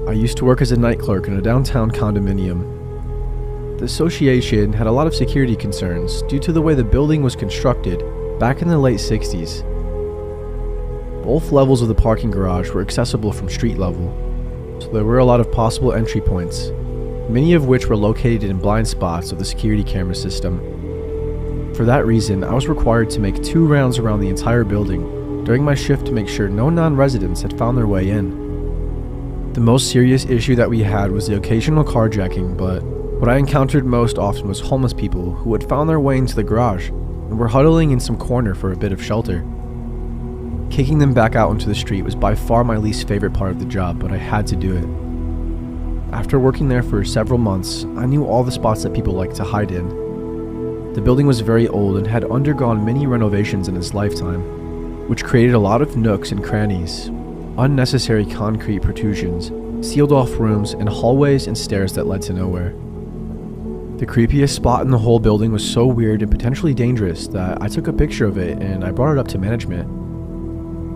I used to work as a night clerk in a downtown condominium. The association had a lot of security concerns due to the way the building was constructed back in the late 60s. Both levels of the parking garage were accessible from street level, so there were a lot of possible entry points, many of which were located in blind spots of the security camera system. For that reason, I was required to make 2 rounds around the entire building during my shift to make sure no non-residents had found their way in. The most serious issue that we had was the occasional carjacking, but what I encountered most often was homeless people who had found their way into the garage and were huddling in some corner for a bit of shelter. Kicking them back out into the street was by far my least favorite part of the job, but I had to do it. After working there for several months, I knew all the spots that people like to hide in. The building was very old and had undergone many renovations in its lifetime, which created a lot of nooks and crannies, unnecessary concrete protrusions, sealed off rooms, and hallways and stairs that led to nowhere. The creepiest spot in the whole building was so weird and potentially dangerous that I took a picture of it and I brought it up to management.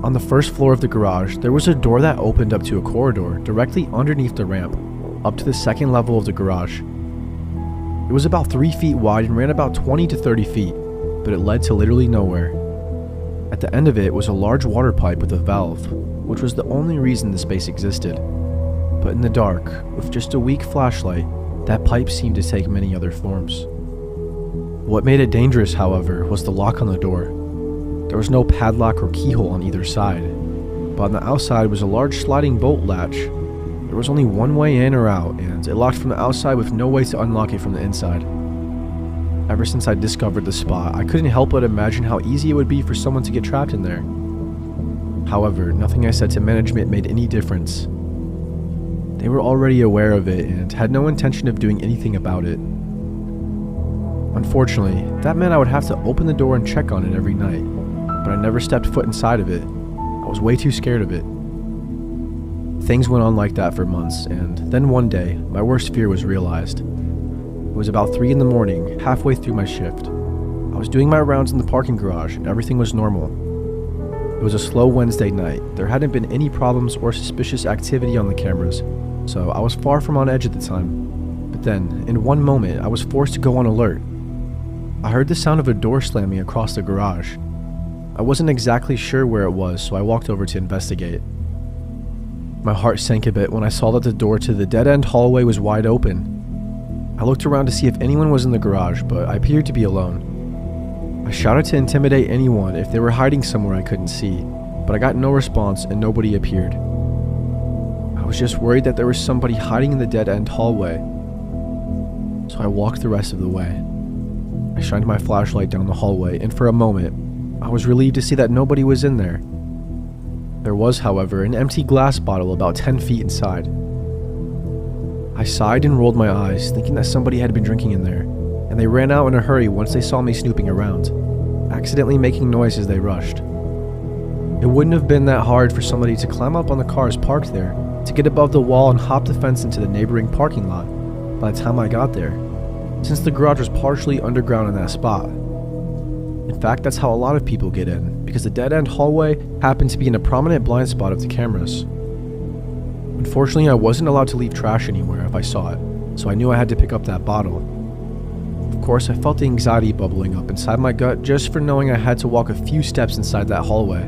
On the first floor of the garage, there was a door that opened up to a corridor directly underneath the ramp, up to the second level of the garage. It was about 3 feet wide and ran about 20 to 30 feet, but it led to literally nowhere. At the end of it was a large water pipe with a valve, which was the only reason the space existed. But in the dark, with just a weak flashlight, that pipe seemed to take many other forms. What made it dangerous, however, was the lock on the door. There was no padlock or keyhole on either side, but on the outside was a large sliding bolt latch. There was only one way in or out, and it locked from the outside with no way to unlock it from the inside. Ever since I discovered the spot, I couldn't help but imagine how easy it would be for someone to get trapped in there. However, nothing I said to management made any difference. They were already aware of it and had no intention of doing anything about it. Unfortunately, that meant I would have to open the door and check on it every night, but I never stepped foot inside of it. I was way too scared of it. Things went on like that for months, and then one day, my worst fear was realized. It was about 3 in the morning, halfway through my shift. I was doing my rounds in the parking garage and everything was normal. It was a slow Wednesday night. There hadn't been any problems or suspicious activity on the cameras, so I was far from on edge at the time. But then, in one moment, I was forced to go on alert. I heard the sound of a door slamming across the garage. I wasn't exactly sure where it was, so I walked over to investigate. My heart sank a bit when I saw that the door to the dead-end hallway was wide open. I looked around to see if anyone was in the garage, but I appeared to be alone. I shouted to intimidate anyone if they were hiding somewhere I couldn't see, but I got no response and nobody appeared. I was just worried that there was somebody hiding in the dead-end hallway, so I walked the rest of the way. I shined my flashlight down the hallway, and for a moment, I was relieved to see that nobody was in there. There was, however, an empty glass bottle about 10 feet inside. I sighed and rolled my eyes, thinking that somebody had been drinking in there, and they ran out in a hurry once they saw me snooping around, accidentally making noise as they rushed. It wouldn't have been that hard for somebody to climb up on the cars parked there, to get above the wall and hop the fence into the neighboring parking lot by the time I got there, since the garage was partially underground in that spot. In fact, that's how a lot of people get in, because the dead-end hallway happened to be in a prominent blind spot of the cameras. Unfortunately, I wasn't allowed to leave trash anywhere if I saw it, so I knew I had to pick up that bottle. Of course, I felt the anxiety bubbling up inside my gut just for knowing I had to walk a few steps inside that hallway.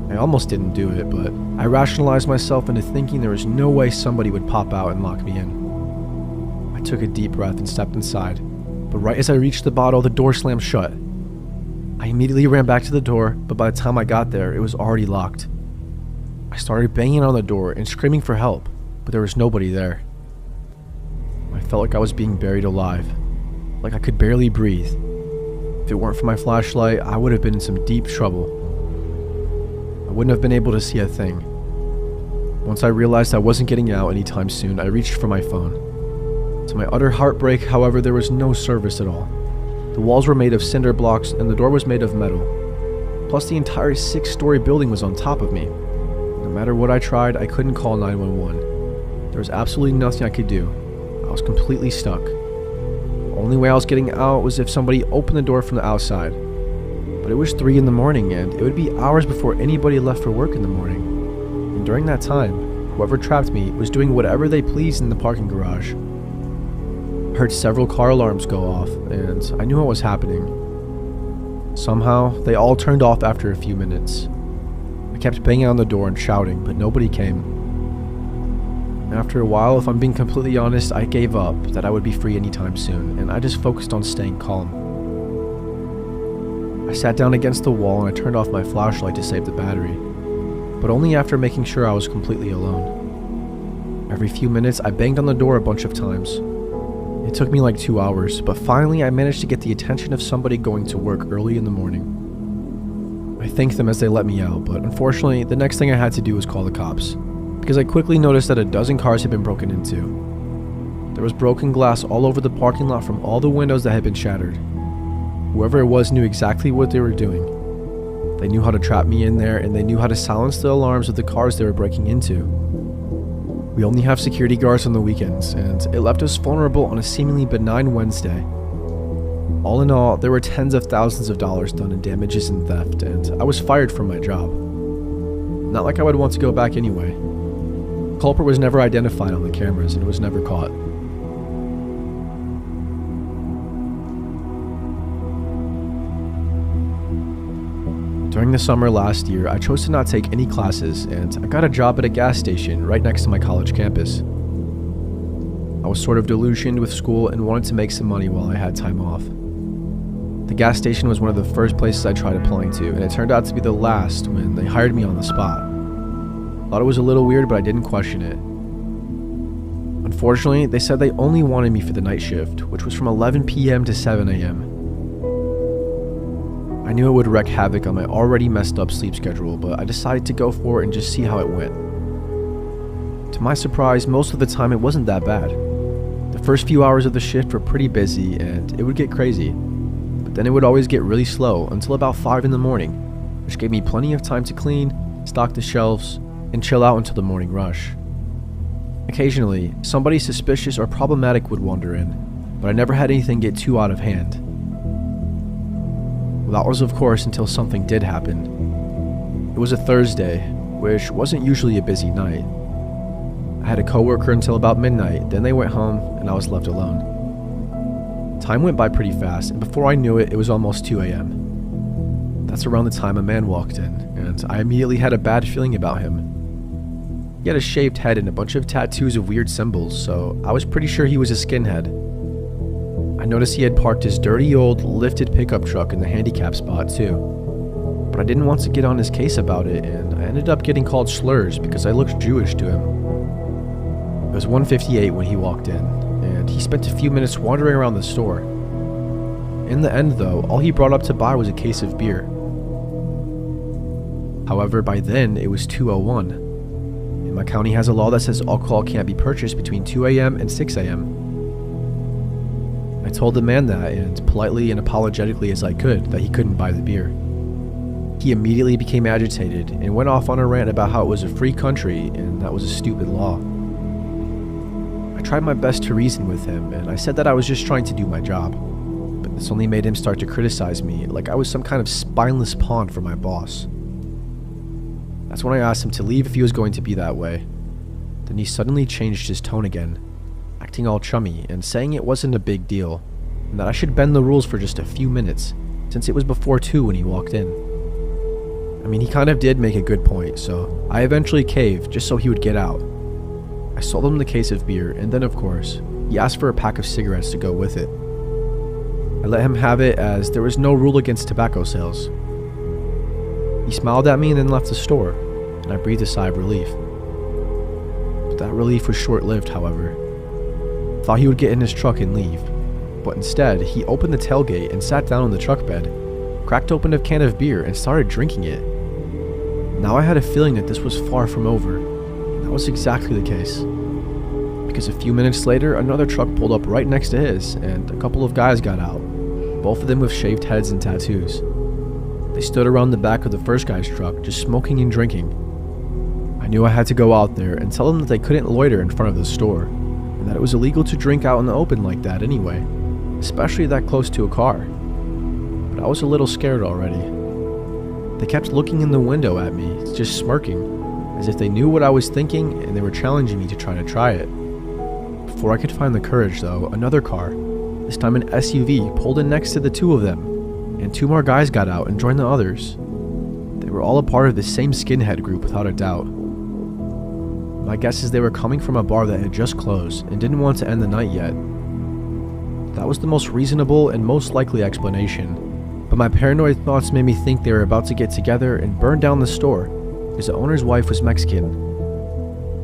I almost didn't do it, but I rationalized myself into thinking there was no way somebody would pop out and lock me in. I took a deep breath and stepped inside, but right as I reached the bottle, the door slammed shut. I immediately ran back to the door, but by the time I got there, it was already locked. I started banging on the door and screaming for help, but there was nobody there. I felt like I was being buried alive, like I could barely breathe. If it weren't for my flashlight, I would have been in some deep trouble. I wouldn't have been able to see a thing. Once I realized I wasn't getting out anytime soon, I reached for my phone. To my utter heartbreak, however, there was no service at all. The walls were made of cinder blocks and the door was made of metal. Plus the entire 6-story building was on top of me. No matter what I tried, I couldn't call 911. There was absolutely nothing I could do. I was completely stuck. The only way I was getting out was if somebody opened the door from the outside. But it was 3 in the morning and it would be hours before anybody left for work in the morning. And during that time, whoever trapped me was doing whatever they pleased in the parking garage. I heard several car alarms go off, and I knew what was happening. Somehow, they all turned off after a few minutes. I kept banging on the door and shouting, but nobody came. After a while, if I'm being completely honest, I gave up that I would be free anytime soon, and I just focused on staying calm. I sat down against the wall and I turned off my flashlight to save the battery, but only after making sure I was completely alone. Every few minutes, I banged on the door a bunch of times. It took me like 2 hours, but finally I managed to get the attention of somebody going to work early in the morning. I thanked them as they let me out, but unfortunately, the next thing I had to do was call the cops, because I quickly noticed that a dozen cars had been broken into. There was broken glass all over the parking lot from all the windows that had been shattered. Whoever it was knew exactly what they were doing. They knew how to trap me in there, and they knew how to silence the alarms of the cars they were breaking into. We only have security guards on the weekends, and it left us vulnerable on a seemingly benign Wednesday. All in all, there were tens of thousands of dollars done in damages and theft, and I was fired from my job. Not like I would want to go back anyway. The culprit was never identified on the cameras and was never caught. During the summer last year, I chose to not take any classes, and I got a job at a gas station right next to my college campus. I was sort of delusioned with school and wanted to make some money while I had time off. The gas station was one of the first places I tried applying to, and it turned out to be the last when they hired me on the spot. Thought it was a little weird, but I didn't question it. Unfortunately, they said they only wanted me for the night shift, which was from 11 p.m. to 7 a.m. I knew it would wreak havoc on my already messed up sleep schedule, but I decided to go for it and just see how it went. To my surprise, most of the time it wasn't that bad. The first few hours of the shift were pretty busy and it would get crazy, but then it would always get really slow until about 5 in the morning, which gave me plenty of time to clean, stock the shelves, and chill out until the morning rush. Occasionally, somebody suspicious or problematic would wander in, but I never had anything get too out of hand. That was of course until something did happen. It was a Thursday, which wasn't usually a busy night. I had a coworker until about midnight, then they went home and I was left alone. Time went by pretty fast, and before I knew it, it was almost 2 a.m. That's around the time a man walked in, and I immediately had a bad feeling about him. He had a shaved head and a bunch of tattoos of weird symbols, so I was pretty sure he was a skinhead. I noticed he had parked his dirty old lifted pickup truck in the handicap spot too. But I didn't want to get on his case about it, and I ended up getting called slurs because I looked Jewish to him. It was 1:58 when he walked in, and he spent a few minutes wandering around the store. In the end though, all he brought up to buy was a case of beer. However, by then it was 2:01, and my county has a law that says alcohol can't be purchased between 2 a.m. and 6 a.m. I told the man that, and politely and apologetically as I could, that he couldn't buy the beer. He immediately became agitated and went off on a rant about how it was a free country and that was a stupid law. I tried my best to reason with him, and I said that I was just trying to do my job, but this only made him start to criticize me like I was some kind of spineless pawn for my boss. That's when I asked him to leave if he was going to be that way. Then he suddenly changed his tone again, acting all chummy and saying it wasn't a big deal, and that I should bend the rules for just a few minutes, since it was before 2 when he walked in. I mean, he kind of did make a good point, so I eventually caved just so he would get out. I sold him the case of beer, and then of course, he asked for a pack of cigarettes to go with it. I let him have it as there was no rule against tobacco sales. He smiled at me and then left the store, and I breathed a sigh of relief. But that relief was short-lived, however. Thought he would get in his truck and leave, but instead he opened the tailgate and sat down on the truck bed, cracked open a can of beer and started drinking it. Now I had a feeling that this was far from over, and that was exactly the case. Because a few minutes later, another truck pulled up right next to his, and a couple of guys got out, both of them with shaved heads and tattoos. They stood around the back of the first guy's truck, just smoking and drinking. I knew I had to go out there and tell them that they couldn't loiter in front of the store, and that it was illegal to drink out in the open like that anyway, especially that close to a car. But I was a little scared already. They kept looking in the window at me, just smirking, as if they knew what I was thinking and they were challenging me to try it. Before I could find the courage, though, another car, this time an SUV, pulled in next to the two of them, and two more guys got out and joined the others. They were all a part of the same skinhead group without a doubt. My guess is they were coming from a bar that had just closed and didn't want to end the night yet. That was the most reasonable and most likely explanation, but my paranoid thoughts made me think they were about to get together and burn down the store, as the owner's wife was Mexican.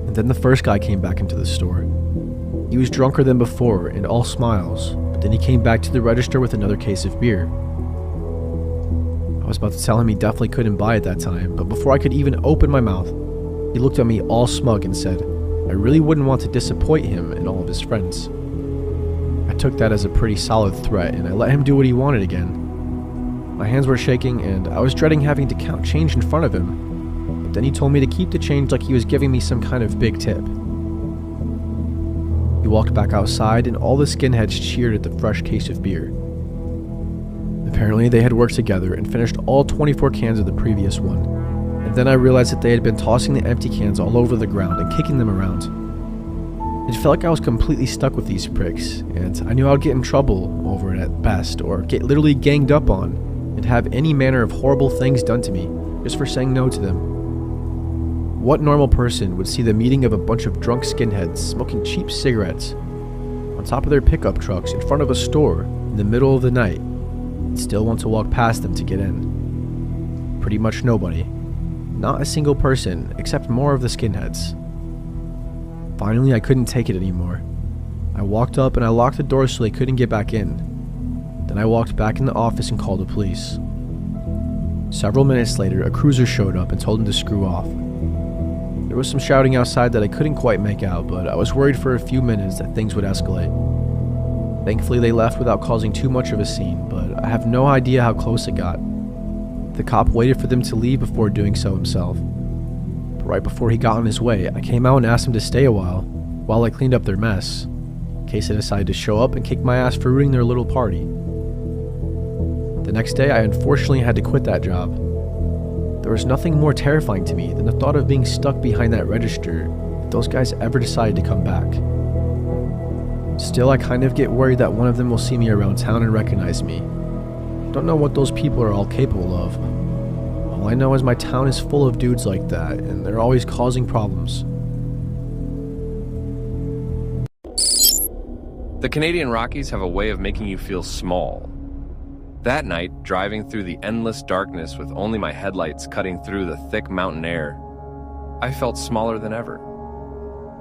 And then the first guy came back into the store. He was drunker than before and all smiles, but then he came back to the register with another case of beer. I was about to tell him he definitely couldn't buy at that time, but before I could even open my mouth, he looked at me all smug and said, I really wouldn't want to disappoint him and all of his friends. I took that as a pretty solid threat, and I let him do what he wanted again. My hands were shaking, and I was dreading having to count change in front of him, but then he told me to keep the change like he was giving me some kind of big tip. He walked back outside, and all the skinheads cheered at the fresh case of beer. Apparently, they had worked together and finished all 24 cans of the previous one, and then I realized that they had been tossing the empty cans all over the ground and kicking them around. It felt like I was completely stuck with these pricks, and I knew I would get in trouble over it at best, or get literally ganged up on, and have any manner of horrible things done to me just for saying no to them. What normal person would see the meeting of a bunch of drunk skinheads smoking cheap cigarettes on top of their pickup trucks in front of a store in the middle of the night and still want to walk past them to get in? Pretty much nobody. Not a single person except more of the skinheads. Finally, I couldn't take it anymore. I walked up and I locked the door so they couldn't get back in. Then I walked back in the office and called the police. Several minutes later, a cruiser showed up and told them to screw off. There was some shouting outside that I couldn't quite make out, but I was worried for a few minutes that things would escalate. Thankfully, they left without causing too much of a scene, but I have no idea how close it got. The cop waited for them to leave before doing so himself. But right before he got on his way, I came out and asked him to stay a while I cleaned up their mess, in case they decided to show up and kick my ass for ruining their little party. The next day, I unfortunately had to quit that job. There was nothing more terrifying to me than the thought of being stuck behind that register if those guys ever decided to come back. Still, I kind of get worried that one of them will see me around town and recognize me. I don't know what those people are all capable of. All I know is my town is full of dudes like that, and they're always causing problems. The Canadian Rockies have a way of making you feel small. That night, driving through the endless darkness with only my headlights cutting through the thick mountain air, I felt smaller than ever.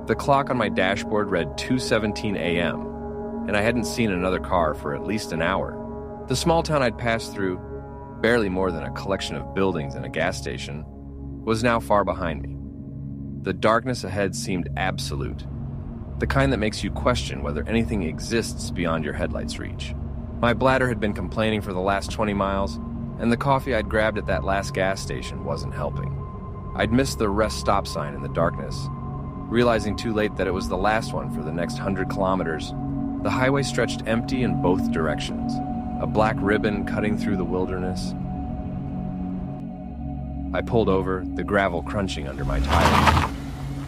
The clock on my dashboard read 2:17 a.m., and I hadn't seen another car for at least an hour. The small town I'd passed through, barely more than a collection of buildings and a gas station, was now far behind me. The darkness ahead seemed absolute, the kind that makes you question whether anything exists beyond your headlights' reach. My bladder had been complaining for the last 20 miles, and the coffee I'd grabbed at that last gas station wasn't helping. I'd missed the rest stop sign in the darkness, realizing too late that it was the last one for the next 100 kilometers. The highway stretched empty in both directions, a black ribbon cutting through the wilderness. I pulled over, the gravel crunching under my tires.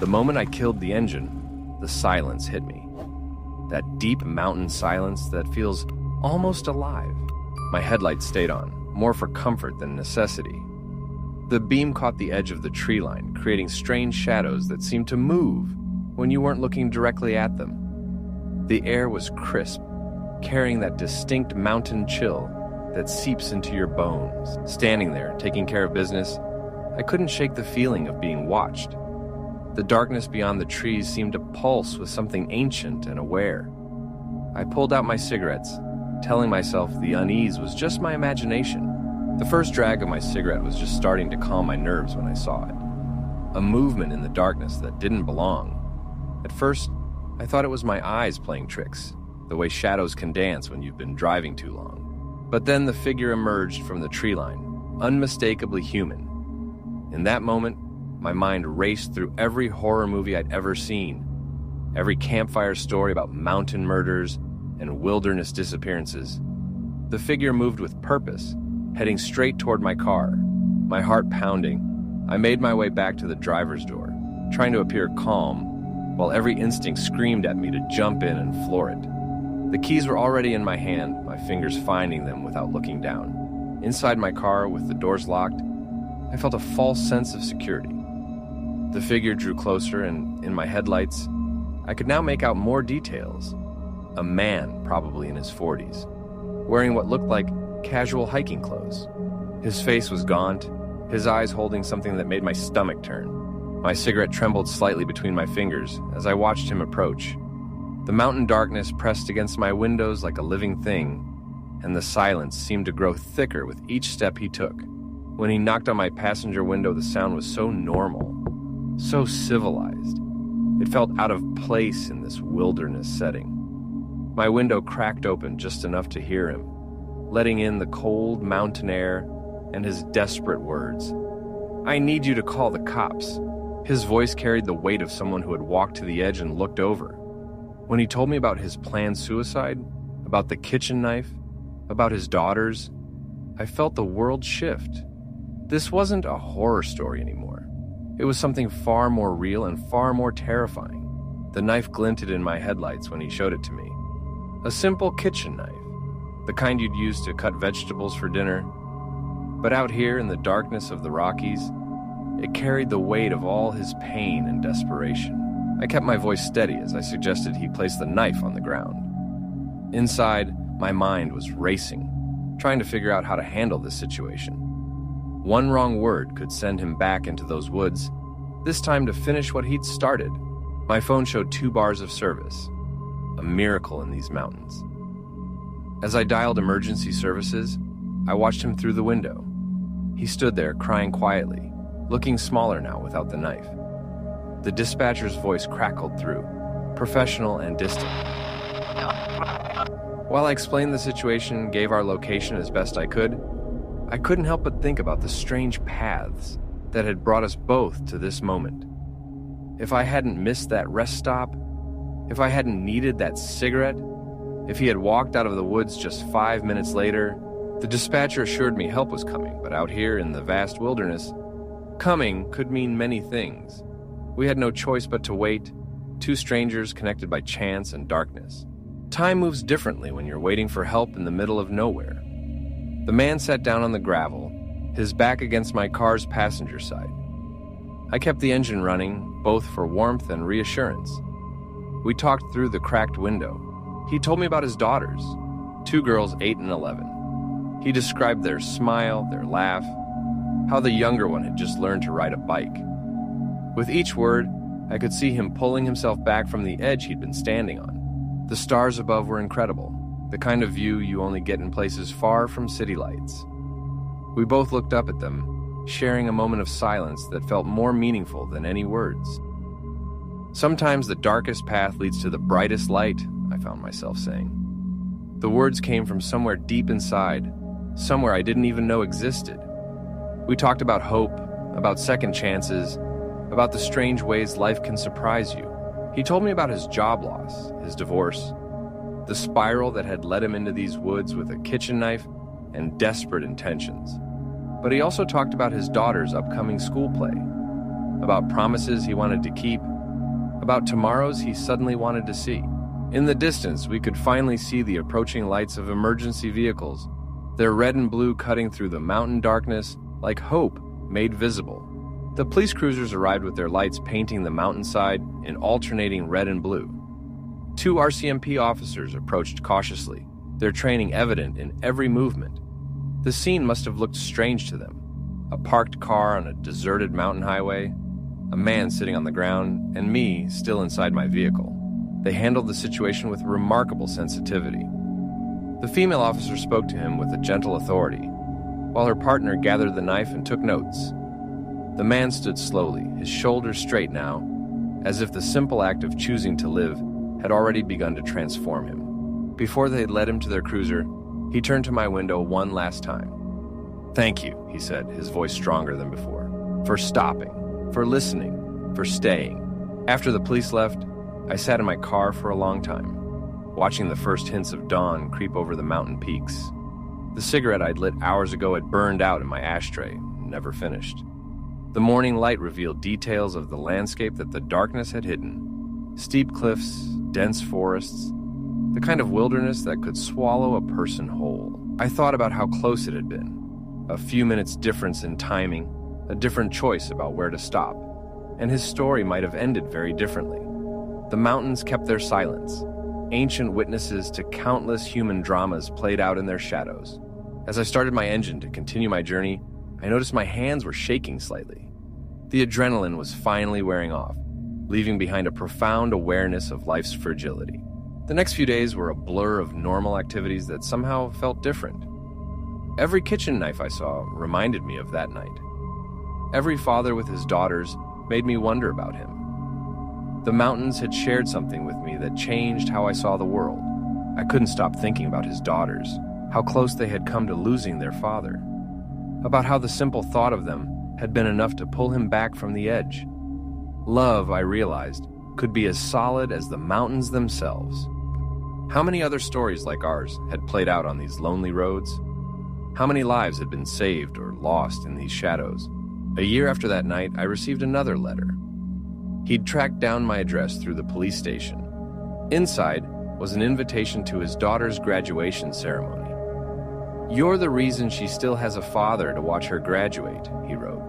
The moment I killed the engine, the silence hit me. That deep mountain silence that feels almost alive. My headlights stayed on, more for comfort than necessity. The beam caught the edge of the tree line, creating strange shadows that seemed to move when you weren't looking directly at them. The air was crisp, carrying that distinct mountain chill that seeps into your bones. Standing there, taking care of business, I couldn't shake the feeling of being watched. The darkness beyond the trees seemed to pulse with something ancient and aware. I pulled out my cigarettes, telling myself the unease was just my imagination. The first drag of my cigarette was just starting to calm my nerves when I saw it. A movement in the darkness that didn't belong. At first, I thought it was my eyes playing tricks, the way shadows can dance when you've been driving too long. But then the figure emerged from the tree line, unmistakably human. In that moment, my mind raced through every horror movie I'd ever seen, every campfire story about mountain murders and wilderness disappearances. The figure moved with purpose, heading straight toward my car, my heart pounding. I made my way back to the driver's door, trying to appear calm, while every instinct screamed at me to jump in and floor it. The keys were already in my hand, my fingers finding them without looking down. Inside my car, with the doors locked, I felt a false sense of security. The figure drew closer, and in my headlights, I could now make out more details. A man, probably in his 40s, wearing what looked like casual hiking clothes. His face was gaunt, his eyes holding something that made my stomach turn. My cigarette trembled slightly between my fingers as I watched him approach. The mountain darkness pressed against my windows like a living thing, and the silence seemed to grow thicker with each step he took. When he knocked on my passenger window, the sound was so normal, so civilized. It felt out of place in this wilderness setting. My window cracked open just enough to hear him, letting in the cold mountain air and his desperate words. "I need you to call the cops." His voice carried the weight of someone who had walked to the edge and looked over. When he told me about his planned suicide, about the kitchen knife, about his daughters, I felt the world shift. This wasn't a horror story anymore. It was something far more real and far more terrifying. The knife glinted in my headlights when he showed it to me. A simple kitchen knife, the kind you'd use to cut vegetables for dinner. But out here in the darkness of the Rockies, it carried the weight of all his pain and desperation. I kept my voice steady as I suggested he place the knife on the ground. Inside, my mind was racing, trying to figure out how to handle this situation. One wrong word could send him back into those woods, this time to finish what he'd started. My phone showed 2 bars of service, a miracle in these mountains. As I dialed emergency services, I watched him through the window. He stood there crying quietly, looking smaller now without the knife. The dispatcher's voice crackled through, professional and distant. While I explained the situation, gave our location as best I couldn't help but think about the strange paths that had brought us both to this moment. If I hadn't missed that rest stop, if I hadn't needed that cigarette, if he had walked out of the woods just 5 minutes later, the dispatcher assured me help was coming, but out here in the vast wilderness, coming could mean many things. We had no choice but to wait, 2 strangers connected by chance and darkness. Time moves differently when you're waiting for help in the middle of nowhere. The man sat down on the gravel, his back against my car's passenger side. I kept the engine running, both for warmth and reassurance. We talked through the cracked window. He told me about his daughters, 2 girls, 8 and 11. He described their smile, their laugh, how the younger one had just learned to ride a bike. With each word, I could see him pulling himself back from the edge he'd been standing on. The stars above were incredible, the kind of view you only get in places far from city lights. We both looked up at them, sharing a moment of silence that felt more meaningful than any words. Sometimes the darkest path leads to the brightest light, I found myself saying. The words came from somewhere deep inside, somewhere I didn't even know existed. We talked about hope, about second chances, about the strange ways life can surprise you. He told me about his job loss, his divorce, the spiral that had led him into these woods with a kitchen knife and desperate intentions. But he also talked about his daughter's upcoming school play, about promises he wanted to keep, about tomorrows he suddenly wanted to see. In the distance, we could finally see the approaching lights of emergency vehicles, their red and blue cutting through the mountain darkness like hope made visible. The police cruisers arrived with their lights painting the mountainside in alternating red and blue. 2 RCMP officers approached cautiously, their training evident in every movement. The scene must have looked strange to them. A parked car on a deserted mountain highway, a man sitting on the ground, and me still inside my vehicle. They handled the situation with remarkable sensitivity. The female officer spoke to him with a gentle authority, while her partner gathered the knife and took notes. The man stood slowly, his shoulders straight now, as if the simple act of choosing to live had already begun to transform him. Before they led him to their cruiser, he turned to my window one last time. "Thank you," he said, his voice stronger than before, "for stopping, for listening, for staying." After the police left, I sat in my car for a long time, watching the first hints of dawn creep over the mountain peaks. The cigarette I'd lit hours ago had burned out in my ashtray, never finished. The morning light revealed details of the landscape that the darkness had hidden. Steep cliffs, dense forests, the kind of wilderness that could swallow a person whole. I thought about how close it had been. A few minutes difference in timing, a different choice about where to stop, and his story might have ended very differently. The mountains kept their silence, ancient witnesses to countless human dramas played out in their shadows. As I started my engine to continue my journey, I noticed my hands were shaking slightly. The adrenaline was finally wearing off, leaving behind a profound awareness of life's fragility. The next few days were a blur of normal activities that somehow felt different. Every kitchen knife I saw reminded me of that night. Every father with his daughters made me wonder about him. The mountains had shared something with me that changed how I saw the world. I couldn't stop thinking about his daughters, how close they had come to losing their father, about how the simple thought of them had been enough to pull him back from the edge. Love, I realized, could be as solid as the mountains themselves. How many other stories like ours had played out on these lonely roads? How many lives had been saved or lost in these shadows? A year after that night, I received another letter. He'd tracked down my address through the police station. Inside was an invitation to his daughter's graduation ceremony. "You're the reason she still has a father to watch her graduate," he wrote.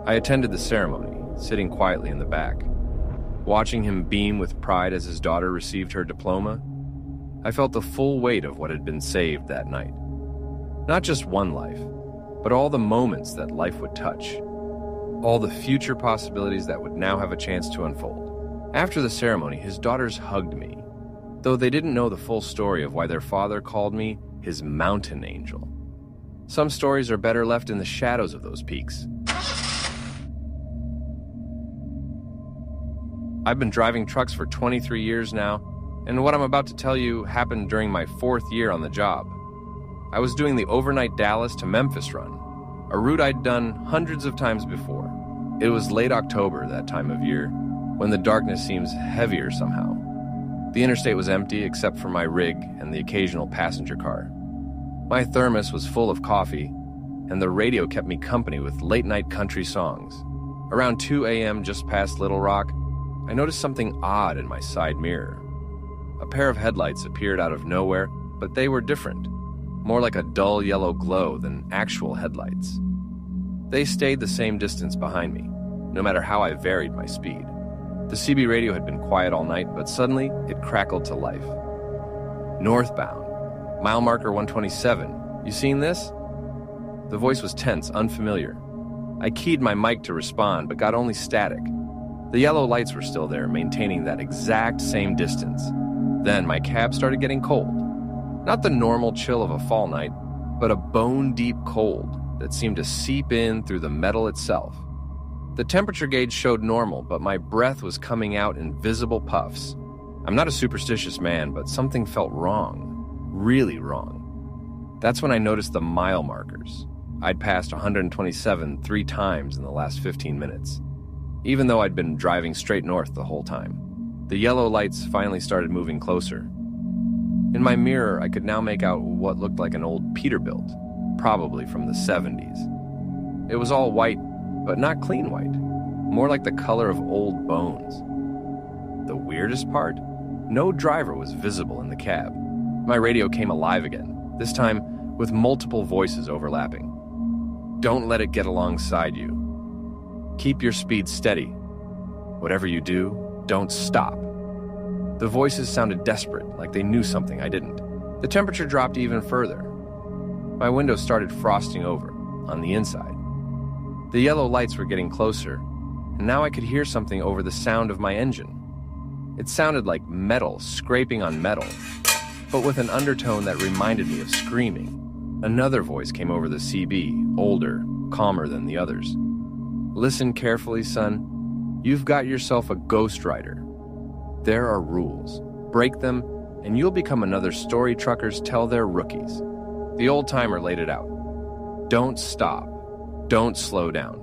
I attended the ceremony, sitting quietly in the back. Watching him beam with pride as his daughter received her diploma, I felt the full weight of what had been saved that night. Not just one life, but all the moments that life would touch. All the future possibilities that would now have a chance to unfold. After the ceremony, his daughters hugged me, though they didn't know the full story of why their father called me his mountain angel. Some stories are better left in the shadows of those peaks. I've been driving trucks for 23 years now, and what I'm about to tell you happened during my 4th year on the job. I was doing the overnight Dallas to Memphis run, a route I'd done hundreds of times before. It was late October that time of year, when the darkness seems heavier somehow. The interstate was empty except for my rig and the occasional passenger car. My thermos was full of coffee, and the radio kept me company with late-night country songs. Around 2 a.m., just past Little Rock, I noticed something odd in my side mirror. A pair of headlights appeared out of nowhere, but they were different, more like a dull yellow glow than actual headlights. They stayed the same distance behind me, no matter how I varied my speed. The CB radio had been quiet all night, but suddenly it crackled to life. "Northbound, mile marker 127. You seen this?" The voice was tense, unfamiliar. I keyed my mic to respond, but got only static. The yellow lights were still there, maintaining that exact same distance. Then my cab started getting cold. Not the normal chill of a fall night, but a bone-deep cold that seemed to seep in through the metal itself. The temperature gauge showed normal, but my breath was coming out in visible puffs. I'm not a superstitious man, but something felt wrong. Really wrong. That's when I noticed the mile markers. I'd passed 127 3 times in the last 15 minutes, even though I'd been driving straight north the whole time. The yellow lights finally started moving closer. In my mirror, I could now make out what looked like an old Peterbilt, probably from the 70s. It was all white, but not clean white, more like the color of old bones. The weirdest part? No driver was visible in the cab. My radio came alive again, this time with multiple voices overlapping. "Don't let it get alongside you. Keep your speed steady. Whatever you do, don't stop." The voices sounded desperate, like they knew something I didn't. The temperature dropped even further. My window started frosting over, on the inside. The yellow lights were getting closer, and now I could hear something over the sound of my engine. It sounded like metal scraping on metal, but with an undertone that reminded me of screaming. Another voice came over the CB, older, calmer than the others. "Listen carefully, son. You've got yourself a ghostwriter. There are rules. Break them, and you'll become another story truckers tell their rookies." The old-timer laid it out. "Don't stop. Don't slow down.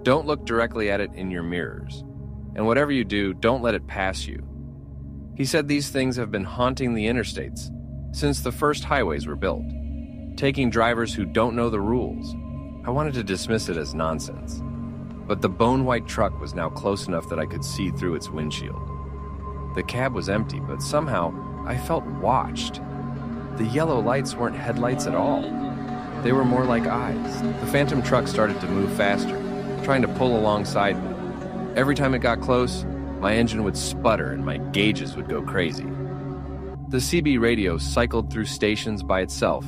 Don't look directly at it in your mirrors. And whatever you do, don't let it pass you." He said these things have been haunting the interstates since the first highways were built, taking drivers who don't know the rules. I wanted to dismiss it as nonsense. but the bone-white truck was now close enough that I could see through its windshield. The cab was empty, but somehow I felt watched. The yellow lights weren't headlights at all. They were more like eyes. The phantom truck started to move faster, trying to pull alongside me. Every time it got close, my engine would sputter and my gauges would go crazy. The CB radio cycled through stations by itself,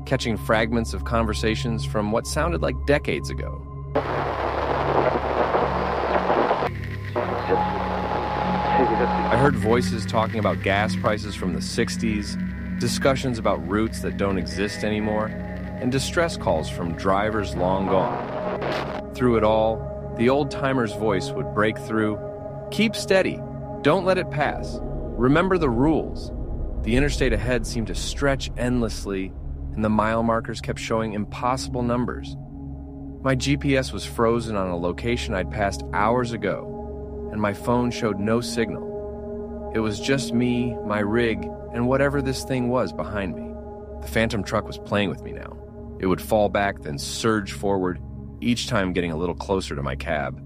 catching fragments of conversations from what sounded like decades ago. I heard voices talking about gas prices from the 60s, discussions about routes that don't exist anymore, and distress calls from drivers long gone. Through it all, the old-timer's voice would break through. Keep steady. Don't let it pass. Remember the rules. The interstate ahead seemed to stretch endlessly, and the mile markers kept showing impossible numbers. My GPS was frozen on a location I'd passed hours ago, and my phone showed no signal. It was just me, my rig, and whatever this thing was behind me. The phantom truck was playing with me now. It would fall back, then surge forward, each time getting a little closer to my cab.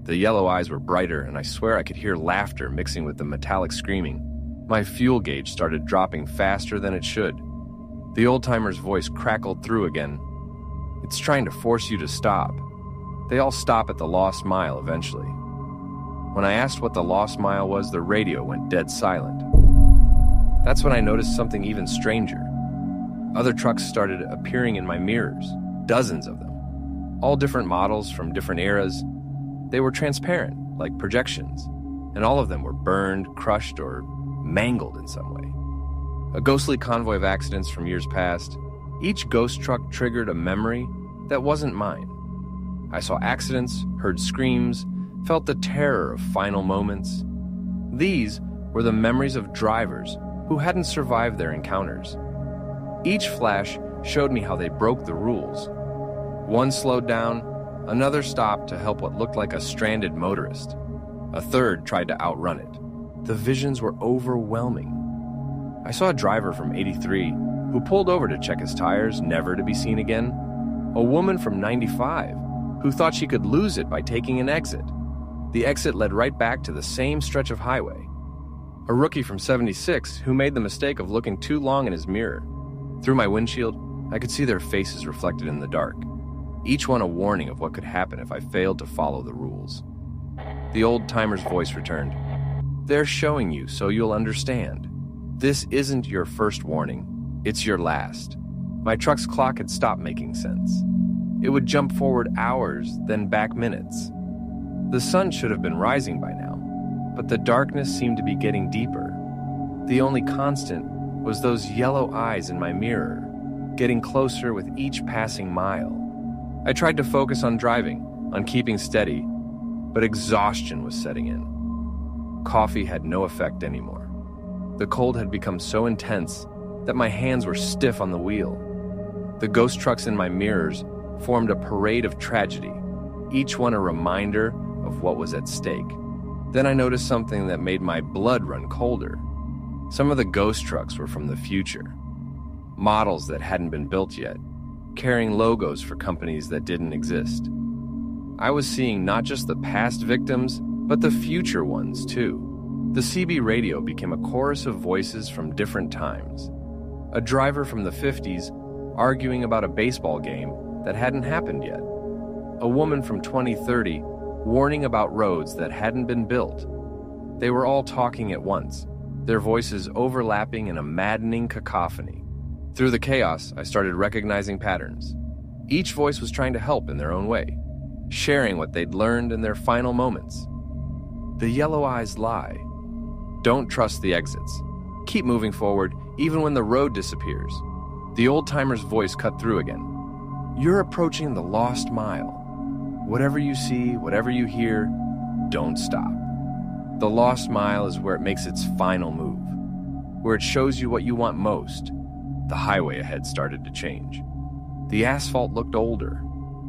The yellow eyes were brighter, and I swear I could hear laughter mixing with the metallic screaming. My fuel gauge started dropping faster than it should. The old-timer's voice crackled through again. It's trying to force you to stop. They all stop at the lost mile eventually. When I asked what the lost mile was, the radio went dead silent. That's when I noticed something even stranger. Other trucks started appearing in my mirrors, dozens of them. All different models from different eras. They were transparent, like projections, and all of them were burned, crushed, or mangled in some way. A ghostly convoy of accidents from years past. Each ghost truck triggered a memory that wasn't mine. I saw accidents, heard screams, felt the terror of final moments. These were the memories of drivers who hadn't survived their encounters. Each flash showed me how they broke the rules. One slowed down, another stopped to help what looked like a stranded motorist. A third tried to outrun it. The visions were overwhelming. I saw a driver from 83 who pulled over to check his tires, never to be seen again. A woman from 95 who thought she could lose it by taking an exit. The exit led right back to the same stretch of highway. A rookie from 76 who made the mistake of looking too long in his mirror. Through my windshield, I could see their faces reflected in the dark, each one a warning of what could happen if I failed to follow the rules. The old-timer's voice returned. They're showing you so you'll understand. This isn't your first warning, it's your last. My truck's clock had stopped making sense. It would jump forward hours, then back minutes. The sun should have been rising by now, but the darkness seemed to be getting deeper. The only constant was those yellow eyes in my mirror, getting closer with each passing mile. I tried to focus on driving, on keeping steady, but exhaustion was setting in. Coffee had no effect anymore. The cold had become so intense that my hands were stiff on the wheel. The ghost trucks in my mirrors formed a parade of tragedy, each one a reminder of what was at stake. Then I noticed something that made my blood run colder. Some of the ghost trucks were from the future. Models that hadn't been built yet, carrying logos for companies that didn't exist. I was seeing not just the past victims, but the future ones too. The CB radio became a chorus of voices from different times. A driver from the 50s arguing about a baseball game that hadn't happened yet. A woman from 2030 warning about roads that hadn't been built. They were all talking at once, their voices overlapping in a maddening cacophony. Through the chaos, I started recognizing patterns. Each voice was trying to help in their own way, sharing what they'd learned in their final moments. The yellow eyes lie. Don't trust the exits. Keep moving forward, even when the road disappears. The old-timer's voice cut through again. You're approaching the lost mile. Whatever you see, whatever you hear, don't stop. The lost mile is where it makes its final move, where it shows you what you want most. The highway ahead started to change. The asphalt looked older,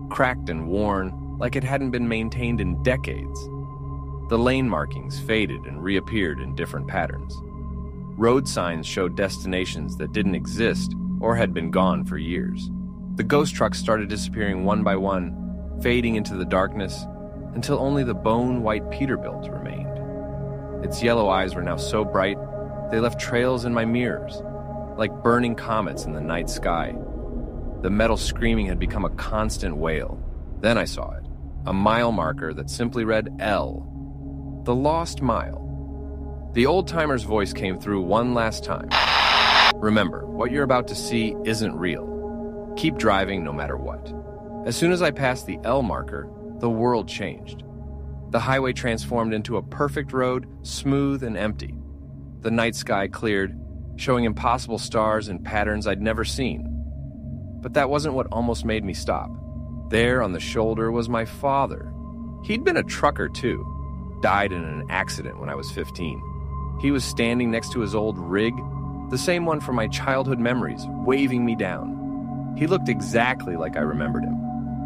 cracked and worn, like it hadn't been maintained in decades. The lane markings faded and reappeared in different patterns. Road signs showed destinations that didn't exist or had been gone for years. The ghost trucks started disappearing one by one, fading into the darkness until only the bone-white Peterbilt remained. Its yellow eyes were now so bright, they left trails in my mirrors, like burning comets in the night sky. The metal screaming had become a constant wail. Then I saw it, a mile marker that simply read L, the lost mile. The old-timer's voice came through one last time. Remember, what you're about to see isn't real. Keep driving no matter what. As soon as I passed the L marker, the world changed. The highway transformed into a perfect road, smooth and empty. The night sky cleared, showing impossible stars and patterns I'd never seen. But that wasn't what almost made me stop. There on the shoulder was my father. He'd been a trucker too. Died in an accident when I was 15. He was standing next to his old rig, the same one from my childhood memories, waving me down. He looked exactly like I remembered him.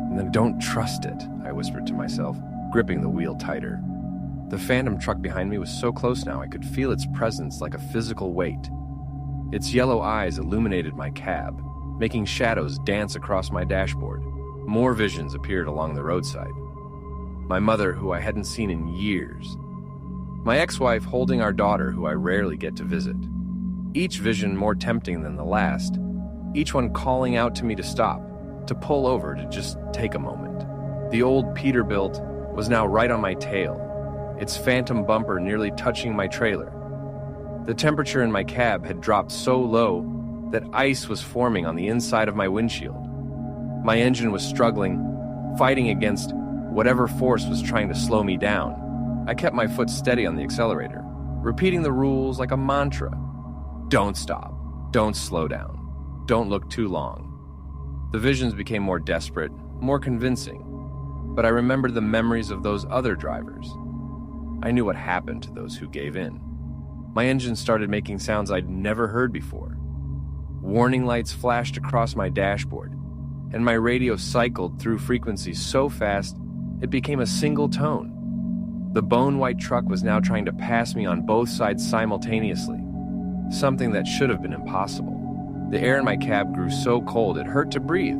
And then, "Don't trust it," I whispered to myself, gripping the wheel tighter. The phantom truck behind me was so close now I could feel its presence like a physical weight. Its yellow eyes illuminated my cab, making shadows dance across my dashboard. More visions appeared along the roadside. My mother, who I hadn't seen in years. My ex-wife holding our daughter, who I rarely get to visit. Each vision more tempting than the last, each one calling out to me to stop, to pull over, to just take a moment. The old Peterbilt was now right on my tail, its phantom bumper nearly touching my trailer. The temperature in my cab had dropped so low that ice was forming on the inside of my windshield. My engine was struggling, fighting against whatever force was trying to slow me down. I kept my foot steady on the accelerator, repeating the rules like a mantra. Don't stop. Don't slow down. Don't look too long. The visions became more desperate, more convincing, but I remembered the memories of those other drivers. I knew what happened to those who gave in. My engine started making sounds I'd never heard before. Warning lights flashed across my dashboard, and my radio cycled through frequencies so fast it became a single tone. The bone-white truck was now trying to pass me on both sides simultaneously, something that should have been impossible. The air in my cab grew so cold it hurt to breathe.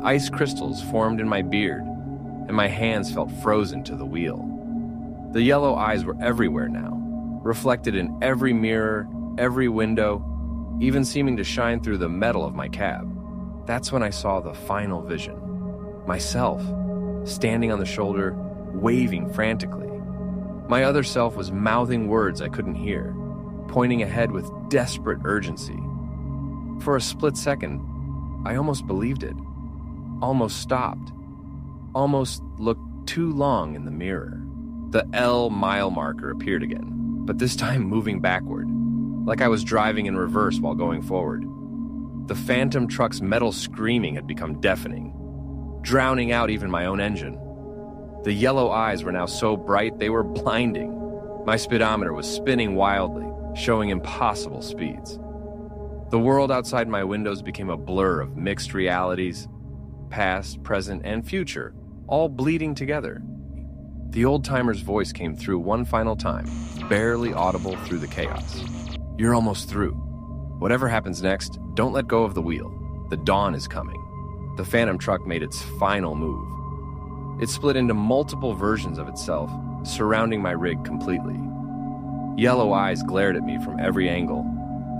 Ice crystals formed in my beard, and my hands felt frozen to the wheel. The yellow eyes were everywhere now, reflected in every mirror, every window, even seeming to shine through the metal of my cab. That's when I saw the final vision. Myself, standing on the shoulder, waving frantically. My other self was mouthing words I couldn't hear, pointing ahead with desperate urgency. For a split second, I almost believed it, almost stopped, almost looked too long in the mirror. The L mile marker appeared again, but this time moving backward, like I was driving in reverse while going forward. The phantom truck's metal screaming had become deafening, drowning out even my own engine. The yellow eyes were now so bright they were blinding. My speedometer was spinning wildly, showing impossible speeds. The world outside my windows became a blur of mixed realities, past, present, and future, all bleeding together. The old-timer's voice came through one final time, barely audible through the chaos. "You're almost through. Whatever happens next, don't let go of the wheel. The dawn is coming." The phantom truck made its final move. It split into multiple versions of itself, surrounding my rig completely. Yellow eyes glared at me from every angle,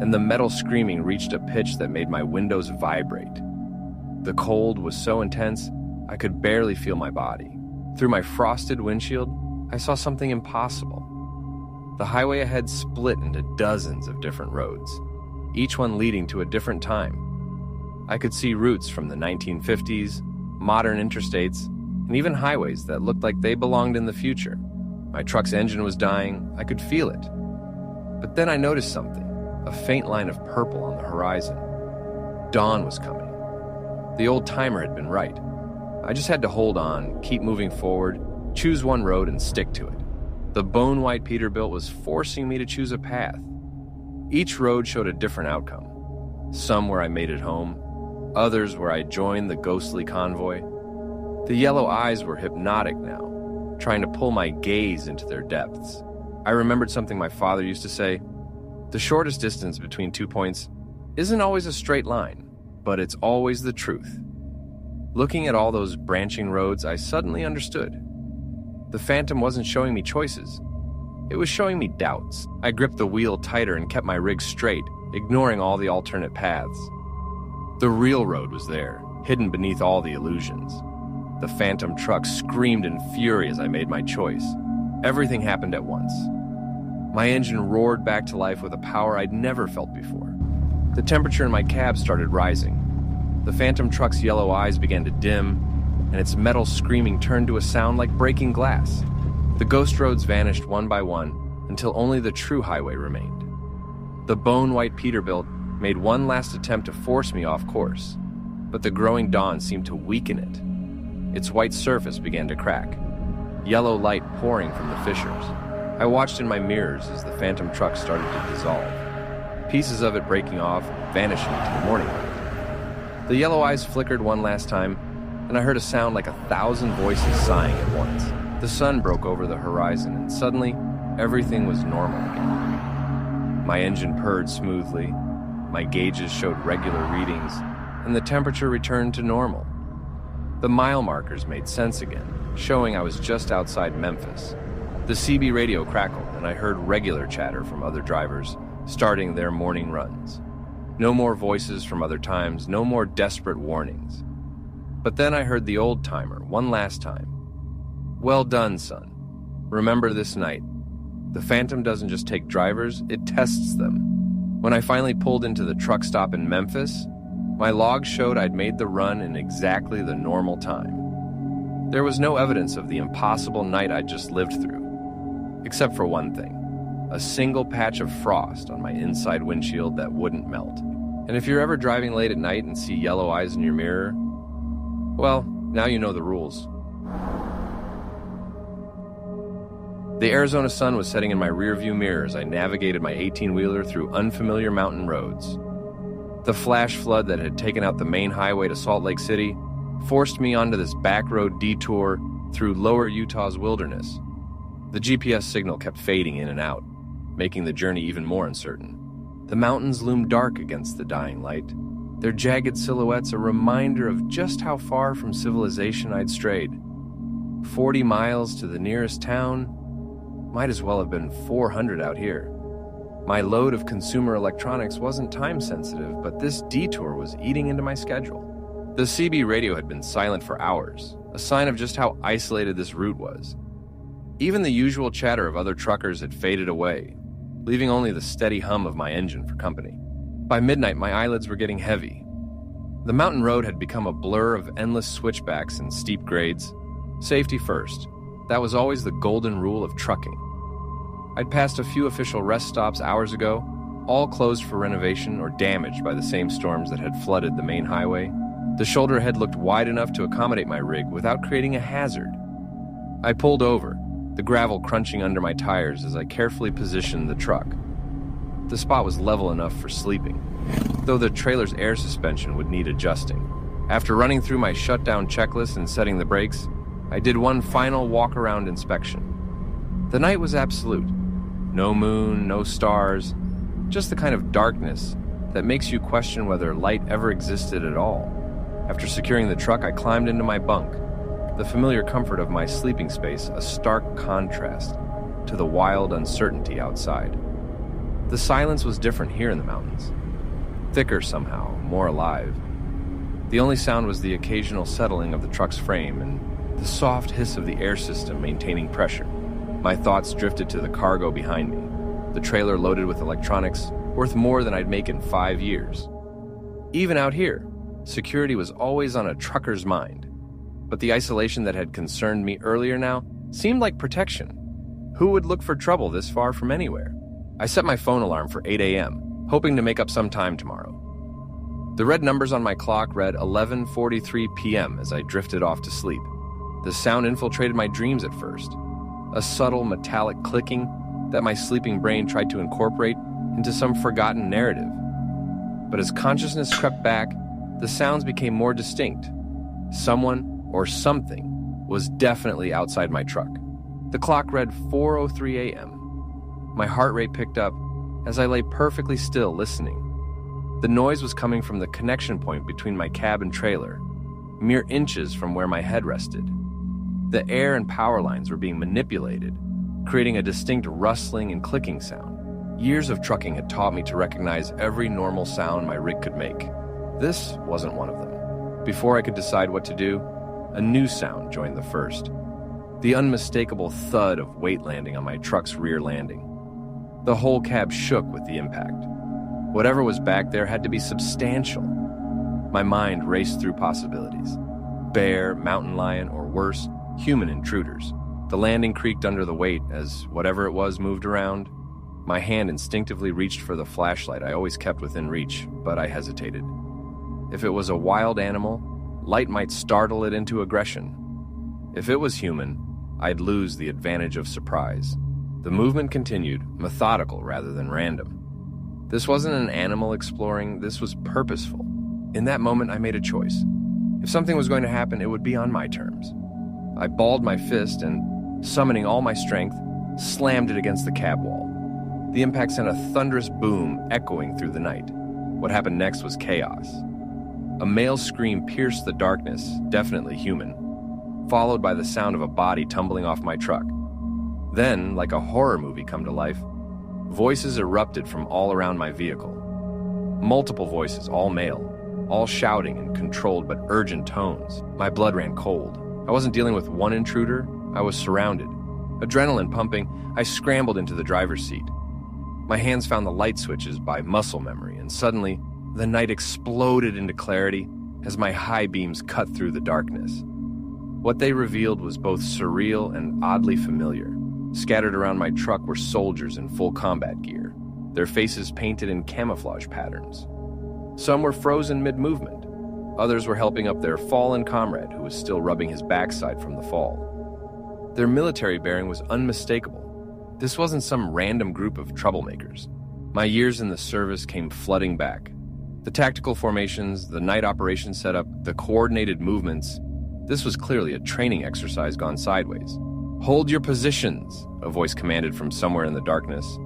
and the metal screaming reached a pitch that made my windows vibrate. The cold was so intense, I could barely feel my body. Through my frosted windshield, I saw something impossible. The highway ahead split into dozens of different roads, each one leading to a different time. I could see routes from the 1950s, modern interstates, and even highways that looked like they belonged in the future. My truck's engine was dying, I could feel it. But then I noticed something, a faint line of purple on the horizon. Dawn was coming. The old timer had been right. I just had to hold on, keep moving forward, choose one road and stick to it. The bone-white Peterbilt was forcing me to choose a path. Each road showed a different outcome. Some where I made it home, others where I joined the ghostly convoy. The yellow eyes were hypnotic now, trying to pull my gaze into their depths. I remembered something my father used to say: the shortest distance between 2 points isn't always a straight line, but it's always the truth. Looking at all those branching roads, I suddenly understood. The Phantom wasn't showing me choices. It was showing me doubts. I gripped the wheel tighter and kept my rig straight, ignoring all the alternate paths. The real road was there, hidden beneath all the illusions. The Phantom truck screamed in fury as I made my choice. Everything happened at once. My engine roared back to life with a power I'd never felt before. The temperature in my cab started rising. The Phantom truck's yellow eyes began to dim, and its metal screaming turned to a sound like breaking glass. The ghost roads vanished one by one until only the true highway remained. The bone-white Peterbilt made one last attempt to force me off course, but the growing dawn seemed to weaken it. Its white surface began to crack, yellow light pouring from the fissures. I watched in my mirrors as the Phantom truck started to dissolve, pieces of it breaking off, vanishing into the morning light. The yellow eyes flickered one last time, and I heard a sound like 1,000 voices sighing at once. The sun broke over the horizon, and suddenly, everything was normal again. My engine purred smoothly, my gauges showed regular readings, and the temperature returned to normal. The mile markers made sense again, showing I was just outside Memphis. The CB radio crackled, and I heard regular chatter from other drivers, starting their morning runs. No more voices from other times, no more desperate warnings. But then I heard the old timer, one last time. Well done, son. Remember this night. The Phantom doesn't just take drivers, it tests them. When I finally pulled into the truck stop in Memphis, my log showed I'd made the run in exactly the normal time. There was no evidence of the impossible night I'd just lived through, except for one thing, a single patch of frost on my inside windshield that wouldn't melt. And if you're ever driving late at night and see yellow eyes in your mirror, well, now you know the rules. The Arizona sun was setting in my rearview mirror as I navigated my 18-wheeler through unfamiliar mountain roads. The flash flood that had taken out the main highway to Salt Lake City forced me onto this back road detour through lower Utah's wilderness. The GPS signal kept fading in and out, making the journey even more uncertain. The mountains loomed dark against the dying light, their jagged silhouettes a reminder of just how far from civilization I'd strayed. 40 miles to the nearest town, might as well have been 400 out here. My load of consumer electronics wasn't time-sensitive, but this detour was eating into my schedule. The CB radio had been silent for hours, a sign of just how isolated this route was. Even the usual chatter of other truckers had faded away, leaving only the steady hum of my engine for company. By midnight, my eyelids were getting heavy. The mountain road had become a blur of endless switchbacks and steep grades. Safety first. That was always the golden rule of trucking. I'd passed a few official rest stops hours ago, all closed for renovation or damaged by the same storms that had flooded the main highway. The shoulder head looked wide enough to accommodate my rig without creating a hazard. I pulled over, the gravel crunching under my tires as I carefully positioned the truck. The spot was level enough for sleeping, though the trailer's air suspension would need adjusting. After running through my shutdown checklist and setting the brakes, I did one final walk-around inspection. The night was absolute. No moon, no stars, just the kind of darkness that makes you question whether light ever existed at all. After securing the truck, I climbed into my bunk, the familiar comfort of my sleeping space a stark contrast to the wild uncertainty outside. The silence was different here in the mountains, thicker somehow, more alive. The only sound was the occasional settling of the truck's frame and the soft hiss of the air system maintaining pressure. My thoughts drifted to the cargo behind me, the trailer loaded with electronics worth more than I'd make in 5 years. Even out here, security was always on a trucker's mind, but the isolation that had concerned me earlier now seemed like protection. Who would look for trouble this far from anywhere? I set my phone alarm for 8 a.m., hoping to make up some time tomorrow. The red numbers on my clock read 11:43 p.m. as I drifted off to sleep. The sound infiltrated my dreams at first, a subtle metallic clicking that my sleeping brain tried to incorporate into some forgotten narrative. But as consciousness crept back, the sounds became more distinct. Someone or something was definitely outside my truck. The clock read 4:03 a.m. My heart rate picked up as I lay perfectly still listening. The noise was coming from the connection point between my cab and trailer, mere inches from where my head rested. The air and power lines were being manipulated, creating a distinct rustling and clicking sound. Years of trucking had taught me to recognize every normal sound my rig could make. This wasn't one of them. Before I could decide what to do, a new sound joined the first. The unmistakable thud of weight landing on my truck's rear landing. The whole cab shook with the impact. Whatever was back there had to be substantial. My mind raced through possibilities. Bear, mountain lion, or worse, human intruders. The landing creaked under the weight as whatever it was moved around. My hand instinctively reached for the flashlight I always kept within reach, but I hesitated. If it was a wild animal, light might startle it into aggression. If it was human, I'd lose the advantage of surprise. The movement continued, methodical rather than random. This wasn't an animal exploring, this was purposeful. In that moment, I made a choice. If something was going to happen, it would be on my terms. I balled my fist and, summoning all my strength, slammed it against the cab wall. The impact sent a thunderous boom echoing through the night. What happened next was chaos. A male scream pierced the darkness, definitely human, followed by the sound of a body tumbling off my truck. Then, like a horror movie come to life, voices erupted from all around my vehicle. Multiple voices, all male, all shouting in controlled but urgent tones. My blood ran cold. I wasn't dealing with one intruder, I was surrounded. Adrenaline pumping, I scrambled into the driver's seat. My hands found the light switches by muscle memory, and suddenly, the night exploded into clarity as my high beams cut through the darkness. What they revealed was both surreal and oddly familiar. Scattered around my truck were soldiers in full combat gear, their faces painted in camouflage patterns. Some were frozen mid-movement. Others were helping up their fallen comrade who was still rubbing his backside from the fall. Their military bearing was unmistakable. This wasn't some random group of troublemakers. My years in the service came flooding back. The tactical formations, the night operation setup, the coordinated movements. This was clearly a training exercise gone sideways. "Hold your positions," a voice commanded from somewhere in the darkness.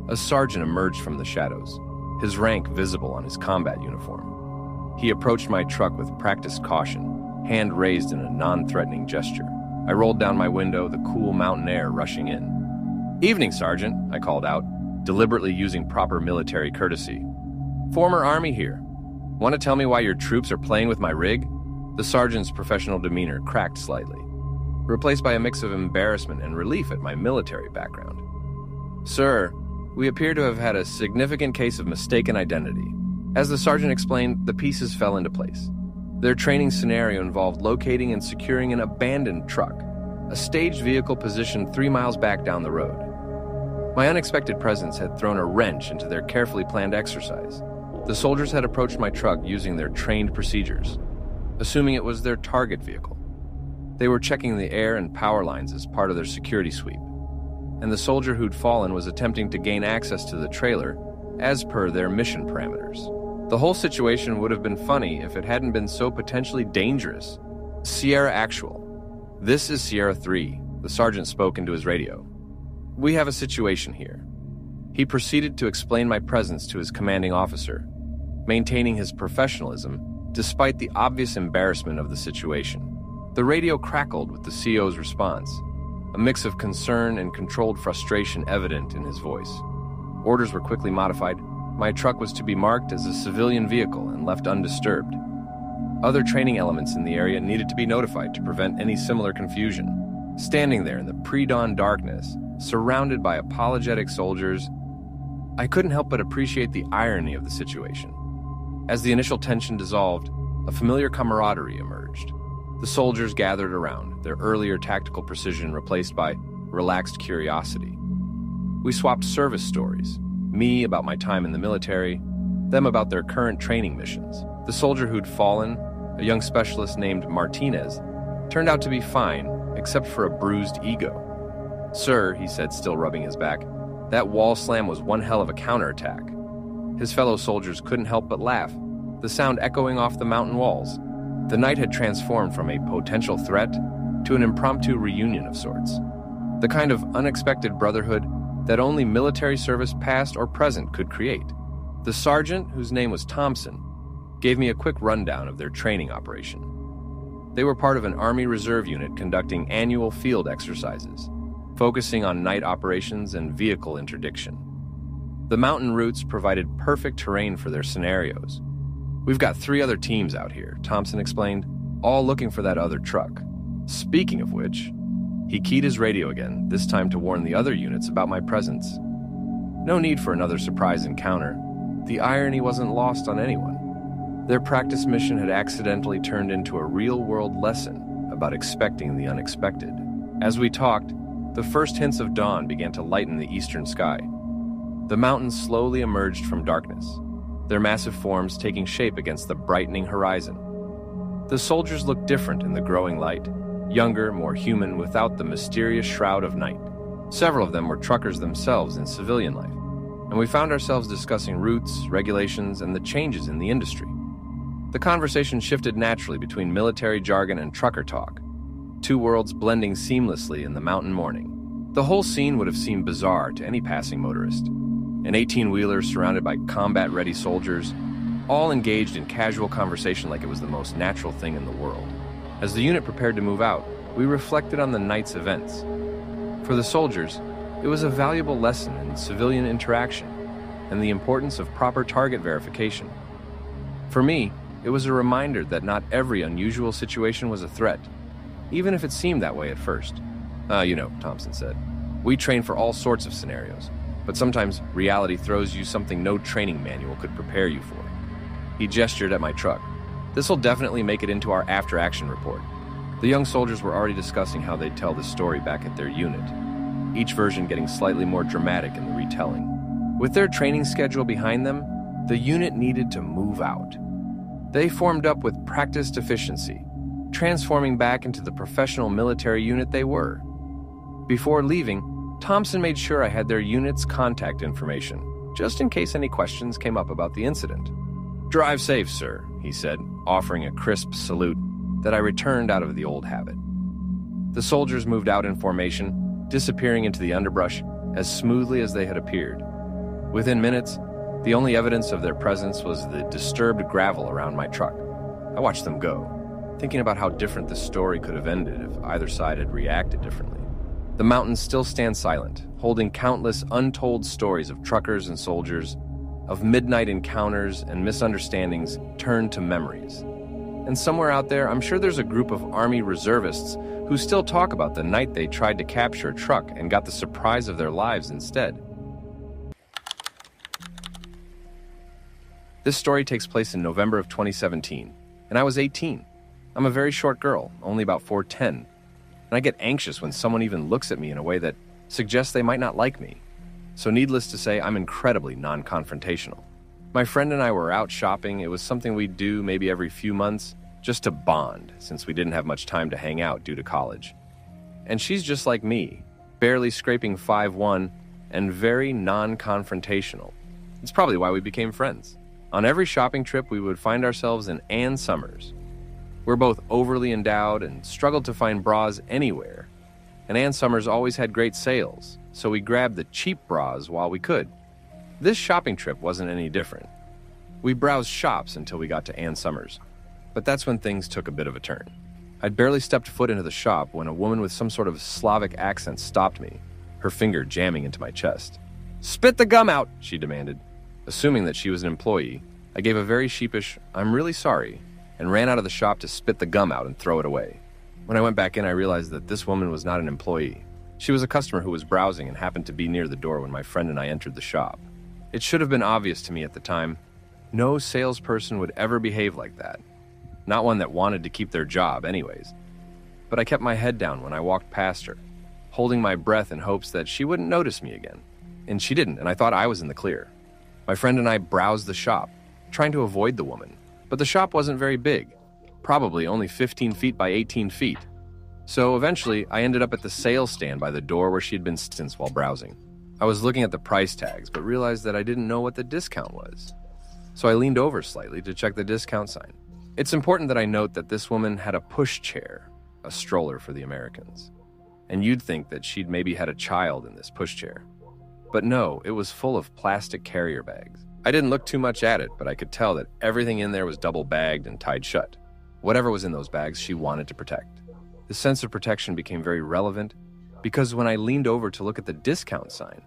A sergeant emerged from the shadows, his rank visible on his combat uniform. He approached my truck with practiced caution, hand raised in a non-threatening gesture. I rolled down my window, the cool mountain air rushing in. "Evening, Sergeant," I called out, deliberately using proper military courtesy. "Former Army here. Want to tell me why your troops are playing with my rig?" The sergeant's professional demeanor cracked slightly, replaced by a mix of embarrassment and relief at my military background. "Sir, we appear to have had a significant case of mistaken identity." As the sergeant explained, the pieces fell into place. Their training scenario involved locating and securing an abandoned truck, a staged vehicle positioned 3 miles back down the road. My unexpected presence had thrown a wrench into their carefully planned exercise. The soldiers had approached my truck using their trained procedures, assuming it was their target vehicle. They were checking the air and power lines as part of their security sweep, and the soldier who'd fallen was attempting to gain access to the trailer as per their mission parameters. The whole situation would have been funny if it hadn't been so potentially dangerous. "Sierra Actual. This is Sierra 3, the sergeant spoke into his radio. "We have a situation here." He proceeded to explain my presence to his commanding officer, maintaining his professionalism despite the obvious embarrassment of the situation. The radio crackled with the CO's response, a mix of concern and controlled frustration evident in his voice. Orders were quickly modified. My truck was to be marked as a civilian vehicle and left undisturbed. Other training elements in the area needed to be notified to prevent any similar confusion. Standing there in the pre-dawn darkness, surrounded by apologetic soldiers, I couldn't help but appreciate the irony of the situation. As the initial tension dissolved, a familiar camaraderie emerged. The soldiers gathered around, their earlier tactical precision replaced by relaxed curiosity. We swapped service stories, me about my time in the military, them about their current training missions. The soldier who'd fallen, a young specialist named Martinez, turned out to be fine, except for a bruised ego. "Sir," he said, still rubbing his back, "that wall slam was one hell of a counterattack." His fellow soldiers couldn't help but laugh, the sound echoing off the mountain walls. The night had transformed from a potential threat to an impromptu reunion of sorts. The kind of unexpected brotherhood that only military service past or present could create. The sergeant, whose name was Thompson, gave me a quick rundown of their training operation. They were part of an Army Reserve unit conducting annual field exercises, focusing on night operations and vehicle interdiction. The mountain routes provided perfect terrain for their scenarios. "We've got 3 other teams out here," Thompson explained, "all looking for that other truck. Speaking of which," he keyed his radio again, this time to warn the other units about my presence. No need for another surprise encounter. The irony wasn't lost on anyone. Their practice mission had accidentally turned into a real-world lesson about expecting the unexpected. As we talked, the first hints of dawn began to lighten the eastern sky. The mountains slowly emerged from darkness, their massive forms taking shape against the brightening horizon. The soldiers looked different in the growing light, younger, more human, without the mysterious shroud of night. Several of them were truckers themselves in civilian life, and we found ourselves discussing routes, regulations, and the changes in the industry. The conversation shifted naturally between military jargon and trucker talk, 2 worlds blending seamlessly in the mountain morning. The whole scene would have seemed bizarre to any passing motorist. An 18-wheeler surrounded by combat-ready soldiers, all engaged in casual conversation like it was the most natural thing in the world. As the unit prepared to move out, we reflected on the night's events. For the soldiers, it was a valuable lesson in civilian interaction and the importance of proper target verification. For me, it was a reminder that not every unusual situation was a threat, even if it seemed that way at first. Thompson said. "We train for all sorts of scenarios, but sometimes reality throws you something no training manual could prepare you for." He gestured at my truck. "This'll definitely make it into our after-action report." The young soldiers were already discussing how they'd tell this story back at their unit, each version getting slightly more dramatic in the retelling. With their training schedule behind them, the unit needed to move out. They formed up with practiced efficiency, transforming back into the professional military unit they were. Before leaving, Thompson made sure I had their unit's contact information, just in case any questions came up about the incident. "Drive safe, sir," he said, offering a crisp salute that I returned out of the old habit. The soldiers moved out in formation, disappearing into the underbrush as smoothly as they had appeared. Within minutes, the only evidence of their presence was the disturbed gravel around my truck. I watched them go, thinking about how different this story could have ended if either side had reacted differently. The mountains still stand silent, holding countless untold stories of truckers and soldiers, of midnight encounters and misunderstandings turned to memories. And somewhere out there, I'm sure there's a group of Army reservists who still talk about the night they tried to capture a truck and got the surprise of their lives instead. This story takes place in November of 2017, and I was 18. I'm a very short girl, only about 4'10", and I get anxious when someone even looks at me in a way that suggests they might not like me. So needless to say, I'm incredibly non-confrontational. My friend and I were out shopping. It was something we'd do maybe every few months, just to bond, since we didn't have much time to hang out due to college. And she's just like me, barely scraping 5'1", and very non-confrontational. It's probably why we became friends. On every shopping trip, we would find ourselves in Ann Summers. We're both overly endowed and struggled to find bras anywhere. And Ann Summers always had great sales, so we grabbed the cheap bras while we could. This shopping trip wasn't any different. We browsed shops until we got to Ann Summers, but that's when things took a bit of a turn. I'd barely stepped foot into the shop when a woman with some sort of Slavic accent stopped me, her finger jamming into my chest. "Spit the gum out," she demanded. Assuming that she was an employee, I gave a very sheepish, "I'm really sorry," and ran out of the shop to spit the gum out and throw it away. When I went back in, I realized that this woman was not an employee. She was a customer who was browsing and happened to be near the door when my friend and I entered the shop. It should have been obvious to me at the time. No salesperson would ever behave like that. Not one that wanted to keep their job anyways. But I kept my head down when I walked past her, holding my breath in hopes that she wouldn't notice me again. And she didn't, and I thought I was in the clear. My friend and I browsed the shop, trying to avoid the woman. But the shop wasn't very big, probably only 15 feet by 18 feet. So eventually, I ended up at the sales stand by the door where she'd been since while browsing. I was looking at the price tags, but realized that I didn't know what the discount was. So I leaned over slightly to check the discount sign. It's important that I note that this woman had a pushchair, a stroller for the Americans. And you'd think that she'd maybe had a child in this pushchair. But no, it was full of plastic carrier bags. I didn't look too much at it, but I could tell that everything in there was double bagged and tied shut. Whatever was in those bags, she wanted to protect. The sense of protection became very relevant because when I leaned over to look at the discount sign,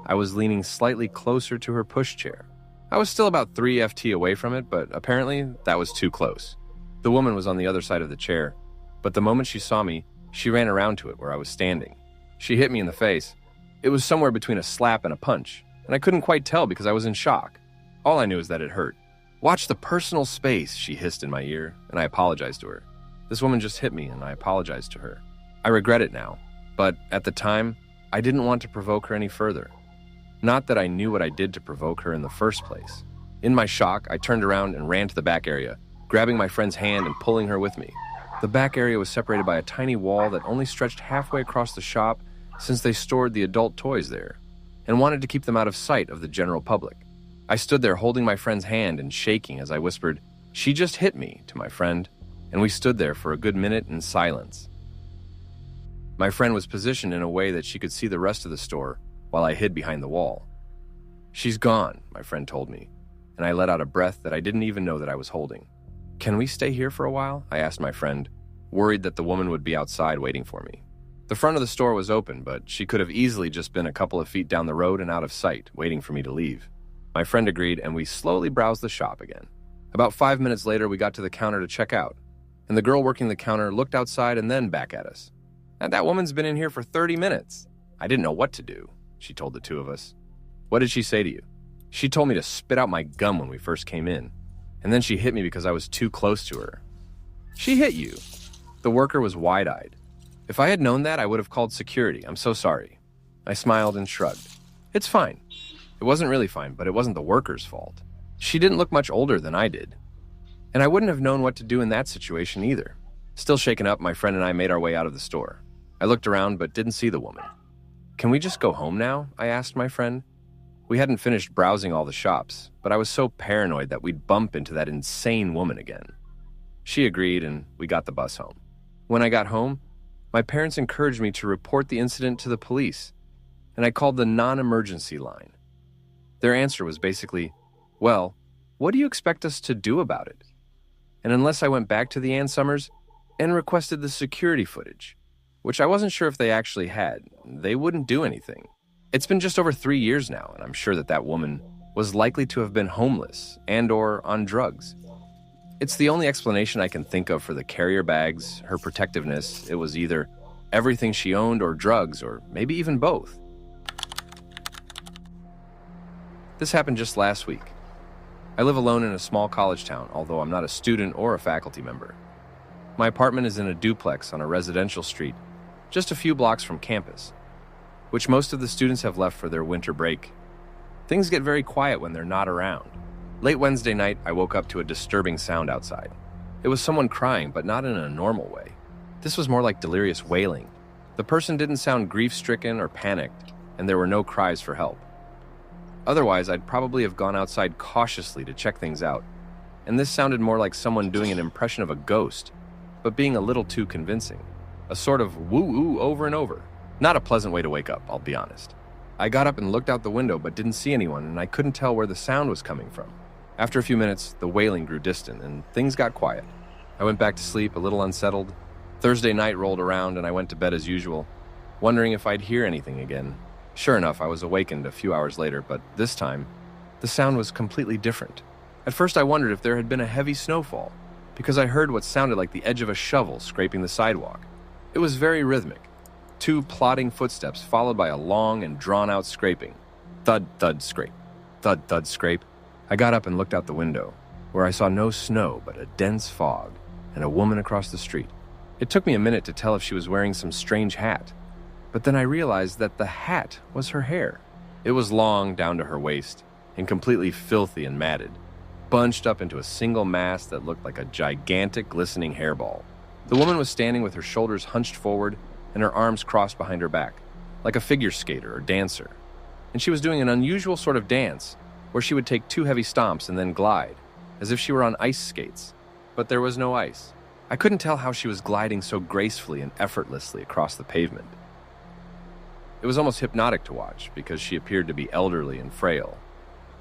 I was leaning slightly closer to her pushchair. I was still about 3 ft away from it, but apparently that was too close. The woman was on the other side of the chair, but the moment she saw me, she ran around to it where I was standing. She hit me in the face. It was somewhere between a slap and a punch, and I couldn't quite tell because I was in shock. All I knew is that it hurt. "Watch the personal space," she hissed in my ear, and I apologized to her. This woman just hit me, and I apologized to her. I regret it now, but at the time, I didn't want to provoke her any further. Not that I knew what I did to provoke her in the first place. In my shock, I turned around and ran to the back area, grabbing my friend's hand and pulling her with me. The back area was separated by a tiny wall that only stretched halfway across the shop since they stored the adult toys there and wanted to keep them out of sight of the general public. I stood there holding my friend's hand and shaking as I whispered, "She just hit me," to my friend, and we stood there for a good minute in silence. My friend was positioned in a way that she could see the rest of the store while I hid behind the wall. "She's gone," my friend told me, and I let out a breath that I didn't even know that I was holding. "Can we stay here for a while?" I asked my friend, worried that the woman would be outside waiting for me. The front of the store was open, but she could have easily just been a couple of feet down the road and out of sight, waiting for me to leave. My friend agreed, and we slowly browsed the shop again. About 5 minutes later, we got to the counter to check out, and the girl working the counter looked outside and then back at us. "And that woman's been in here for 30 minutes. I didn't know what to do," she told the two of us. "What did she say to you?" "She told me to spit out my gum when we first came in, and then she hit me because I was too close to her." "She hit you?" The worker was wide-eyed. "If I had known that, I would have called security. I'm so sorry." I smiled and shrugged. "It's fine." It wasn't really fine, but it wasn't the worker's fault. She didn't look much older than I did, and I wouldn't have known what to do in that situation either. Still shaken up, my friend and I made our way out of the store. I looked around but didn't see the woman. "Can we just go home now?" I asked my friend. We hadn't finished browsing all the shops, but I was so paranoid that we'd bump into that insane woman again. She agreed, and we got the bus home. When I got home, my parents encouraged me to report the incident to the police, and I called the non-emergency line. Their answer was basically, "Well, what do you expect us to do about it?" And unless I went back to the Ann Summers and requested the security footage, which I wasn't sure if they actually had, they wouldn't do anything. It's been just over 3 years now, and I'm sure that that woman was likely to have been homeless and/or on drugs. It's the only explanation I can think of for the carrier bags, her protectiveness. It was either everything she owned or drugs, or maybe even both. This happened just last week. I live alone in a small college town, although I'm not a student or a faculty member. My apartment is in a duplex on a residential street, just a few blocks from campus, which most of the students have left for their winter break. Things get very quiet when they're not around. Late Wednesday night, I woke up to a disturbing sound outside. It was someone crying, but not in a normal way. This was more like delirious wailing. The person didn't sound grief-stricken or panicked, and there were no cries for help. Otherwise, I'd probably have gone outside cautiously to check things out, and this sounded more like someone doing an impression of a ghost, but being a little too convincing. A sort of woo-woo over and over. Not a pleasant way to wake up, I'll be honest. I got up and looked out the window but didn't see anyone, and I couldn't tell where the sound was coming from. After a few minutes, the wailing grew distant, and things got quiet. I went back to sleep, a little unsettled. Thursday night rolled around, and I went to bed as usual, wondering if I'd hear anything again. Sure enough, I was awakened a few hours later, but this time, the sound was completely different. At first, I wondered if there had been a heavy snowfall, because I heard what sounded like the edge of a shovel scraping the sidewalk. It was very rhythmic. 2 plodding footsteps followed by a long and drawn-out scraping. Thud, thud, scrape. Thud, thud, scrape. I got up and looked out the window, where I saw no snow but a dense fog and a woman across the street. It took me a minute to tell if she was wearing some strange hat, but then I realized that the hat was her hair. It was long down to her waist and completely filthy and matted, bunched up into a single mass that looked like a gigantic glistening hairball. The woman was standing with her shoulders hunched forward and her arms crossed behind her back, like a figure skater or dancer. And she was doing an unusual sort of dance where she would take 2 heavy stomps and then glide, as if she were on ice skates. But there was no ice. I couldn't tell how she was gliding so gracefully and effortlessly across the pavement. It was almost hypnotic to watch because she appeared to be elderly and frail.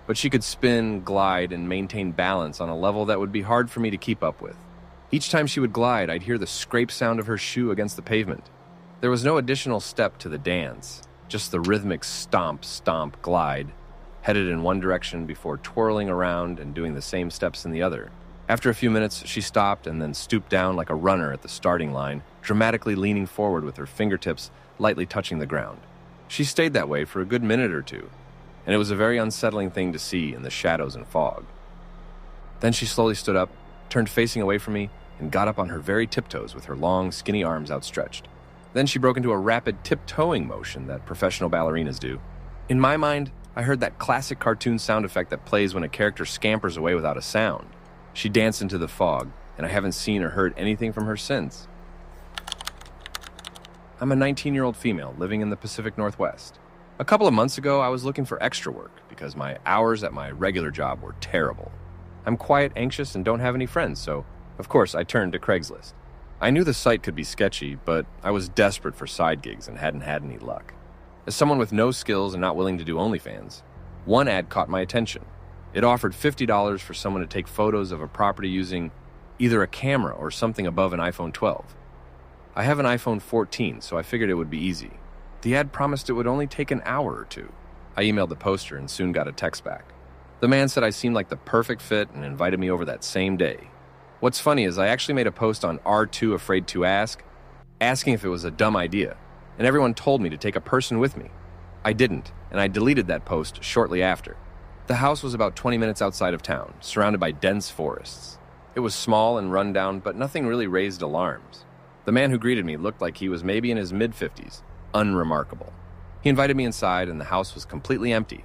But she could spin, glide, and maintain balance on a level that would be hard for me to keep up with. Each time she would glide, I'd hear the scrape sound of her shoe against the pavement. There was no additional step to the dance, just the rhythmic stomp, stomp, glide, headed in one direction before twirling around and doing the same steps in the other. After a few minutes, she stopped and then stooped down like a runner at the starting line, dramatically leaning forward with her fingertips lightly touching the ground. She stayed that way for a good minute or two, and it was a very unsettling thing to see in the shadows and fog. Then she slowly stood up, turned facing away from me, and got up on her very tiptoes with her long, skinny arms outstretched. Then she broke into a rapid tiptoeing motion that professional ballerinas do. In my mind, I heard that classic cartoon sound effect that plays when a character scampers away without a sound. She danced into the fog, and I haven't seen or heard anything from her since. I'm a 19-year-old female living in the Pacific Northwest. A couple of months ago, I was looking for extra work because my hours at my regular job were terrible. I'm quiet, anxious, and don't have any friends, so of course I turned to Craigslist. I knew the site could be sketchy, but I was desperate for side gigs and hadn't had any luck. As someone with no skills and not willing to do OnlyFans, one ad caught my attention. It offered $50 for someone to take photos of a property using either a camera or something above an iPhone 12. I have an iPhone 14, so I figured it would be easy. The ad promised it would only take an hour or two. I emailed the poster and soon got a text back. The man said I seemed like the perfect fit and invited me over that same day. What's funny is I actually made a post on R2 Afraid to Ask, asking if it was a dumb idea, and everyone told me to take a person with me. I didn't, and I deleted that post shortly after. The house was about 20 minutes outside of town, surrounded by dense forests. It was small and run down, but nothing really raised alarms. The man who greeted me looked like he was maybe in his mid-50s, unremarkable. He invited me inside, and the house was completely empty.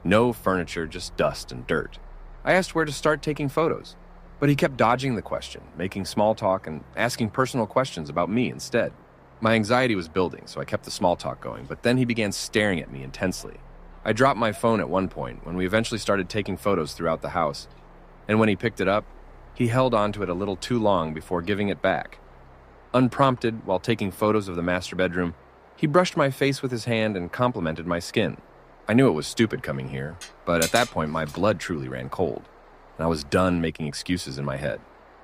No furniture, just dust and dirt. I asked where to start taking photos, but he kept dodging the question, making small talk and asking personal questions about me instead. My anxiety was building, so I kept the small talk going, but then he began staring at me intensely. I dropped my phone at one point when we eventually started taking photos throughout the house, and when he picked it up, he held onto it a little too long before giving it back. Unprompted, while taking photos of the master bedroom, he brushed my face with his hand and complimented my skin. I knew it was stupid coming here, but at that point my blood truly ran cold, and I was done making excuses in my head.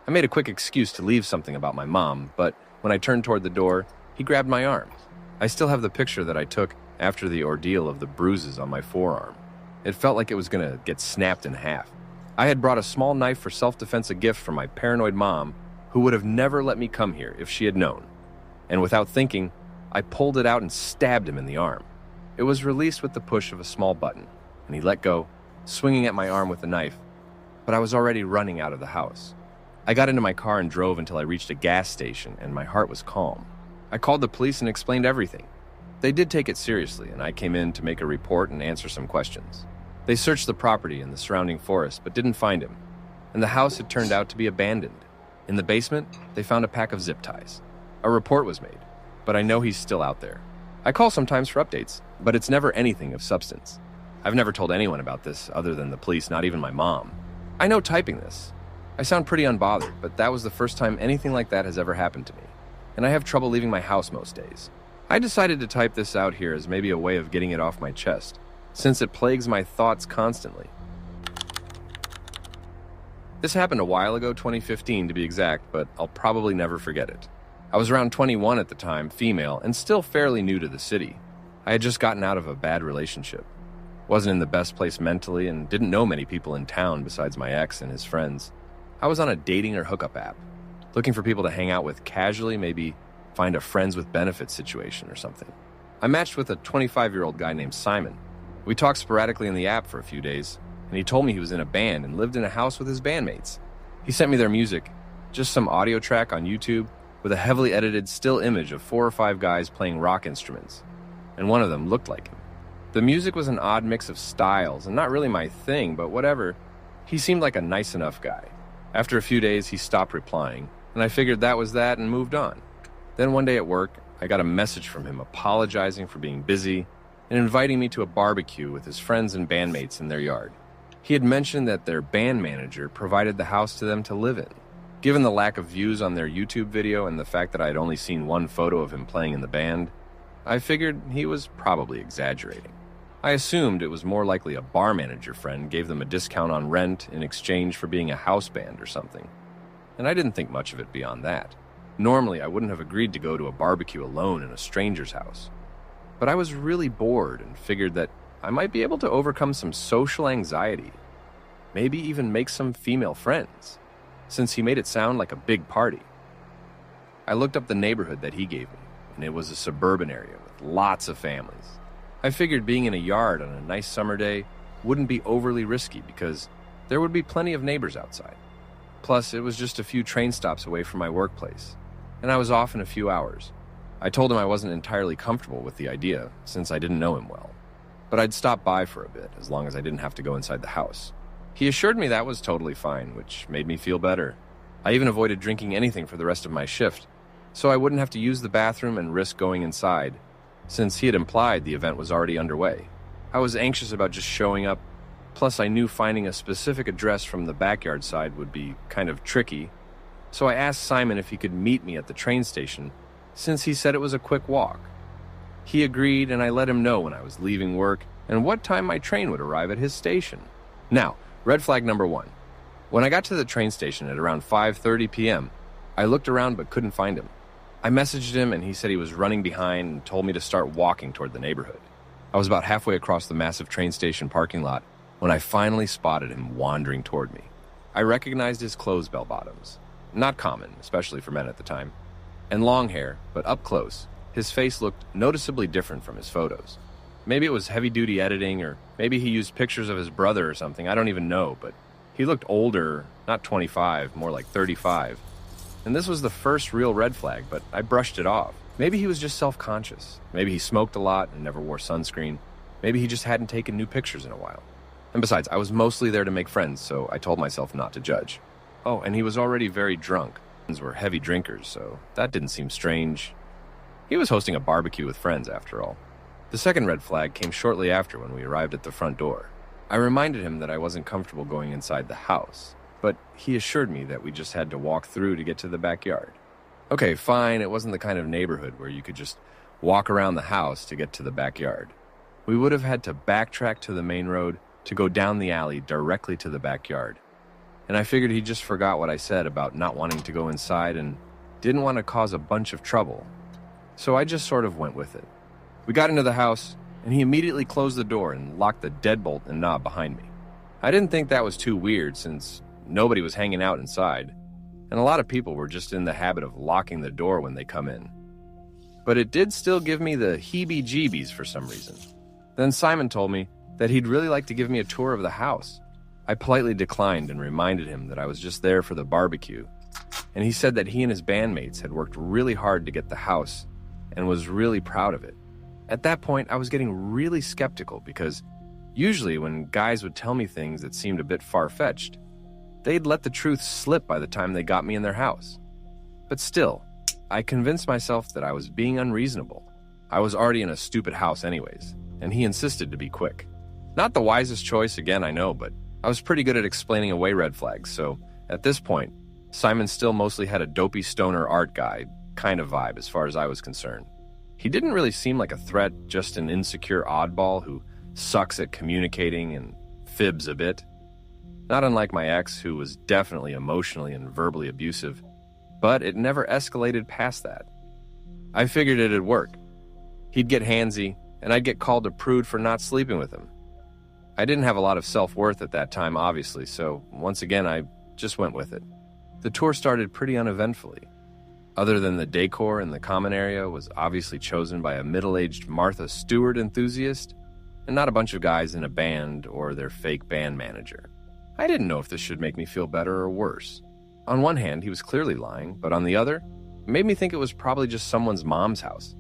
I made a quick excuse to leave something about my mom, but when I turned toward the door, he grabbed my arm. I still have the picture that I took after the ordeal of the bruises on my forearm. It felt like it was going to get snapped in half. I had brought a small knife for self-defense, a gift from my paranoid mom, who would have never let me come here if she had known. And without thinking, I pulled it out and stabbed him in the arm. It was released with the push of a small button, and he let go, swinging at my arm with the knife, but I was already running out of the house. I got into my car and drove until I reached a gas station, and my heart was calm. I called the police and explained everything. They did take it seriously, and I came in to make a report and answer some questions. They searched the property and the surrounding forest, but didn't find him, and the house had turned out to be abandoned. In the basement, they found a pack of zip ties. A report was made, but I know he's still out there. I call sometimes for updates, but it's never anything of substance. I've never told anyone about this other than the police, not even my mom. I know typing this. I sound pretty unbothered, but that was the first time anything like that has ever happened to me, and I have trouble leaving my house most days. I decided to type this out here as maybe a way of getting it off my chest, since it plagues my thoughts constantly. This happened a while ago, 2015 to be exact, but I'll probably never forget it. I was around 21 at the time, female, and still fairly new to the city. I had just gotten out of a bad relationship. Wasn't in the best place mentally and didn't know many people in town besides my ex and his friends. I was on a dating or hookup app, looking for people to hang out with casually, maybe find a friends with benefits situation or something. I matched with a 25-year-old guy named Simon. We talked sporadically in the app for a few days, and he told me he was in a band and lived in a house with his bandmates. He sent me their music, just some audio track on YouTube with a heavily edited still image of 4 or 5 guys playing rock instruments, and one of them looked like him. The music was an odd mix of styles, and not really my thing, but whatever. He seemed like a nice enough guy. After a few days, he stopped replying, and I figured that was that and moved on. Then one day at work, I got a message from him apologizing for being busy and inviting me to a barbecue with his friends and bandmates in their yard. He had mentioned that their band manager provided the house to them to live in. Given the lack of views on their YouTube video and the fact that I had only seen one photo of him playing in the band, I figured he was probably exaggerating. I assumed it was more likely a bar manager friend gave them a discount on rent in exchange for being a house band or something. and I didn't think much of it beyond that. Normally, I wouldn't have agreed to go to a barbecue alone in a stranger's house. But I was really bored and figured that I might be able to overcome some social anxiety, maybe even make some female friends, since he made it sound like a big party. I looked up the neighborhood that he gave me, and it was a suburban area with lots of families. I figured being in a yard on a nice summer day wouldn't be overly risky because there would be plenty of neighbors outside. Plus, it was just a few train stops away from my workplace, and I was off in a few hours. I told him I wasn't entirely comfortable with the idea, since I didn't know him well. But I'd stop by for a bit, as long as I didn't have to go inside the house. He assured me that was totally fine, which made me feel better. I even avoided drinking anything for the rest of my shift, so I wouldn't have to use the bathroom and risk going inside, since he had implied the event was already underway. I was anxious about just showing up, plus I knew finding a specific address from the backyard side would be kind of tricky, so I asked Simon if he could meet me at the train station, since he said it was a quick walk. He agreed, and I let him know when I was leaving work and what time my train would arrive at his station. Now, red flag number 1. When I got to the train station at around 5:30 p.m., I looked around but couldn't find him. I messaged him, and he said he was running behind and told me to start walking toward the neighborhood. I was about halfway across the massive train station parking lot when I finally spotted him wandering toward me. I recognized his clothes bell-bottoms. Not common, especially for men at the time. And long hair, but up close, his face looked noticeably different from his photos. Maybe it was heavy-duty editing, or maybe he used pictures of his brother or something, I don't even know, but he looked older, not 25, more like 35. And this was the first real red flag, but I brushed it off. Maybe he was just self-conscious. Maybe he smoked a lot and never wore sunscreen. Maybe he just hadn't taken new pictures in a while. And besides, I was mostly there to make friends, so I told myself not to judge. Oh, and he was already very drunk. Friends were heavy drinkers, so that didn't seem strange. He was hosting a barbecue with friends, after all. The second red flag came shortly after when we arrived at the front door. I reminded him that I wasn't comfortable going inside the house, but he assured me that we just had to walk through to get to the backyard. Okay, fine, it wasn't the kind of neighborhood where you could just walk around the house to get to the backyard. We would have had to backtrack to the main road to go down the alley directly to the backyard. And I figured he just forgot what I said about not wanting to go inside and didn't want to cause a bunch of trouble. So I just sort of went with it. We got into the house, and he immediately closed the door and locked the deadbolt and knob behind me. I didn't think that was too weird since nobody was hanging out inside, and a lot of people were just in the habit of locking the door when they come in. But it did still give me the heebie-jeebies for some reason. Then Simon told me that he'd really like to give me a tour of the house. I politely declined and reminded him that I was just there for the barbecue, and he said that he and his bandmates had worked really hard to get the house and was really proud of it. At that point, I was getting really skeptical because usually when guys would tell me things that seemed a bit far-fetched, they'd let the truth slip by the time they got me in their house. But still, I convinced myself that I was being unreasonable. I was already in a stupid house anyways, and he insisted to be quick. Not the wisest choice, again, I know, but I was pretty good at explaining away red flags, so at this point, Simon still mostly had a dopey stoner art guy kind of vibe as far as I was concerned. He didn't really seem like a threat, just an insecure oddball who sucks at communicating and fibs a bit. Not unlike my ex, who was definitely emotionally and verbally abusive, but it never escalated past that. I figured it'd work. He'd get handsy, and I'd get called a prude for not sleeping with him. I didn't have a lot of self-worth at that time, obviously, so once again, I just went with it. The tour started pretty uneventfully. Other than the decor in the common area was obviously chosen by a middle-aged Martha Stewart enthusiast, and not a bunch of guys in a band or their fake band manager. I didn't know if this should make me feel better or worse. On one hand, he was clearly lying, but on the other, it made me think it was probably just someone's mom's house.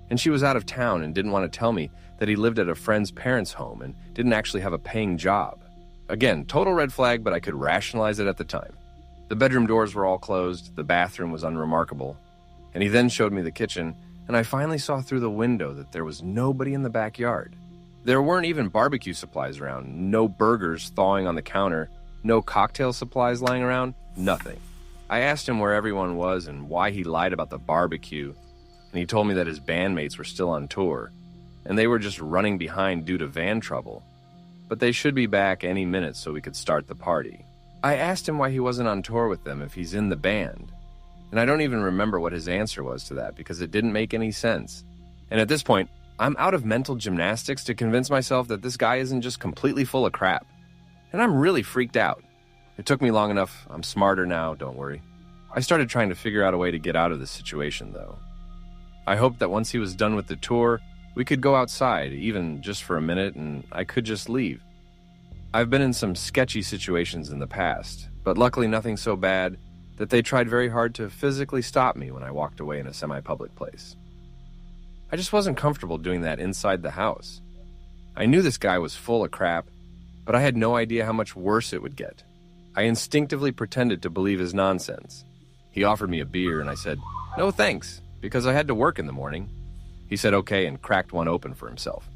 And she was out of town and didn't want to tell me that he lived at a friend's parents' home and didn't actually have a paying job. Again, total red flag, but I could rationalize it at the time. The bedroom doors were all closed, the bathroom was unremarkable, and he then showed me the kitchen, and I finally saw through the window that there was nobody in the backyard. There weren't even barbecue supplies around, no burgers thawing on the counter, no cocktail supplies lying around, nothing. I asked him where everyone was and why he lied about the barbecue, and he told me that his bandmates were still on tour, and they were just running behind due to van trouble, but they should be back any minute so we could start the party. I asked him why he wasn't on tour with them if he's in the band, and I don't even remember what his answer was to that because it didn't make any sense. And at this point, I'm out of mental gymnastics to convince myself that this guy isn't just completely full of crap. And I'm really freaked out. It took me long enough. I'm smarter now, don't worry. I started trying to figure out a way to get out of this situation, though. I hoped that once he was done with the tour, we could go outside, even just for a minute, and I could just leave. I've been in some sketchy situations in the past, but luckily nothing so bad that they tried very hard to physically stop me when I walked away in a semi-public place. I just wasn't comfortable doing that inside the house. I knew this guy was full of crap, but I had no idea how much worse it would get. I instinctively pretended to believe his nonsense. He offered me a beer, and I said, "No thanks," because I had to work in the morning. He said okay and cracked one open for himself.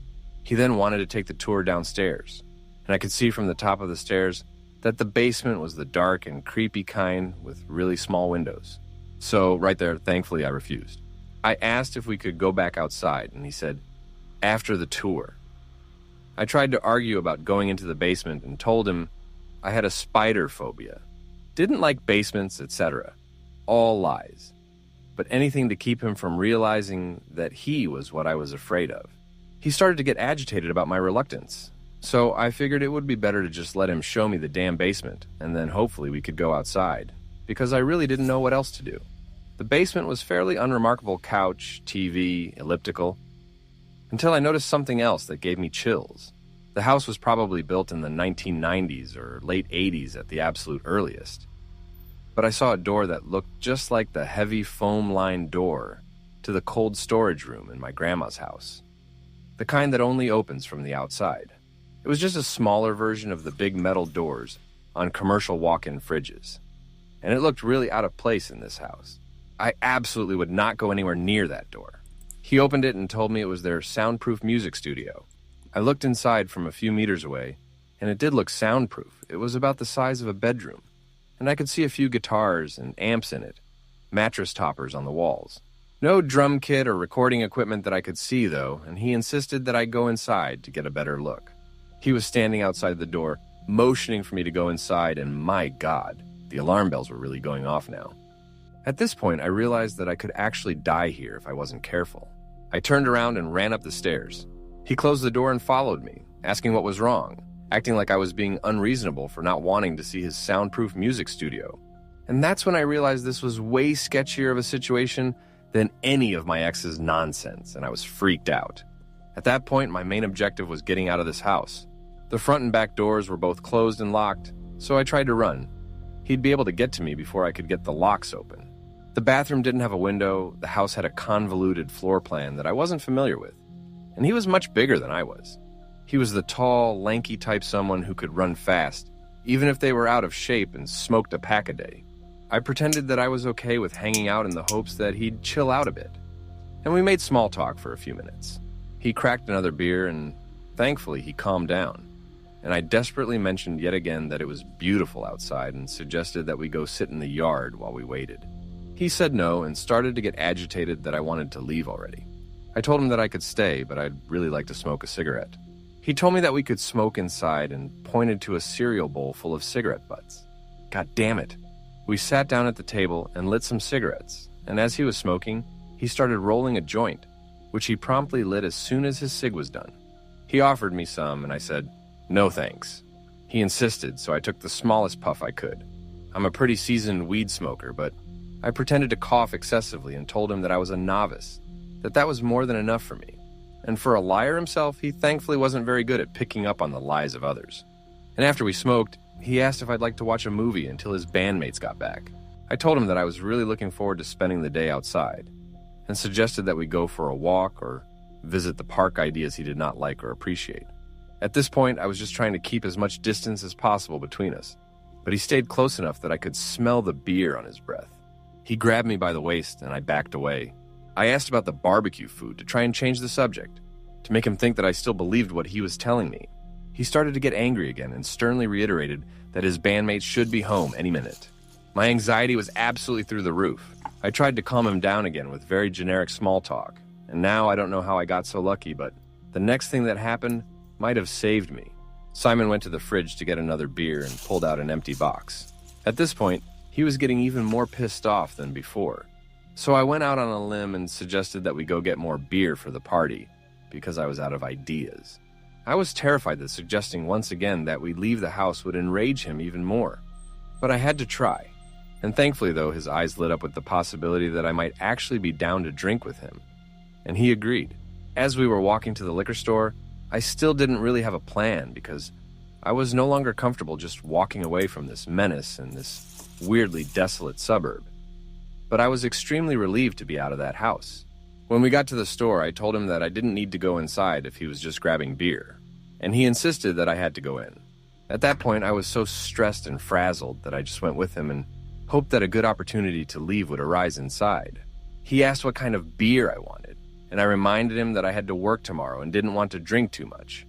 He then wanted to take the tour downstairs, and I could see from the top of the stairs that the basement was the dark and creepy kind with really small windows. So right there, thankfully, I refused. I asked if we could go back outside, and he said, "After the tour." I tried to argue about going into the basement and told him I had a spider phobia, didn't like basements, etc. All lies. But anything to keep him from realizing that he was what I was afraid of. He started to get agitated about my reluctance, so I figured it would be better to just let him show me the damn basement, and then hopefully we could go outside, because I really didn't know what else to do. The basement was fairly unremarkable: couch, TV, elliptical, until I noticed something else that gave me chills. The house was probably built in the 1990s or late 80s at the absolute earliest. But I saw a door that looked just like the heavy foam-lined door to the cold storage room in my grandma's house. The kind that only opens from the outside. It was just a smaller version of the big metal doors on commercial walk-in fridges. And it looked really out of place in this house. I absolutely would not go anywhere near that door. He opened it and told me it was their soundproof music studio. I looked inside from a few meters away, and it did look soundproof. It was about the size of a bedroom, and I could see a few guitars and amps in it, mattress toppers on the walls. No drum kit or recording equipment that I could see, though, and he insisted that I go inside to get a better look. He was standing outside the door, motioning for me to go inside, and my God, the alarm bells were really going off now. At this point, I realized that I could actually die here if I wasn't careful. I turned around and ran up the stairs. He closed the door and followed me, asking what was wrong, acting like I was being unreasonable for not wanting to see his soundproof music studio. And that's when I realized this was way sketchier of a situation than any of my ex's nonsense, and I was freaked out. At that point, my main objective was getting out of this house. The front and back doors were both closed and locked, so I tried to run. He'd be able to get to me before I could get the locks open. The bathroom didn't have a window, the house had a convoluted floor plan that I wasn't familiar with, and he was much bigger than I was. He was the tall, lanky type someone who could run fast, even if they were out of shape and smoked a pack a day. I pretended that I was okay with hanging out in the hopes that he'd chill out a bit, and we made small talk for a few minutes. He cracked another beer, and thankfully he calmed down, and I desperately mentioned yet again that it was beautiful outside and suggested that we go sit in the yard while we waited. He said no and started to get agitated that I wanted to leave already. I told him that I could stay, but I'd really like to smoke a cigarette. He told me that we could smoke inside and pointed to a cereal bowl full of cigarette butts. God damn it. We sat down at the table and lit some cigarettes, and as he was smoking, he started rolling a joint, which he promptly lit as soon as his cig was done. He offered me some, and I said, "No thanks." He insisted, so I took the smallest puff I could. I'm a pretty seasoned weed smoker, but I pretended to cough excessively and told him that I was a novice, that was more than enough for me. And for a liar himself, he thankfully wasn't very good at picking up on the lies of others. And after we smoked, he asked if I'd like to watch a movie until his bandmates got back. I told him that I was really looking forward to spending the day outside, and suggested that we go for a walk or visit the park ideas he did not like or appreciate. At this point, I was just trying to keep as much distance as possible between us, but he stayed close enough that I could smell the beer on his breath. He grabbed me by the waist, and I backed away. I asked about the barbecue food to try and change the subject, to make him think that I still believed what he was telling me. He started to get angry again and sternly reiterated that his bandmates should be home any minute. My anxiety was absolutely through the roof. I tried to calm him down again with very generic small talk, and now I don't know how I got so lucky, but the next thing that happened might have saved me. Simon went to the fridge to get another beer and pulled out an empty box. At this point, he was getting even more pissed off than before. So I went out on a limb and suggested that we go get more beer for the party, because I was out of ideas. I was terrified that suggesting once again that we leave the house would enrage him even more. But I had to try. And thankfully, though, his eyes lit up with the possibility that I might actually be down to drink with him. And he agreed. As we were walking to the liquor store, I still didn't really have a plan because I was no longer comfortable just walking away from this menace in this weirdly desolate suburb. But I was extremely relieved to be out of that house. When we got to the store, I told him that I didn't need to go inside if he was just grabbing beer, and he insisted that I had to go in. At that point, I was so stressed and frazzled that I just went with him and hoped that a good opportunity to leave would arise inside. He asked what kind of beer I wanted, and I reminded him that I had to work tomorrow and didn't want to drink too much.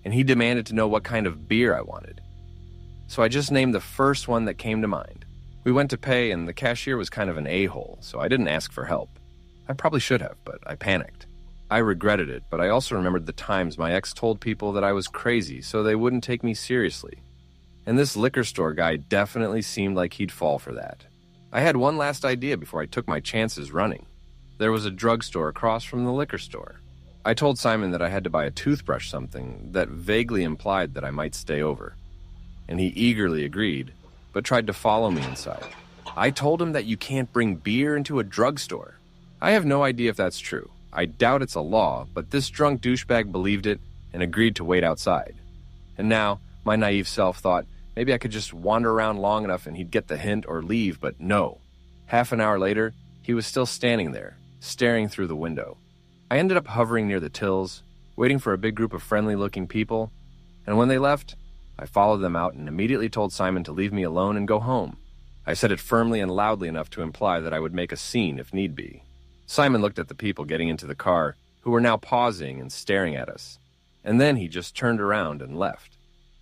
And he demanded to know what kind of beer I wanted. So I just named the first one that came to mind. We went to pay, and the cashier was kind of an a-hole, so I didn't ask for help. I probably should have, but I panicked. I regretted it, but I also remembered the times my ex told people that I was crazy so they wouldn't take me seriously. And this liquor store guy definitely seemed like he'd fall for that. I had one last idea before I took my chances running. There was a drugstore across from the liquor store. I told Simon that I had to buy a toothbrush, something that vaguely implied that I might stay over. And he eagerly agreed, but tried to follow me inside. I told him that you can't bring beer into a drugstore. I have no idea if that's true. I doubt it's a law, but this drunk douchebag believed it and agreed to wait outside. And now, my naive self thought maybe I could just wander around long enough and he'd get the hint or leave, but no. Half an hour later, he was still standing there, staring through the window. I ended up hovering near the tills, waiting for a big group of friendly-looking people, and when they left, I followed them out and immediately told Simon to leave me alone and go home. I said it firmly and loudly enough to imply that I would make a scene if need be. Simon looked at the people getting into the car, who were now pausing and staring at us, and then he just turned around and left.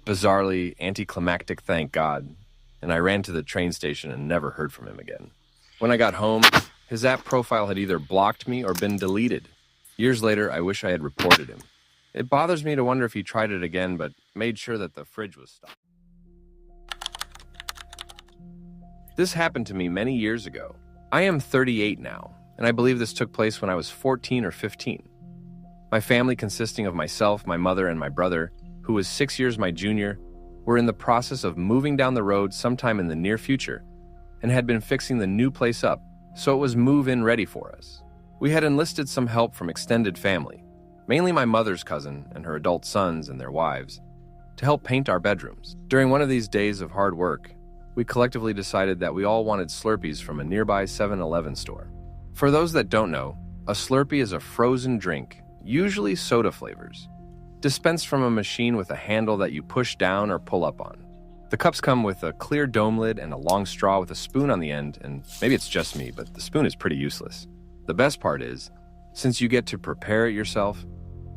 Bizarrely anticlimactic, thank God, and I ran to the train station and never heard from him again. When I got home, his app profile had either blocked me or been deleted. Years later, I wish I had reported him. It bothers me to wonder if he tried it again, but made sure that the fridge was stopped. This happened to me many years ago. I am 38 now, and I believe this took place when I was 14 or 15. My family, consisting of myself, my mother, and my brother, who was 6 years my junior, were in the process of moving down the road sometime in the near future and had been fixing the new place up, so it was move-in ready for us. We had enlisted some help from extended family, mainly my mother's cousin and her adult sons and their wives, to help paint our bedrooms. During one of these days of hard work, we collectively decided that we all wanted Slurpees from a nearby 7-Eleven store. For those that don't know, a Slurpee is a frozen drink, usually soda flavors, dispensed from a machine with a handle that you push down or pull up on. The cups come with a clear dome lid and a long straw with a spoon on the end, and maybe it's just me, but the spoon is pretty useless. The best part is, since you get to prepare it yourself,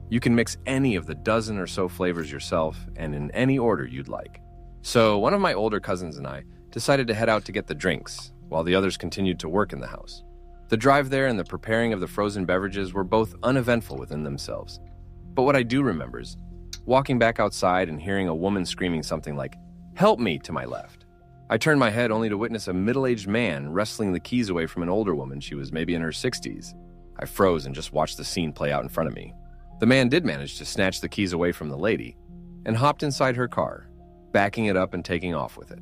you can mix any of the dozen or so flavors yourself and in any order you'd like. So one of my older cousins and I decided to head out to get the drinks, while the others continued to work in the house. The drive there and the preparing of the frozen beverages were both uneventful within themselves. But what I do remember is walking back outside and hearing a woman screaming something like, "Help me," to my left. I turned my head only to witness a middle-aged man wrestling the keys away from an older woman. She was maybe in her 60s. I froze and just watched the scene play out in front of me. The man did manage to snatch the keys away from the lady and hopped inside her car, backing it up and taking off with it.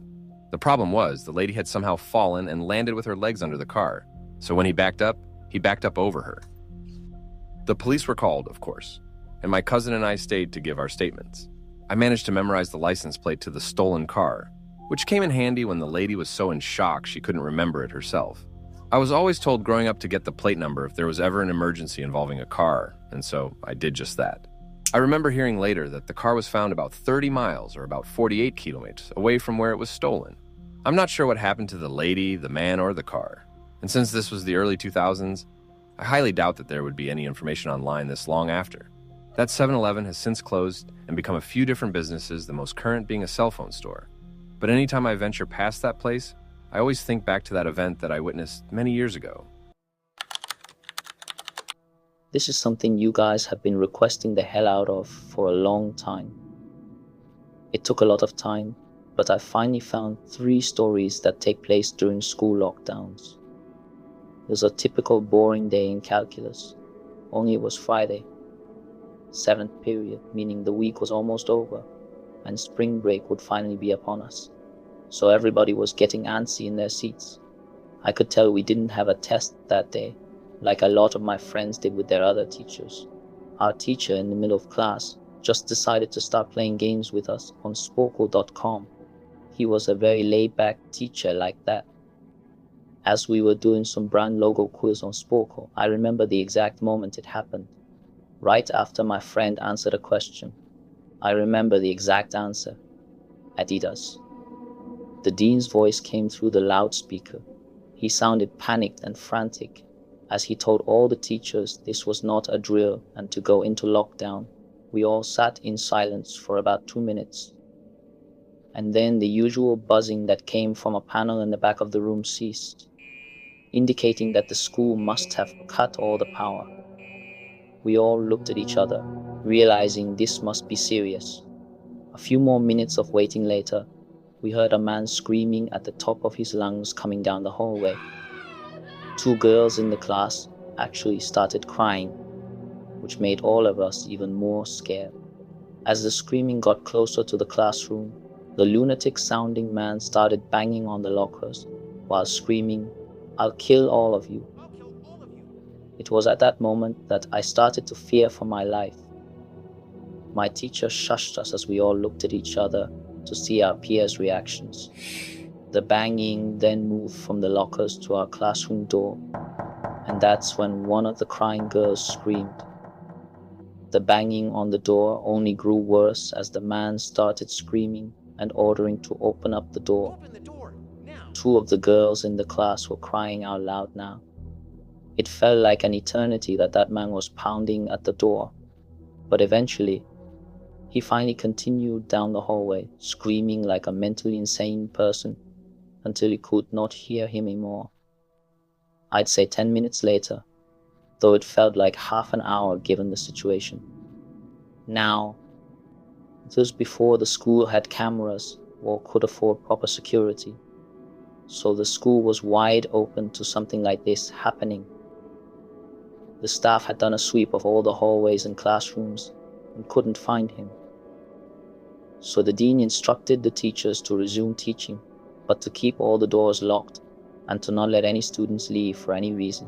The problem was the lady had somehow fallen and landed with her legs under the car, so when he backed up over her. The police were called, of course, and my cousin and I stayed to give our statements. I managed to memorize the license plate to the stolen car, which came in handy when the lady was so in shock she couldn't remember it herself. I was always told growing up to get the plate number if there was ever an emergency involving a car, and so I did just that. I remember hearing later that the car was found about 30 miles or about 48 kilometers away from where it was stolen. I'm not sure what happened to the lady, the man, or the car. And since this was the early 2000s, I highly doubt that there would be any information online this long after. That 7-Eleven has since closed and become a few different businesses, the most current being a cell phone store. But anytime I venture past that place, I always think back to that event that I witnessed many years ago. This is something you guys have been requesting the hell out of for a long time. It took a lot of time, but I finally found 3 stories that take place during school lockdowns. It was a typical boring day in calculus, only it was Friday, 7th period, meaning the week was almost over, and spring break would finally be upon us. So everybody was getting antsy in their seats. I could tell we didn't have a test that day, like a lot of my friends did with their other teachers. Our teacher in the middle of class just decided to start playing games with us on sporkle.com. He was a very laid-back teacher like that. As we were doing some brand logo quiz on Sporkle, I remember the exact moment it happened. Right after my friend answered a question, I remember the exact answer. Adidas. The dean's voice came through the loudspeaker. He sounded panicked and frantic as he told all the teachers this was not a drill and to go into lockdown. We all sat in silence for about 2 minutes. And then the usual buzzing that came from a panel in the back of the room ceased, indicating that the school must have cut all the power. We all looked at each other, realizing this must be serious. A few more minutes of waiting later, we heard a man screaming at the top of his lungs coming down the hallway. 2 girls in the class actually started crying, which made all of us even more scared. As the screaming got closer to the classroom, the lunatic-sounding man started banging on the lockers while screaming, "I'll kill all of you." It was at that moment that I started to fear for my life. My teacher shushed us as we all looked at each other to see our peers' reactions. The banging then moved from the lockers to our classroom door, and that's when one of the crying girls screamed. The banging on the door only grew worse as the man started screaming and ordering to open up the door. Open the door, now. 2 of the girls in the class were crying out loud now. It felt like an eternity that man was pounding at the door, but eventually, he finally continued down the hallway, screaming like a mentally insane person until you could not hear him anymore. I'd say 10 minutes later, though it felt like half an hour given the situation. Now, it was before the school had cameras or could afford proper security, so the school was wide open to something like this happening. The staff had done a sweep of all the hallways and classrooms and couldn't find him. So the dean instructed the teachers to resume teaching, but to keep all the doors locked and to not let any students leave for any reason.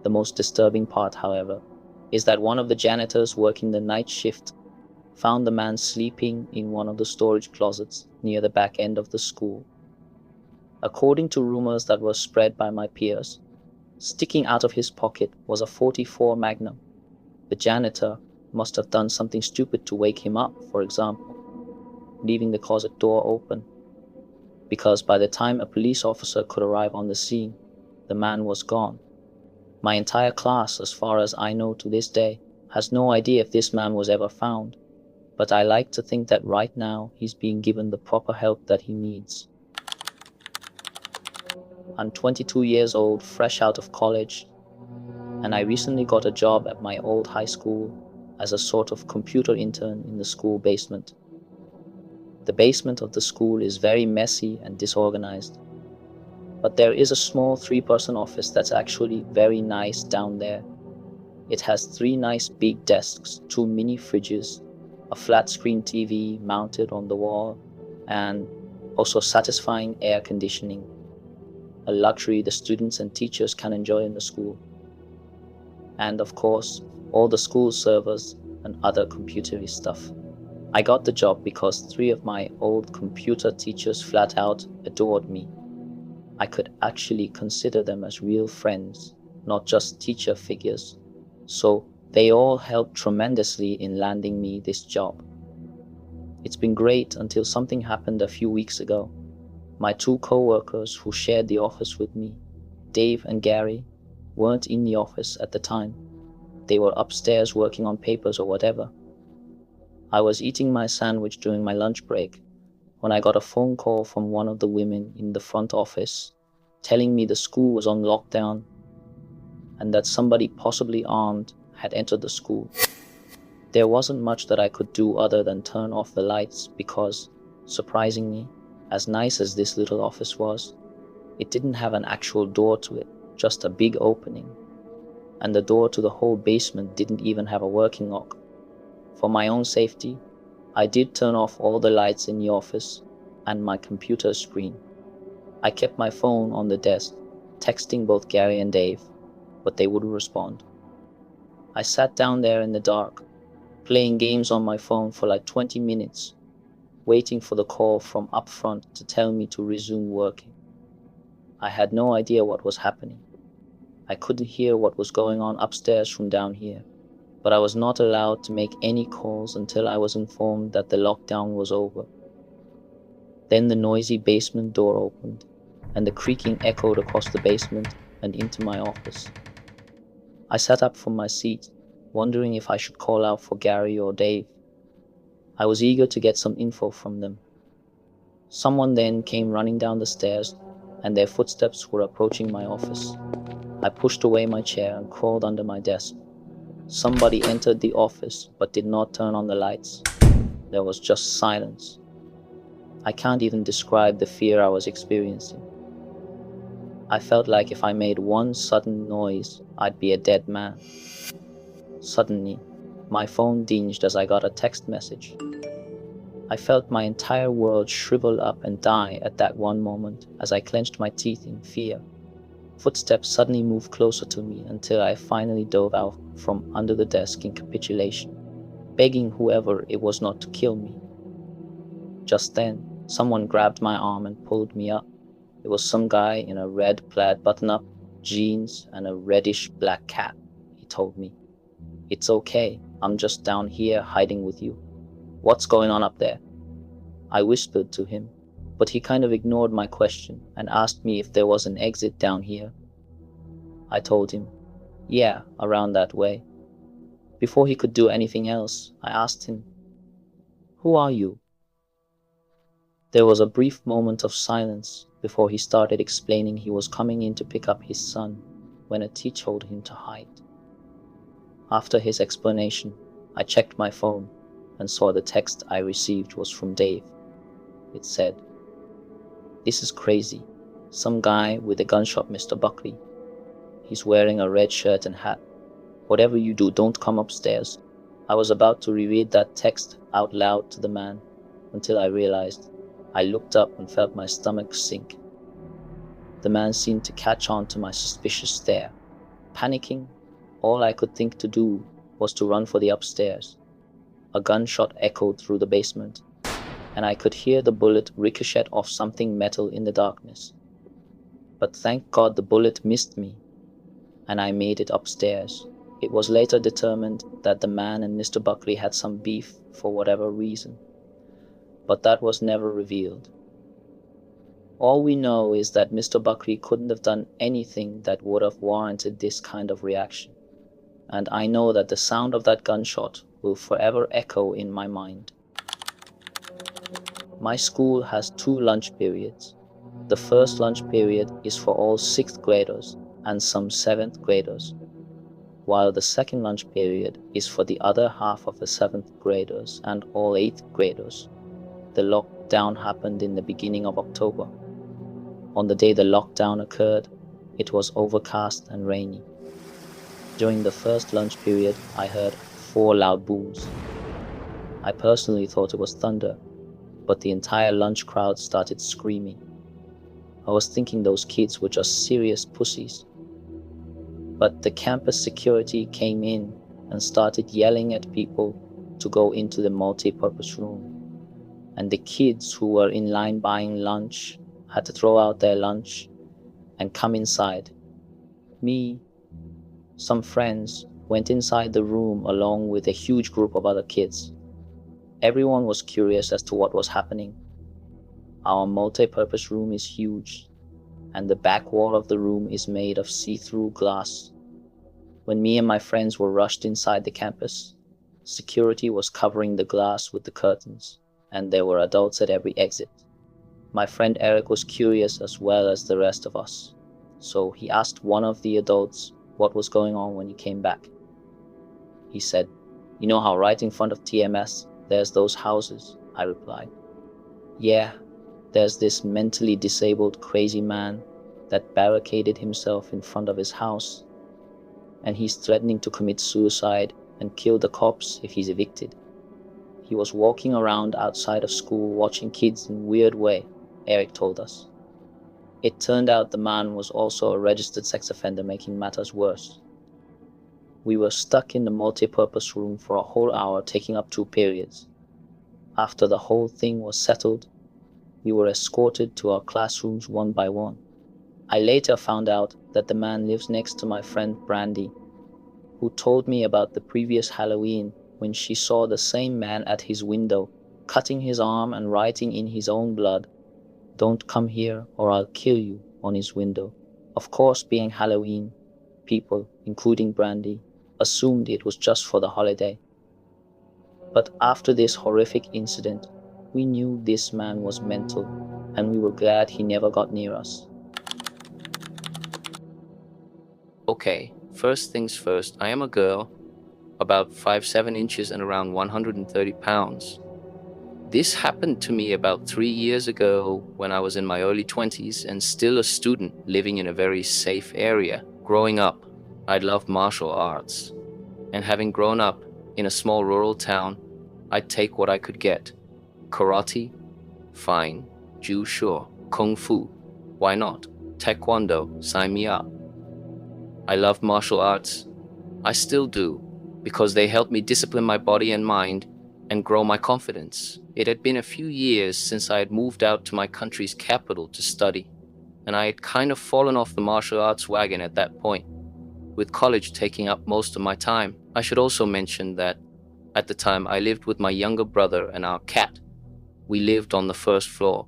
The most disturbing part, however, is that one of the janitors working the night shift found the man sleeping in one of the storage closets near the back end of the school. According to rumors that were spread by my peers, sticking out of his pocket was a .44 Magnum. The janitor must have done something stupid to wake him up, for example, leaving the closet door open, because by the time a police officer could arrive on the scene, the man was gone. My entire class, as far as I know to this day, has no idea if this man was ever found, but I like to think that right now he's being given the proper help that he needs. I'm 22 years old, fresh out of college, and I recently got a job at my old high school as a sort of computer intern in the school basement. The basement of the school is very messy and disorganized, but there is a small 3-person office that's actually very nice down there. It has 3 nice big desks, 2 mini fridges, a flat screen TV mounted on the wall, and also satisfying air conditioning, a luxury the students and teachers can enjoy in the school. And of course, all the school servers and other computery stuff. I got the job because 3 of my old computer teachers flat out adored me. I could actually consider them as real friends, not just teacher figures. So they all helped tremendously in landing me this job. It's been great until something happened a few weeks ago. My 2 co-workers who shared the office with me, Dave and Gary, weren't in the office at the time. They were upstairs working on papers or whatever. I was eating my sandwich during my lunch break when I got a phone call from one of the women in the front office telling me the school was on lockdown and that somebody possibly armed had entered the school. There wasn't much that I could do other than turn off the lights because, surprisingly, as nice as this little office was, it didn't have an actual door to it, just a big opening. And the door to the whole basement didn't even have a working lock. For my own safety, I did turn off all the lights in the office and my computer screen. I kept my phone on the desk, texting both Gary and Dave, but they wouldn't respond. I sat down there in the dark, playing games on my phone for like 20 minutes, waiting for the call from up front to tell me to resume working. I had no idea what was happening. I couldn't hear what was going on upstairs from down here, but I was not allowed to make any calls until I was informed that the lockdown was over. Then the noisy basement door opened, and the creaking echoed across the basement and into my office. I sat up from my seat, wondering if I should call out for Gary or Dave. I was eager to get some info from them. Someone then came running down the stairs, and their footsteps were approaching my office. I pushed away my chair and crawled under my desk. Somebody entered the office but did not turn on the lights. There was just silence. I can't even describe the fear I was experiencing. I felt like if I made one sudden noise, I'd be a dead man. Suddenly, my phone dinged as I got a text message. I felt my entire world shrivel up and die at that one moment as I clenched my teeth in fear. Footsteps suddenly moved closer to me until I finally dove out from under the desk in capitulation, begging whoever it was not to kill me. Just then, someone grabbed my arm and pulled me up. It was some guy in a red plaid button-up, jeans, and a reddish-black cap, he told me. "It's okay, I'm just down here hiding with you. What's going on up there?" I whispered to him, but he kind of ignored my question and asked me if there was an exit down here. I told him, yeah, around that way. Before he could do anything else, I asked him, "Who are you?" There was a brief moment of silence before he started explaining he was coming in to pick up his son when a teacher told him to hide. After his explanation, I checked my phone and saw the text I received was from Dave. It said, "This is crazy. Some guy with a gun shot Mr. Buckley. He's wearing a red shirt and hat. Whatever you do, don't come upstairs." I was about to reread that text out loud to the man until I realized I looked up and felt my stomach sink. The man seemed to catch on to my suspicious stare. Panicking, all I could think to do was to run for the upstairs. A gunshot echoed through the basement, and I could hear the bullet ricochet off something metal in the darkness. But thank God the bullet missed me, and I made it upstairs. It was later determined that the man and Mr. Buckley had some beef for whatever reason, but that was never revealed. All we know is that Mr. Buckley couldn't have done anything that would have warranted this kind of reaction, and I know that the sound of that gunshot will forever echo in my mind. My school has 2 lunch periods. The first lunch period is for all 6th graders and some 7th graders, while the second lunch period is for the other half of the 7th graders and all 8th graders. The lockdown happened in the beginning of October. On the day the lockdown occurred, it was overcast and rainy. During the first lunch period, I heard 4 loud booms. I personally thought it was thunder, but the entire lunch crowd started screaming. I was thinking those kids were just serious pussies. But the campus security came in and started yelling at people to go into the multi-purpose room. And the kids who were in line buying lunch had to throw out their lunch and come inside. Me, some friends, went inside the room along with a huge group of other kids. Everyone was curious as to what was happening. Our multi-purpose room is huge, and the back wall of the room is made of see-through glass. When me and my friends were rushed inside the campus, security was covering the glass with the curtains, and there were adults at every exit. My friend Eric was curious as well as the rest of us, so he asked one of the adults what was going on when he came back. He said, You know how right in front of TMS there's those houses? I replied. Yeah, there's this mentally disabled crazy man that barricaded himself in front of his house, and he's threatening to commit suicide and kill the cops if he's evicted. He was walking around outside of school watching kids in a weird way, Eric told us. It turned out the man was also a registered sex offender, making matters worse. We were stuck in the multi-purpose room for a whole hour, taking up 2 periods. After the whole thing was settled, we were escorted to our classrooms one by one. I later found out that the man lives next to my friend Brandy, who told me about the previous Halloween when she saw the same man at his window, cutting his arm and writing in his own blood, "Don't come here or I'll kill you," on his window. Of course, being Halloween, people, including Brandy, assumed it was just for the holiday. But after this horrific incident, we knew this man was mental, and we were glad he never got near us. Okay, first things first, I am a girl, about 5'7" inches and around 130 pounds. This happened to me about 3 years ago when I was in my early 20s and still a student living in a very safe area. Growing up, I loved martial arts, and having grown up in a small rural town, I'd take what I could get. Karate? Fine. Jiu sure. Kung Fu? Why not? Taekwondo? Sign me up. I love martial arts. I still do, because they help me discipline my body and mind and grow my confidence. It had been a few years since I had moved out to my country's capital to study, and I had kind of fallen off the martial arts wagon at that point, with college taking up most of my time. I should also mention that at the time I lived with my younger brother and our cat. We lived on the first floor,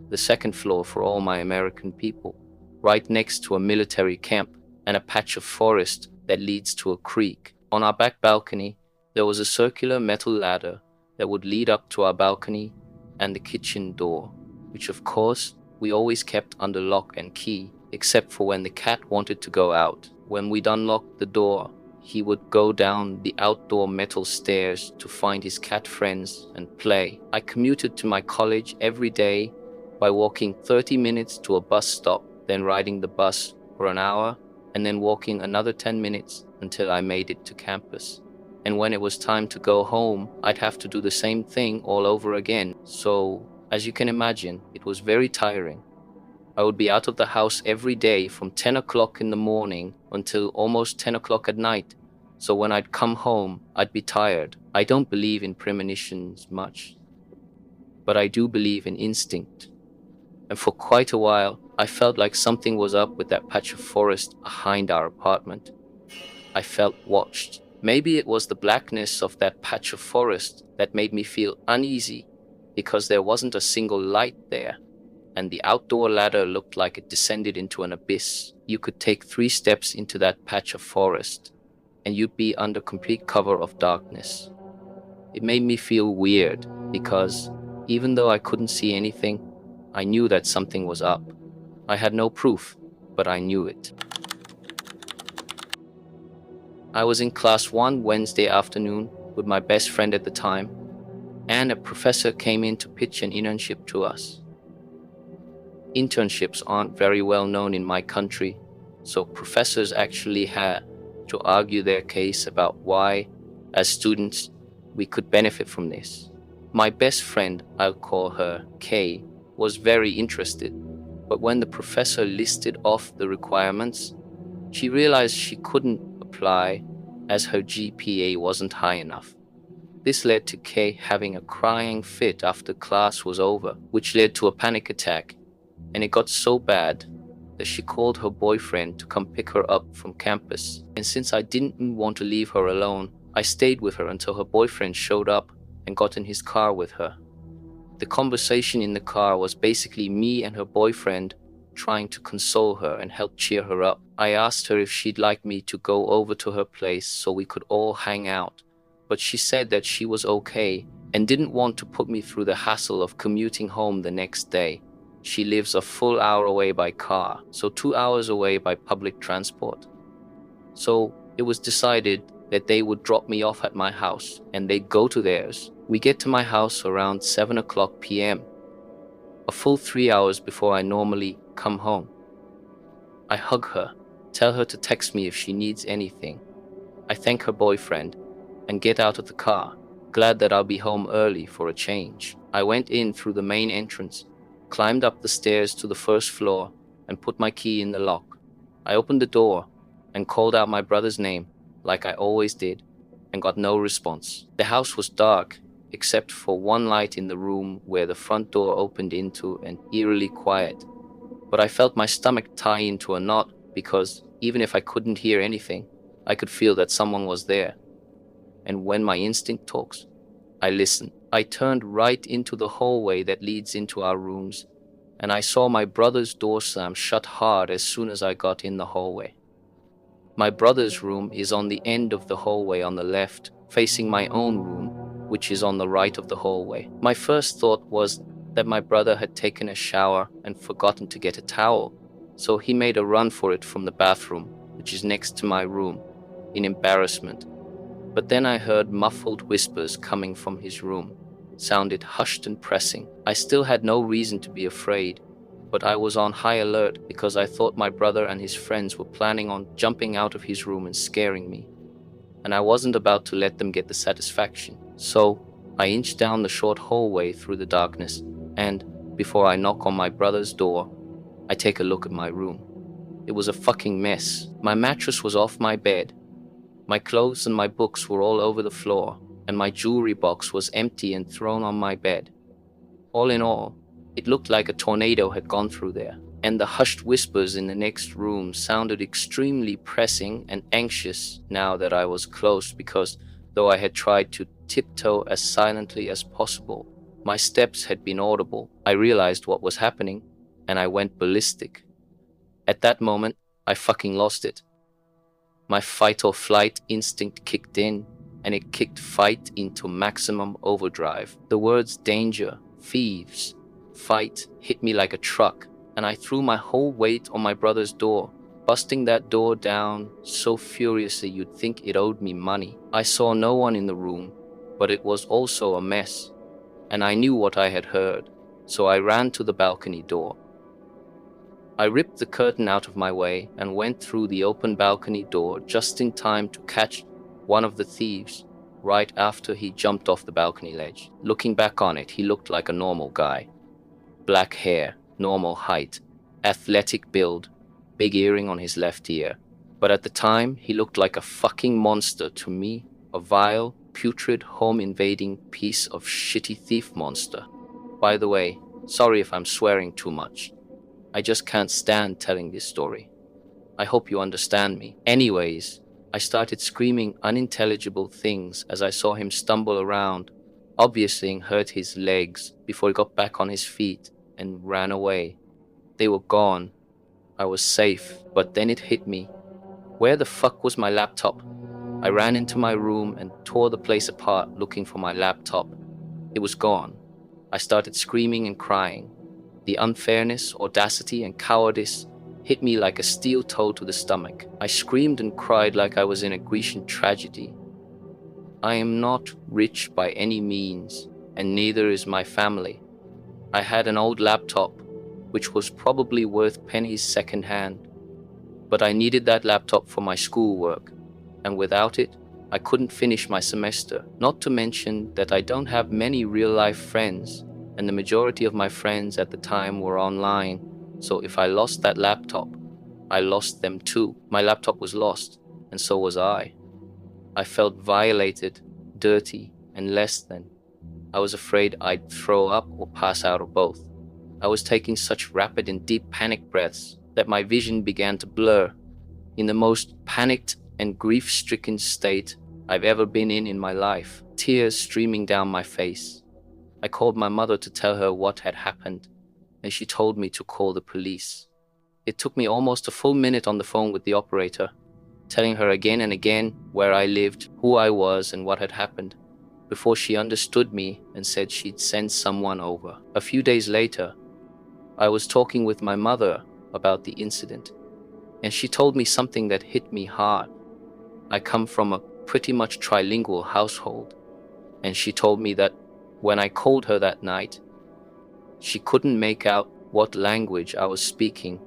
the second floor for all my American people, right next to a military camp and a patch of forest that leads to a creek. On our back balcony, there was a circular metal ladder that would lead up to our balcony and the kitchen door, which of course we always kept under lock and key, except for when the cat wanted to go out. When we'd unlock the door, he would go down the outdoor metal stairs to find his cat friends and play. I commuted to my college every day by walking 30 minutes to a bus stop, then riding the bus for an hour, and then walking another 10 minutes until I made it to campus. And when it was time to go home, I'd have to do the same thing all over again. So, as you can imagine, it was very tiring. I would be out of the house every day from 10 o'clock in the morning until almost 10 o'clock at night. So when I'd come home, I'd be tired. I don't believe in premonitions much, but I do believe in instinct. And for quite a while, I felt like something was up with that patch of forest behind our apartment. I felt watched. Maybe it was the blackness of that patch of forest that made me feel uneasy, because there wasn't a single light there, and the outdoor ladder looked like it descended into an abyss. You could take 3 steps into that patch of forest, and you'd be under complete cover of darkness. It made me feel weird, because even though I couldn't see anything, I knew that something was up. I had no proof, but I knew it. I was in class one Wednesday afternoon with my best friend at the time, and a professor came in to pitch an internship to us. Internships aren't very well known in my country, so professors actually had to argue their case about why, as students, we could benefit from this. My best friend, I'll call her Kay, was very interested, but when the professor listed off the requirements, she realized she couldn't apply as her GPA wasn't high enough. This led to Kay having a crying fit after class was over, which led to a panic attack, and it got so bad that she called her boyfriend to come pick her up from campus. And since I didn't want to leave her alone, I stayed with her until her boyfriend showed up and got in his car with her. The conversation in the car was basically me and her boyfriend trying to console her and help cheer her up. I asked her if she'd like me to go over to her place so we could all hang out, but she said that she was okay and didn't want to put me through the hassle of commuting home the next day. She lives a full hour away by car, so 2 hours away by public transport. So it was decided that they would drop me off at my house and they'd go to theirs. We get to my house around 7 o'clock p.m., a full 3 hours before I normally come home. I hug her, tell her to text me if she needs anything. I thank her boyfriend and get out of the car, glad that I'll be home early for a change. I went in through the main entrance, climbed up the stairs to the first floor, and put my key in the lock. I opened the door and called out my brother's name like I always did, and got no response. The house was dark, except for one light in the room where the front door opened into, and eerily quiet. But I felt my stomach tie into a knot because even if I couldn't hear anything, I could feel that someone was there. And when my instinct talks, I listened. I turned right into the hallway that leads into our rooms, and I saw my brother's door slam shut hard as soon as I got in the hallway. My brother's room is on the end of the hallway on the left, facing my own room, which is on the right of the hallway. My first thought was that my brother had taken a shower and forgotten to get a towel, so he made a run for it from the bathroom, which is next to my room, in embarrassment. But then I heard muffled whispers coming from his room, sounded hushed and pressing. I still had no reason to be afraid, but I was on high alert because I thought my brother and his friends were planning on jumping out of his room and scaring me, and I wasn't about to let them get the satisfaction. So I inched down the short hallway through the darkness, and before I knock on my brother's door, I take a look at my room. It was a fucking mess. My mattress was off my bed. My clothes and my books were all over the floor, and my jewelry box was empty and thrown on my bed. All in all, it looked like a tornado had gone through there, and the hushed whispers in the next room sounded extremely pressing and anxious now that I was close, because though I had tried to tiptoe as silently as possible, my steps had been audible. I realized what was happening, and I went ballistic. At that moment, I fucking lost it. My fight or flight instinct kicked in, and it kicked fight into maximum overdrive. The words danger, thieves, fight hit me like a truck, and I threw my whole weight on my brother's door, busting that door down so furiously you'd think it owed me money. I saw no one in the room, but it was also a mess, and I knew what I had heard, so I ran to the balcony door. I ripped the curtain out of my way and went through the open balcony door just in time to catch one of the thieves right after he jumped off the balcony ledge. Looking back on it, he looked like a normal guy. Black hair, normal height, athletic build, big earring on his left ear. But at the time, he looked like a fucking monster to me, a vile, putrid, home-invading piece of shitty thief monster. By the way, sorry if I'm swearing too much. I just can't stand telling this story. I hope you understand me. Anyways, I started screaming unintelligible things as I saw him stumble around, obviously hurt his legs before he got back on his feet and ran away. They were gone. I was safe, but then it hit me. Where the fuck was my laptop? I ran into my room and tore the place apart looking for my laptop. It was gone. I started screaming and crying. The unfairness, audacity, and cowardice hit me like a steel toe to the stomach. I screamed and cried like I was in a Grecian tragedy. I am not rich by any means, and neither is my family. I had an old laptop, which was probably worth pennies secondhand. But I needed that laptop for my schoolwork, and without it, I couldn't finish my semester. Not to mention that I don't have many real-life friends, and the majority of my friends at the time were online, so if I lost that laptop, I lost them too. My laptop was lost, and so was I. I felt violated, dirty, and less than. I was afraid I'd throw up or pass out or both. I was taking such rapid and deep panic breaths that my vision began to blur. In the most panicked and grief-stricken state I've ever been in my life, tears streaming down my face. I called my mother to tell her what had happened, and she told me to call the police. It took me almost a full minute on the phone with the operator, telling her again and again where I lived, who I was, and what had happened, before she understood me and said she'd send someone over. A few days later, I was talking with my mother about the incident, and she told me something that hit me hard. I come from a pretty much trilingual household, and she told me that when I called her that night, she couldn't make out what language I was speaking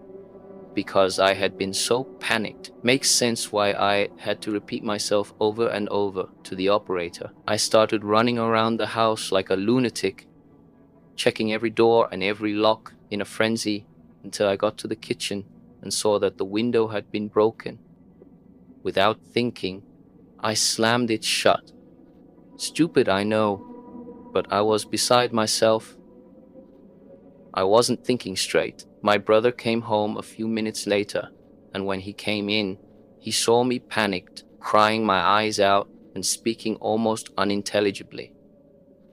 because I had been so panicked. Makes sense why I had to repeat myself over and over to the operator. I started running around the house like a lunatic, checking every door and every lock in a frenzy until I got to the kitchen and saw that the window had been broken. Without thinking, I slammed it shut. Stupid, I know, but I was beside myself. I wasn't thinking straight. My brother came home a few minutes later, and when he came in, he saw me panicked, crying my eyes out and speaking almost unintelligibly.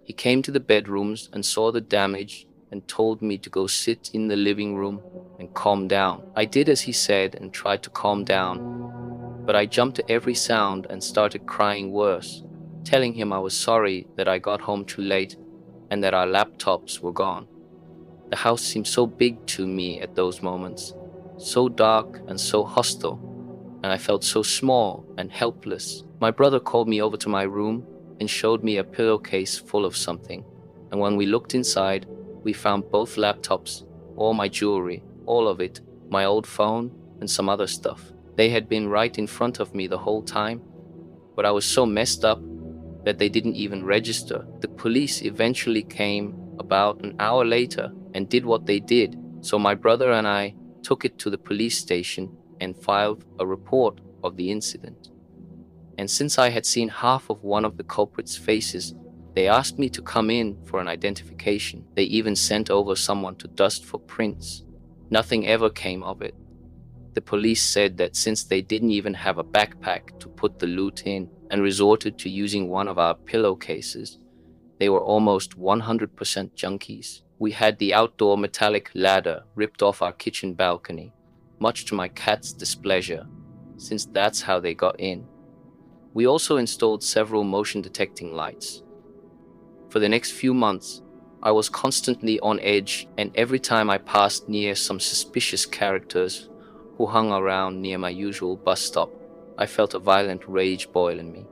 He came to the bedrooms and saw the damage and told me to go sit in the living room and calm down. I did as he said and tried to calm down, but I jumped to every sound and started crying worse, telling him I was sorry that I got home too late and that our laptops were gone. The house seemed so big to me at those moments, so dark and so hostile, and I felt so small and helpless. My brother called me over to my room and showed me a pillowcase full of something, and when we looked inside, we found both laptops, all my jewelry, all of it, my old phone, and some other stuff. They had been right in front of me the whole time, but I was so messed up that they didn't even register. The police eventually came about an hour later and did what they did, so my brother and I took it to the police station and filed a report of the incident. And since I had seen half of one of the culprits' faces, they asked me to come in for an identification. They even sent over someone to dust for prints. Nothing ever came of it. The police said that since they didn't even have a backpack to put the loot in and resorted to using one of our pillowcases, they were almost 100% junkies. We had the outdoor metallic ladder ripped off our kitchen balcony, much to my cat's displeasure, since that's how they got in. We also installed several motion detecting lights. For the next few months, I was constantly on edge, and every time I passed near some suspicious characters who hung around near my usual bus stop, I felt a violent rage boil in me.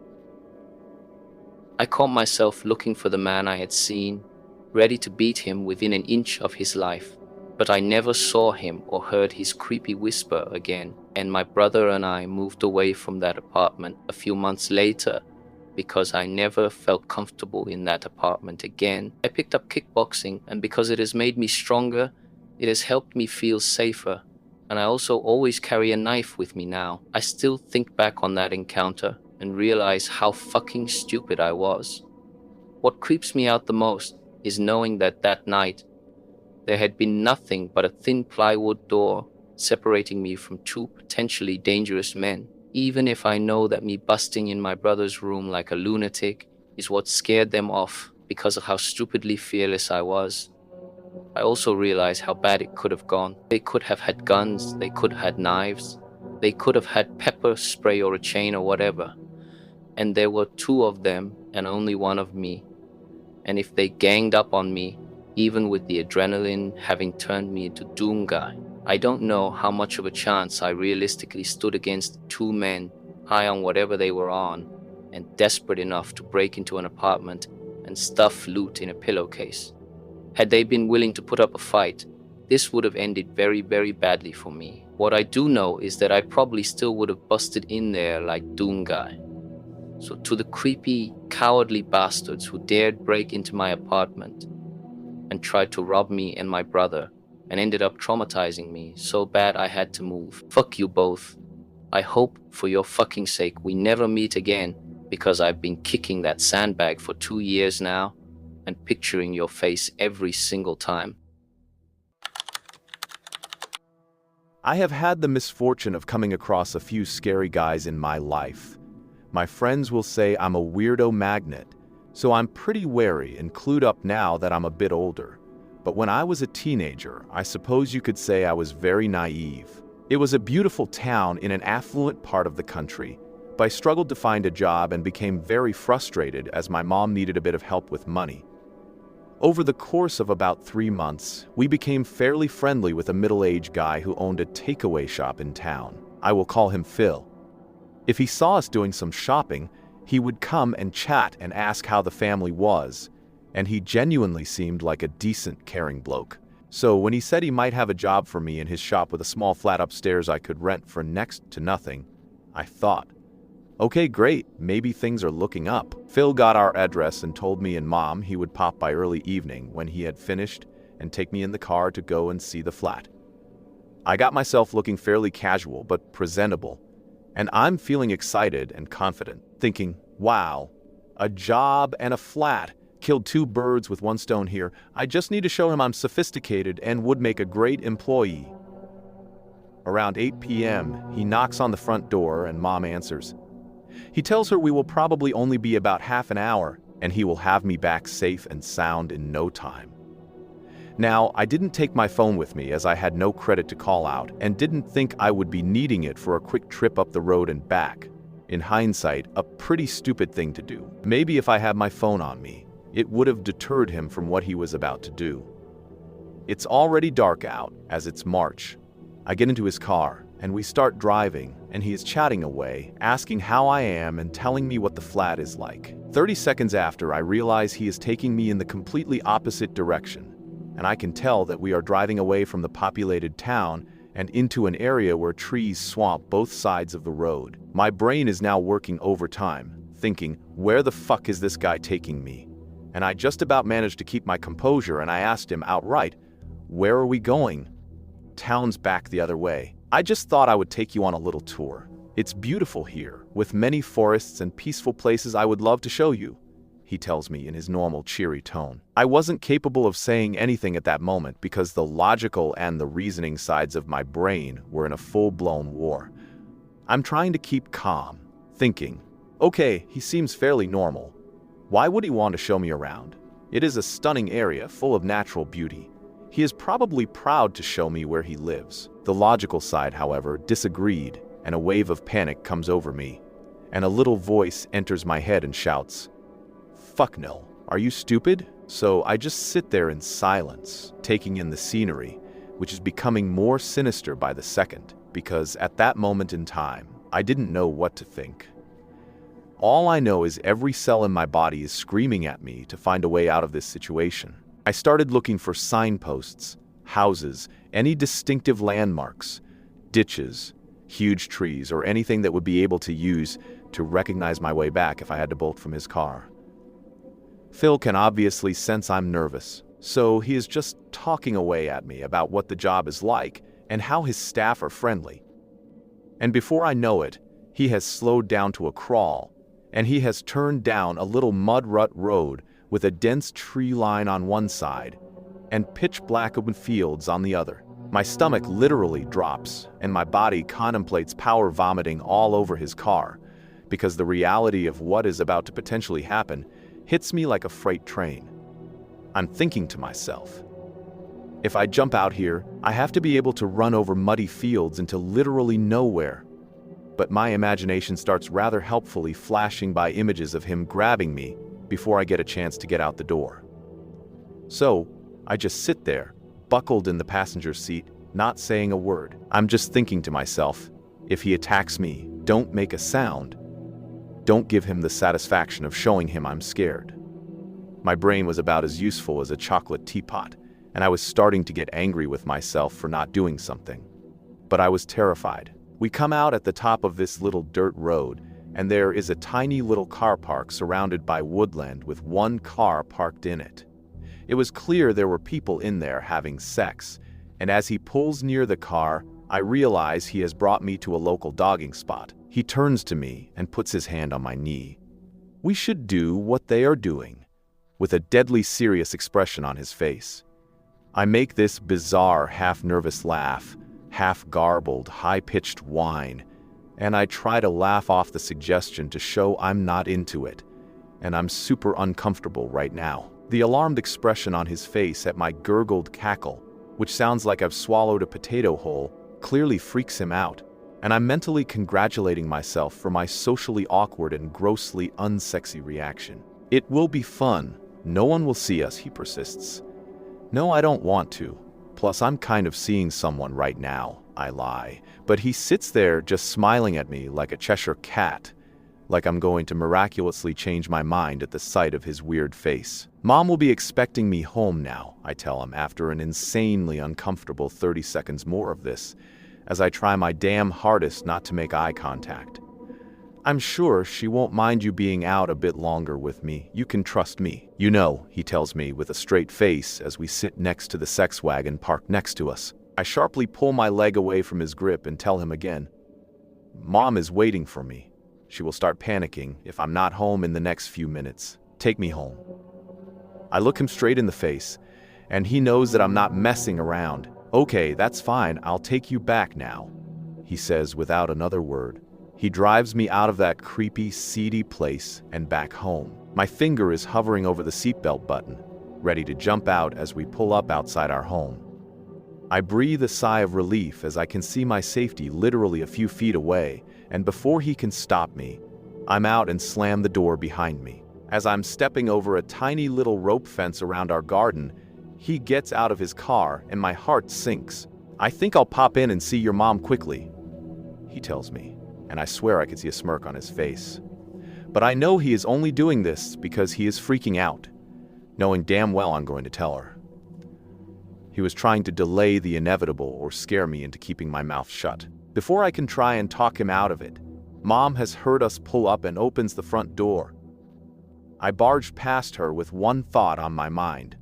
I caught myself looking for the man I had seen, ready to beat him within an inch of his life, but I never saw him or heard his creepy whisper again, and my brother and I moved away from that apartment a few months later because I never felt comfortable in that apartment again. I picked up kickboxing, and because it has made me stronger, it has helped me feel safer, and I also always carry a knife with me now. I still think back on that encounter and realize how fucking stupid I was. What creeps me out the most is knowing that that night there had been nothing but a thin plywood door separating me from two potentially dangerous men. Even if I know that me busting in my brother's room like a lunatic is what scared them off because of how stupidly fearless I was, I also realize how bad it could have gone. They could have had guns, they could have had knives, they could have had pepper spray or a chain or whatever. And there were two of them and only one of me. And if they ganged up on me, even with the adrenaline having turned me into Doom Guy, I don't know how much of a chance I realistically stood against two men high on whatever they were on and desperate enough to break into an apartment and stuff loot in a pillowcase. Had they been willing to put up a fight, this would have ended very, very badly for me. What I do know is that I probably still would have busted in there like Doom Guy. So to the creepy, cowardly bastards who dared break into my apartment and tried to rob me and my brother and ended up traumatizing me so bad I had to move, fuck you both. I hope for your fucking sake we never meet again, because I've been kicking that sandbag for 2 years now and picturing your face every single time. I have had the misfortune of coming across a few scary guys in my life. My friends will say I'm a weirdo magnet, so I'm pretty wary and clued up now that I'm a bit older. But when I was a teenager, I suppose you could say I was very naive. It was a beautiful town in an affluent part of the country, but I struggled to find a job and became very frustrated as my mom needed a bit of help with money. Over the course of about 3 months, we became fairly friendly with a middle-aged guy who owned a takeaway shop in town. I will call him Phil. If he saw us doing some shopping, He would come and chat and ask how the family was, and he genuinely seemed like a decent, caring bloke. So when he said he might have a job for me in his shop with a small flat upstairs I could rent for next to nothing, I thought, okay, great, maybe things are looking up. Phil got our address and told me and Mom he would pop by early evening when he had finished and take me in the car to go and see the flat. I got myself looking fairly casual but presentable, and I'm feeling excited and confident, thinking, wow, a job and a flat. Killed two birds with one stone here. I just need to show him I'm sophisticated and would make a great employee. Around 8 p.m., he knocks on the front door and Mom answers. He tells her we will probably only be about half an hour and he will have me back safe and sound in no time. Now, I didn't take my phone with me as I had no credit to call out and didn't think I would be needing it for a quick trip up the road and back. In hindsight, a pretty stupid thing to do. Maybe if I had my phone on me, it would have deterred him from what he was about to do. It's already dark out, as it's March. I get into his car, and we start driving, and he is chatting away, asking how I am and telling me what the flat is like. 30 seconds after, I realize he is taking me in the completely opposite direction, and I can tell that we are driving away from the populated town and into an area where trees swamp both sides of the road. My brain is now working overtime, thinking, where the fuck is this guy taking me? And I just about managed to keep my composure, and I asked him outright, where are we going? Town's back the other way. I just thought I would take you on a little tour. It's beautiful here, with many forests and peaceful places I would love to show you, he tells me in his normal cheery tone. I wasn't capable of saying anything at that moment because the logical and the reasoning sides of my brain were in a full-blown war. I'm trying to keep calm, thinking, okay, he seems fairly normal. Why would he want to show me around? It is a stunning area full of natural beauty. He is probably proud to show me where he lives. The logical side, however, disagreed, and a wave of panic comes over me, and a little voice enters my head and shouts, "Fuck no, are you stupid?" So I just sit there in silence, taking in the scenery, which is becoming more sinister by the second, because at that moment in time, I didn't know what to think. All I know is every cell in my body is screaming at me to find a way out of this situation. I started looking for signposts, houses, any distinctive landmarks, ditches, huge trees, or anything that would be able to use to recognize my way back if I had to bolt from his car. Phil can obviously sense I'm nervous, so he is just talking away at me about what the job is like and how his staff are friendly. And before I know it, he has slowed down to a crawl, and he has turned down a little mud rut road with a dense tree line on one side and pitch black open fields on the other. My stomach literally drops, and my body contemplates power vomiting all over his car, because the reality of what is about to potentially happen hits me like a freight train. I'm thinking to myself, if I jump out here, I have to be able to run over muddy fields into literally nowhere. But my imagination starts rather helpfully flashing by images of him grabbing me before I get a chance to get out the door. So, I just sit there, buckled in the passenger seat, not saying a word. I'm just thinking to myself, if he attacks me, don't make a sound. Don't give him the satisfaction of showing him I'm scared. My brain was about as useful as a chocolate teapot, and I was starting to get angry with myself for not doing something. But I was terrified. We come out at the top of this little dirt road, and there is a tiny little car park surrounded by woodland with one car parked in it. It was clear there were people in there having sex, and as he pulls near the car, I realize he has brought me to a local dogging spot. He turns to me and puts his hand on my knee. We should do what they are doing, with a deadly serious expression on his face. I make this bizarre half-nervous laugh, half-garbled, high-pitched whine, and I try to laugh off the suggestion to show I'm not into it, and I'm super uncomfortable right now. The alarmed expression on his face at my gurgled cackle, which sounds like I've swallowed a potato whole, clearly freaks him out, and I'm mentally congratulating myself for my socially awkward and grossly unsexy reaction. It will be fun. No one will see us, he persists. No, I don't want to. Plus, I'm kind of seeing someone right now, I lie. But he sits there just smiling at me like a Cheshire cat. like I'm going to miraculously change my mind at the sight of his weird face. Mom will be expecting me home now, I tell him after an insanely uncomfortable 30 seconds more of this, as I try my damn hardest not to make eye contact. I'm sure she won't mind you being out a bit longer with me. You can trust me. You know, he tells me with a straight face as we sit next to the sex wagon parked next to us. I sharply pull my leg away from his grip and tell him again, Mom is waiting for me. She will start panicking if I'm not home in the next few minutes. Take me home. I look him straight in the face, and he knows that I'm not messing around. Okay, that's fine. I'll take you back now, he says without another word. He drives me out of that creepy, seedy place and back home. My finger is hovering over the seatbelt button, ready to jump out as we pull up outside our home. I breathe a sigh of relief as I can see my safety literally a few feet away, and before he can stop me, I'm out and slam the door behind me. As I'm stepping over a tiny little rope fence around our garden, he gets out of his car and my heart sinks. I think I'll pop in and see your mom quickly, he tells me, and I swear I could see a smirk on his face. But I know he is only doing this because he is freaking out, knowing damn well I'm going to tell her. He was trying to delay the inevitable or scare me into keeping my mouth shut. Before I can try and talk him out of it, Mom has heard us pull up and opens the front door. I barge past her with one thought on my mind.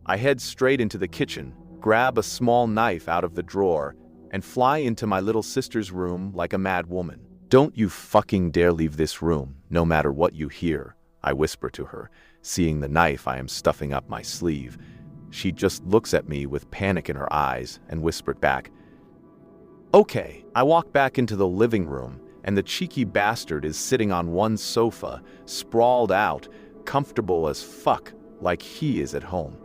I head straight into the kitchen, grab a small knife out of the drawer, and fly into my little sister's room like a mad woman. Don't you fucking dare leave this room, no matter what you hear, I whisper to her, seeing the knife I am stuffing up my sleeve. She just looks at me with panic in her eyes and whispered back, Okay. I walk back into the living room, and the cheeky bastard is sitting on one sofa, sprawled out, comfortable as fuck, like he is at home.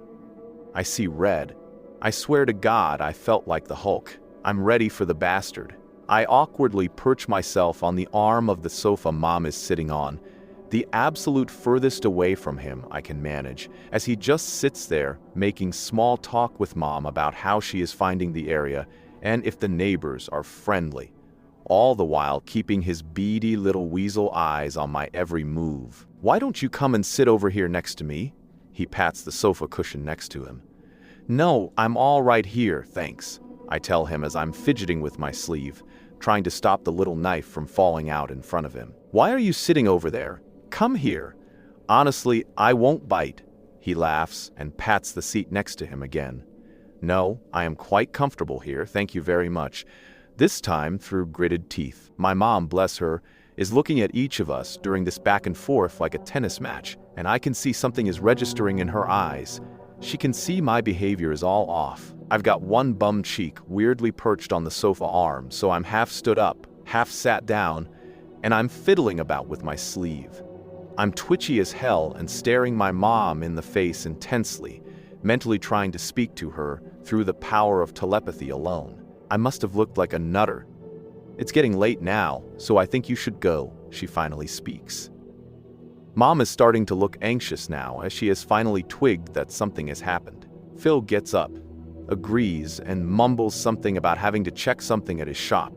I see red. I swear to God I felt like the Hulk. I'm ready for the bastard. I awkwardly perch myself on the arm of the sofa Mom is sitting on, the absolute furthest away from him I can manage, as he just sits there making small talk with Mom about how she is finding the area and if the neighbors are friendly, all the while keeping his beady little weasel eyes on my every move. Why don't you come and sit over here next to me? He pats the sofa cushion next to him. No, I'm all right here, thanks, I tell him as I'm fidgeting with my sleeve, trying to stop the little knife from falling out in front of him. Why are you sitting over there? Come here. Honestly, I won't bite. He laughs and pats the seat next to him again. No, I am quite comfortable here, thank you very much. This time through gritted teeth. My mom, bless her, is looking at each of us during this back and forth like a tennis match, and I can see something is registering in her eyes. She can see my behavior is all off. I've got one bum cheek weirdly perched on the sofa arm, so I'm half stood up, half sat down, and I'm fiddling about with my sleeve. I'm twitchy as hell and staring my mom in the face intensely, mentally trying to speak to her through the power of telepathy alone. I must have looked like a nutter. It's getting late now, so I think you should go, she finally speaks. Mom is starting to look anxious now as she has finally twigged that something has happened. Phil gets up, agrees, and mumbles something about having to check something at his shop.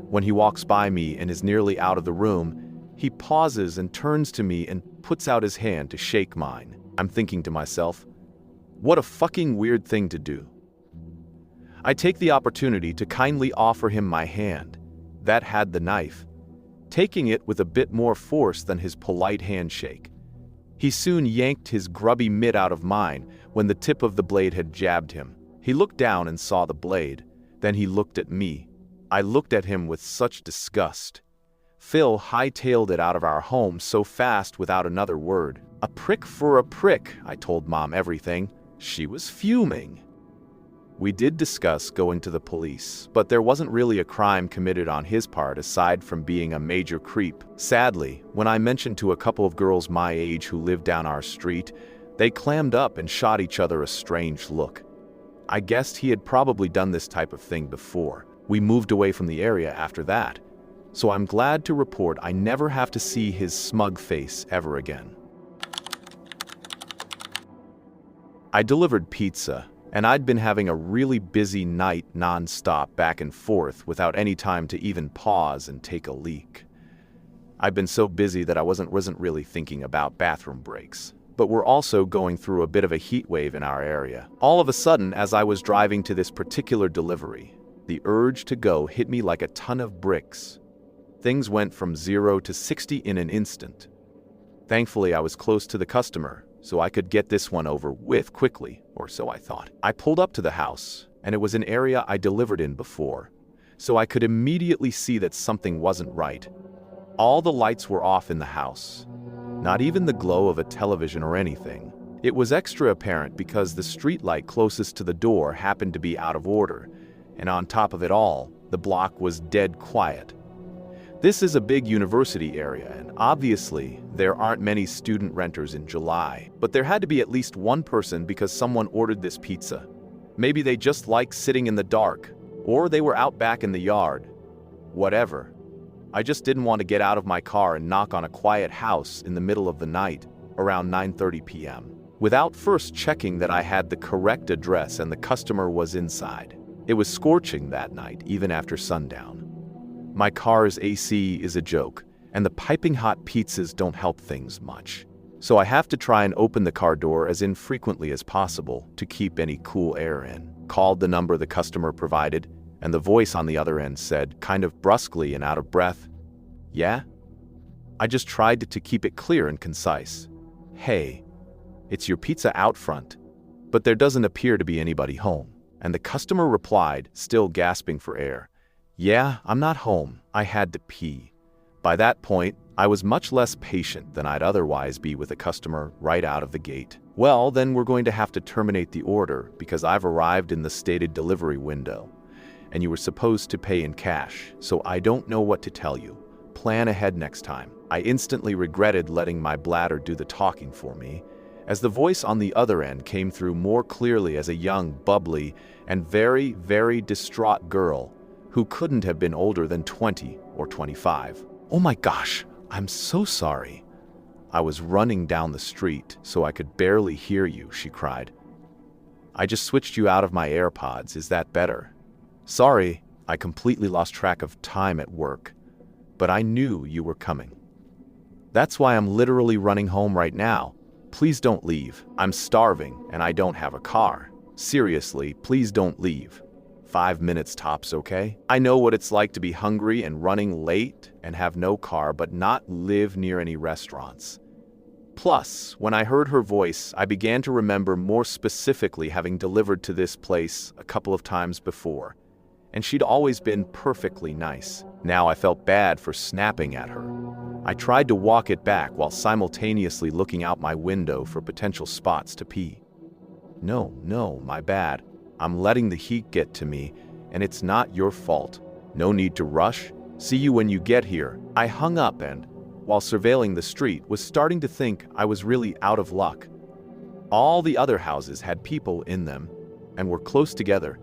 When he walks by me and is nearly out of the room, he pauses and turns to me and puts out his hand to shake mine. I'm thinking to myself, what a fucking weird thing to do. I take the opportunity to kindly offer him my hand. That had the knife, taking it with a bit more force than his polite handshake. He soon yanked his grubby mitt out of mine when the tip of the blade had jabbed him. He looked down and saw the blade. Then he looked at me. I looked at him with such disgust. Phil hightailed it out of our home so fast without another word. A prick for a prick, I told Mom everything. She was fuming. We did discuss going to the police, but there wasn't really a crime committed on his part aside from being a major creep. Sadly, when I mentioned to a couple of girls my age who lived down our street, they clammed up and shot each other a strange look. I guessed he had probably done this type of thing before. We moved away from the area after that, so I'm glad to report I never have to see his smug face ever again. I delivered pizza, and I'd been having a really busy night non-stop back and forth without any time to even pause and take a leak. I've been so busy that I wasn't really thinking about bathroom breaks. But we're also going through a bit of a heat wave in our area. All of a sudden, as I was driving to this particular delivery, the urge to go hit me like a ton of bricks. Things went from 0 to 60 in an instant. Thankfully, I was close to the customer, so I could get this one over with quickly, or so I thought. I pulled up to the house, and it was an area I delivered in before, so I could immediately see that something wasn't right. All the lights were off in the house, not even the glow of a television or anything. It was extra apparent because the street light closest to the door happened to be out of order, and on top of it all, the block was dead quiet. This is a big university area, and obviously, there aren't many student renters in July, but there had to be at least one person because someone ordered this pizza. Maybe they just like sitting in the dark, or they were out back in the yard. Whatever. I just didn't want to get out of my car and knock on a quiet house in the middle of the night, around 9:30 p.m., without first checking that I had the correct address and the customer was inside. It was scorching that night, even after sundown. My car's AC is a joke, and the piping hot pizzas don't help things much. So I have to try and open the car door as infrequently as possible to keep any cool air in. Called the number the customer provided, and the voice on the other end said, kind of brusquely and out of breath, "Yeah?" I just tried to keep it clear and concise. "Hey, it's your pizza out front, but there doesn't appear to be anybody home." And the customer replied, still gasping for air, "Yeah, I'm not home. I had to pee." By that point, I was much less patient than I'd otherwise be with a customer right out of the gate. "Well, then we're going to have to terminate the order because I've arrived in the stated delivery window, and you were supposed to pay in cash, so I don't know what to tell you. Plan ahead next time." I instantly regretted letting my bladder do the talking for me, as the voice on the other end came through more clearly as a young, bubbly, and very, very distraught girl who couldn't have been older than 20 or 25. "Oh my gosh, I'm so sorry. I was running down the street, so I could barely hear you," she cried. "I just switched you out of my AirPods. Is that better? Sorry, I completely lost track of time at work, but I knew you were coming. That's why I'm literally running home right now. Please don't leave. I'm starving and I don't have a car. Seriously, please don't leave. 5 minutes tops, okay? I know what it's like to be hungry and running late and have no car but not live near any restaurants." Plus, when I heard her voice, I began to remember more specifically having delivered to this place a couple of times before, and she'd always been perfectly nice. Now I felt bad for snapping at her. I tried to walk it back while simultaneously looking out my window for potential spots to pee. No, my bad. I'm letting the heat get to me, and it's not your fault. No need to rush. See you when you get here. I hung up and, while surveilling the street, was starting to think I was really out of luck. All the other houses had people in them and were close together,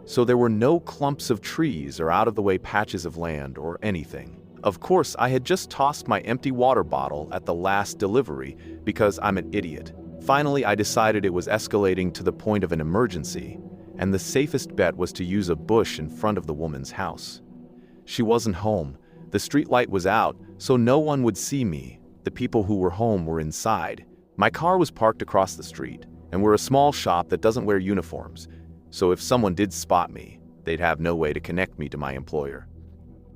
so there were no clumps of trees or out-of-the-way patches of land or anything. Of course, I had just tossed my empty water bottle at the last delivery because I'm an idiot. Finally, I decided it was escalating to the point of an emergency, and the safest bet was to use a bush in front of the woman's house. She wasn't home. The streetlight was out, so no one would see me. The people who were home were inside. My car was parked across the street, and we're a small shop that doesn't wear uniforms, so if someone did spot me, they'd have no way to connect me to my employer.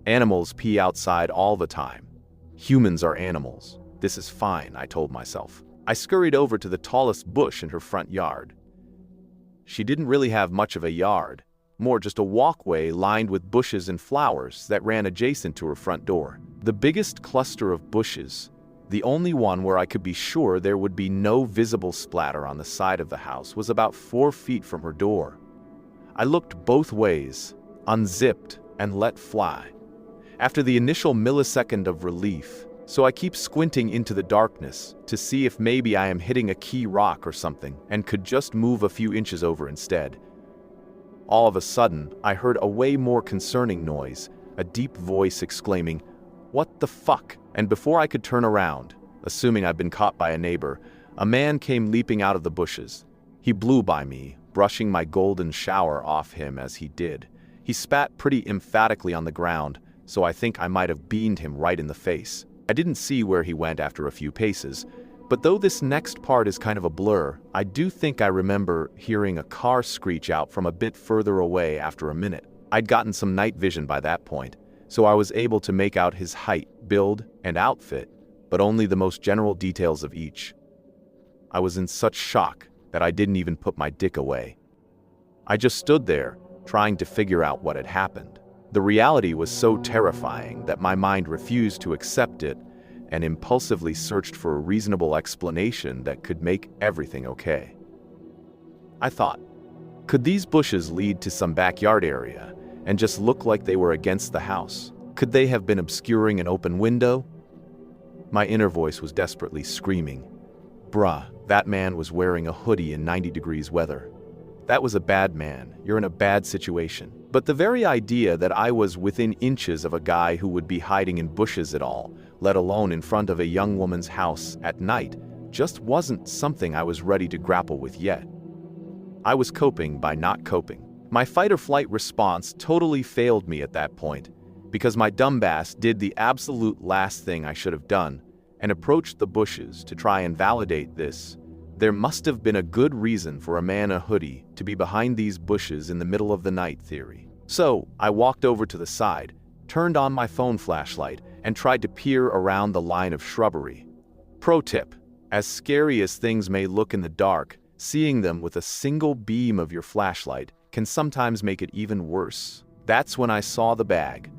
Animals pee outside all the time. Humans are animals. This is fine, I told myself. I scurried over to the tallest bush in her front yard. She didn't really have much of a yard, more just a walkway lined with bushes and flowers that ran adjacent to her front door. The biggest cluster of bushes, the only one where I could be sure there would be no visible splatter on the side of the house, was about 4 feet from her door. I looked both ways, unzipped, and let fly. After the initial millisecond of relief, so I keep squinting into the darkness to see if maybe I am hitting a key rock or something and could just move a few inches over instead. All of a sudden, I heard a way more concerning noise, a deep voice exclaiming, "What the fuck?" And before I could turn around, assuming I'd been caught by a neighbor, a man came leaping out of the bushes. He blew by me, brushing my golden shower off him as he did. He spat pretty emphatically on the ground, so I think I might have beamed him right in the face. I didn't see where he went after a few paces, but though this next part is kind of a blur, I do think I remember hearing a car screech out from a bit further away after a minute. I'd gotten some night vision by that point, so I was able to make out his height, build, and outfit, but only the most general details of each. I was in such shock that I didn't even put my dick away. I just stood there, trying to figure out what had happened. The reality was so terrifying that my mind refused to accept it and impulsively searched for a reasonable explanation that could make everything okay. I thought, could these bushes lead to some backyard area and just look like they were against the house? Could they have been obscuring an open window? My inner voice was desperately screaming, "Bruh, that man was wearing a hoodie in 90 degrees weather. That was a bad man. You're in a bad situation." But the very idea that I was within inches of a guy who would be hiding in bushes at all, let alone in front of a young woman's house at night, just wasn't something I was ready to grapple with yet. I was coping by not coping. My fight-or-flight response totally failed me at that point, because my dumbass did the absolute last thing I should have done and approached the bushes to try and validate this. There must have been a good reason for a man in a hoodie to be behind these bushes in the middle of the night theory. So I walked over to the side, turned on my phone flashlight, and tried to peer around the line of shrubbery. Pro tip: as scary as things may look in the dark, seeing them with a single beam of your flashlight can sometimes make it even worse. That's when I saw the bag.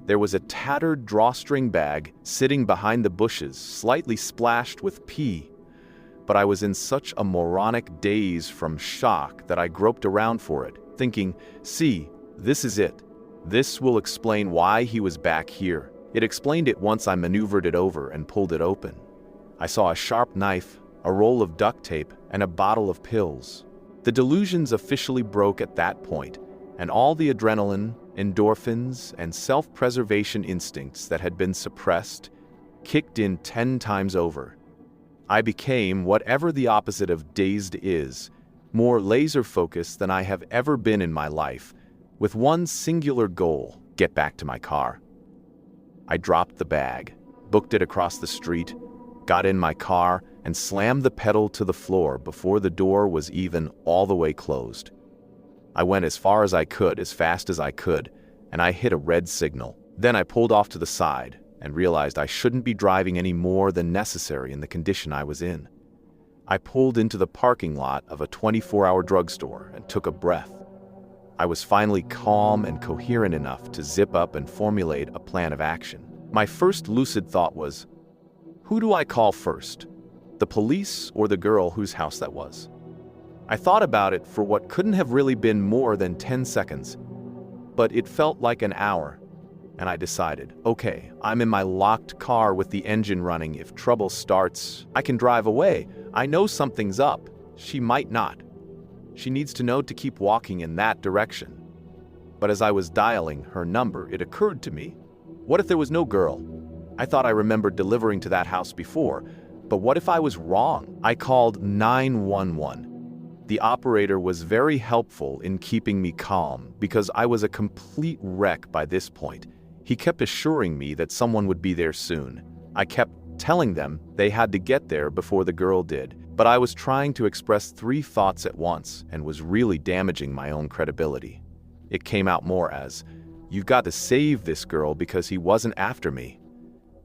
There was a tattered drawstring bag sitting behind the bushes, slightly splashed with pee. But I was in such a moronic daze from shock that I groped around for it, thinking, see, this is it. This will explain why he was back here. It explained it once I maneuvered it over and pulled it open. I saw a sharp knife, a roll of duct tape, and a bottle of pills. The delusions officially broke at that point, and all the adrenaline, endorphins, and self-preservation instincts that had been suppressed kicked in 10 times over. I became whatever the opposite of dazed is, more laser-focused than I have ever been in my life, with one singular goal: get back to my car. I dropped the bag, booked it across the street, got in my car, and slammed the pedal to the floor before the door was even all the way closed. I went as far as I could, as fast as I could, and I hit a red signal. Then I pulled off to the side and realized I shouldn't be driving any more than necessary in the condition I was in. I pulled into the parking lot of a 24-hour drugstore and took a breath. I was finally calm and coherent enough to zip up and formulate a plan of action. My first lucid thought was, who do I call first? The police or the girl whose house that was? I thought about it for what couldn't have really been more than 10 seconds, but it felt like an hour. And I decided, okay, I'm in my locked car with the engine running. If trouble starts, I can drive away. I know something's up. She might not. She needs to know to keep walking in that direction. But as I was dialing her number, it occurred to me, what if there was no girl? I thought I remembered delivering to that house before, but what if I was wrong? I called 911. The operator was very helpful in keeping me calm because I was a complete wreck by this point. He kept assuring me that someone would be there soon. I kept telling them they had to get there before the girl did, but I was trying to express 3 thoughts at once and was really damaging my own credibility. It came out more as, you've got to save this girl because he wasn't after me.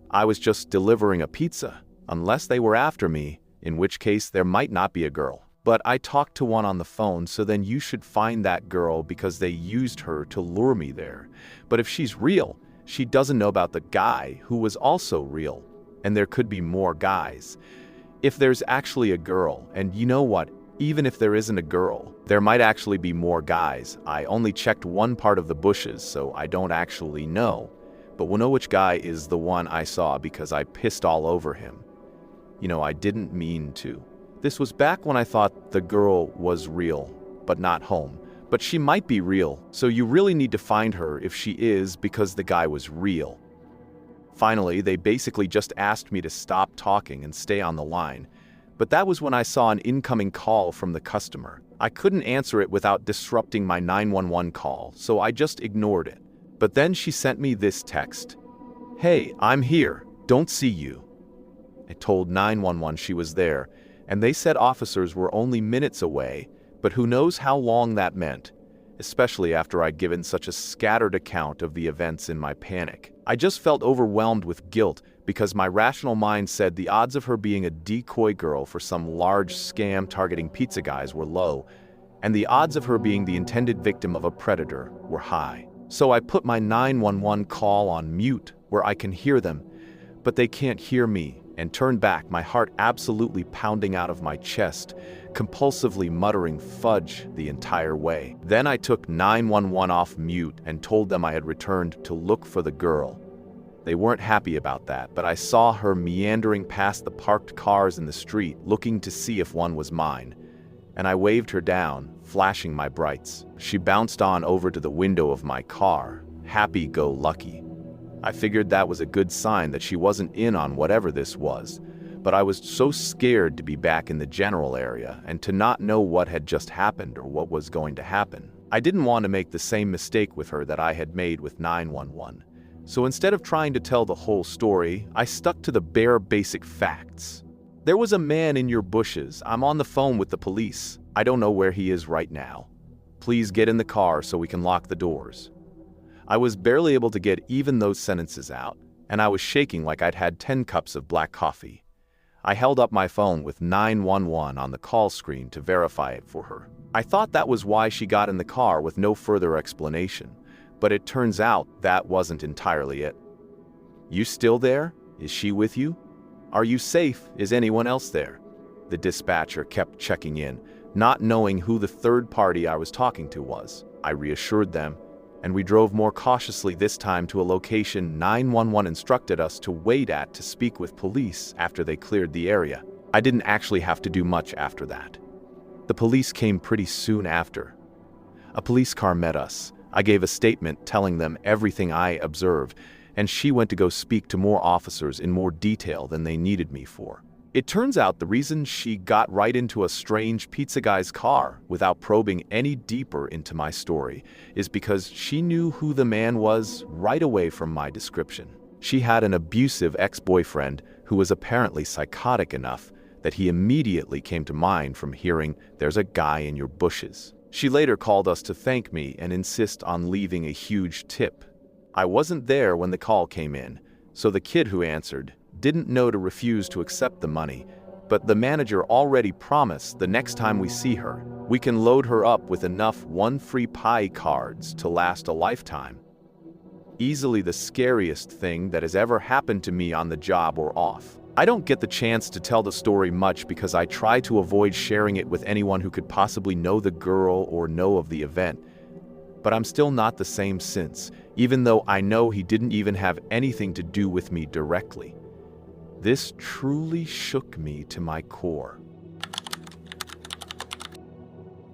I was just delivering a pizza, unless they were after me, in which case there might not be a girl. But I talked to one on the phone, so then you should find that girl because they used her to lure me there. But if she's real, she doesn't know about the guy who was also real, and there could be more guys. If there's actually a girl, and you know what, even if there isn't a girl, there might actually be more guys. I only checked one part of the bushes, so I don't actually know. But we'll know which guy is the one I saw because I pissed all over him. You know, I didn't mean to. This was back when I thought the girl was real, but not home. But she might be real, so you really need to find her if she is because the guy was real. Finally, they basically just asked me to stop talking and stay on the line. But that was when I saw an incoming call from the customer. I couldn't answer it without disrupting my 911 call, so I just ignored it. But then she sent me this text. Hey, I'm here. "Don't see you." I told 911 she was there, and they said officers were only minutes away, but who knows how long that meant, especially after I'd given such a scattered account of the events in my panic. I just felt overwhelmed with guilt because my rational mind said the odds of her being a decoy girl for some large scam targeting pizza guys were low, and the odds of her being the intended victim of a predator were high. So I put my 911 call on mute where I can hear them, but they can't hear me, and turned back, my heart absolutely pounding out of my chest, compulsively muttering fudge the entire way. Then I took 911 off mute and told them I had returned to look for the girl. They weren't happy about that, but I saw her meandering past the parked cars in the street, looking to see if one was mine, and I waved her down, flashing my brights. She bounced on over to the window of my car, happy-go-lucky. I figured that was a good sign that she wasn't in on whatever this was, but I was so scared to be back in the general area and to not know what had just happened or what was going to happen. I didn't want to make the same mistake with her that I had made with 911. So instead of trying to tell the whole story, I stuck to the bare basic facts. There was a man in your bushes. I'm on the phone with the police. I don't know where he is right now. Please get in the car so we can lock the doors. I was barely able to get even those sentences out, and I was shaking like I'd had 10 cups of black coffee. I held up my phone with 911 on the call screen to verify it for her. I thought that was why she got in the car with no further explanation, but it turns out that wasn't entirely it. "You still there? Is she with you? Are you safe? Is anyone else there?" The dispatcher kept checking in, not knowing who the third party I was talking to was. I reassured them, and we drove more cautiously this time to a location 911 instructed us to wait at to speak with police after they cleared the area. I didn't actually have to do much after that. The police came pretty soon after. A police car met us. I gave a statement telling them everything I observed, and she went to go speak to more officers in more detail than they needed me for. It turns out the reason she got right into a strange pizza guy's car without probing any deeper into my story is because she knew who the man was right away from my description. She had an abusive ex-boyfriend who was apparently psychotic enough that he immediately came to mind from hearing "there's a guy in your bushes." She later called us to thank me and insist on leaving a huge tip. I wasn't there when the call came in, so the kid who answered didn't know to refuse to accept the money, but the manager already promised the next time we see her, we can load her up with enough one free pie cards to last a lifetime. Easily the scariest thing that has ever happened to me on the job or off. I don't get the chance to tell the story much because I try to avoid sharing it with anyone who could possibly know the girl or know of the event. But I'm still not the same since, even though I know he didn't even have anything to do with me directly. This truly shook me to my core.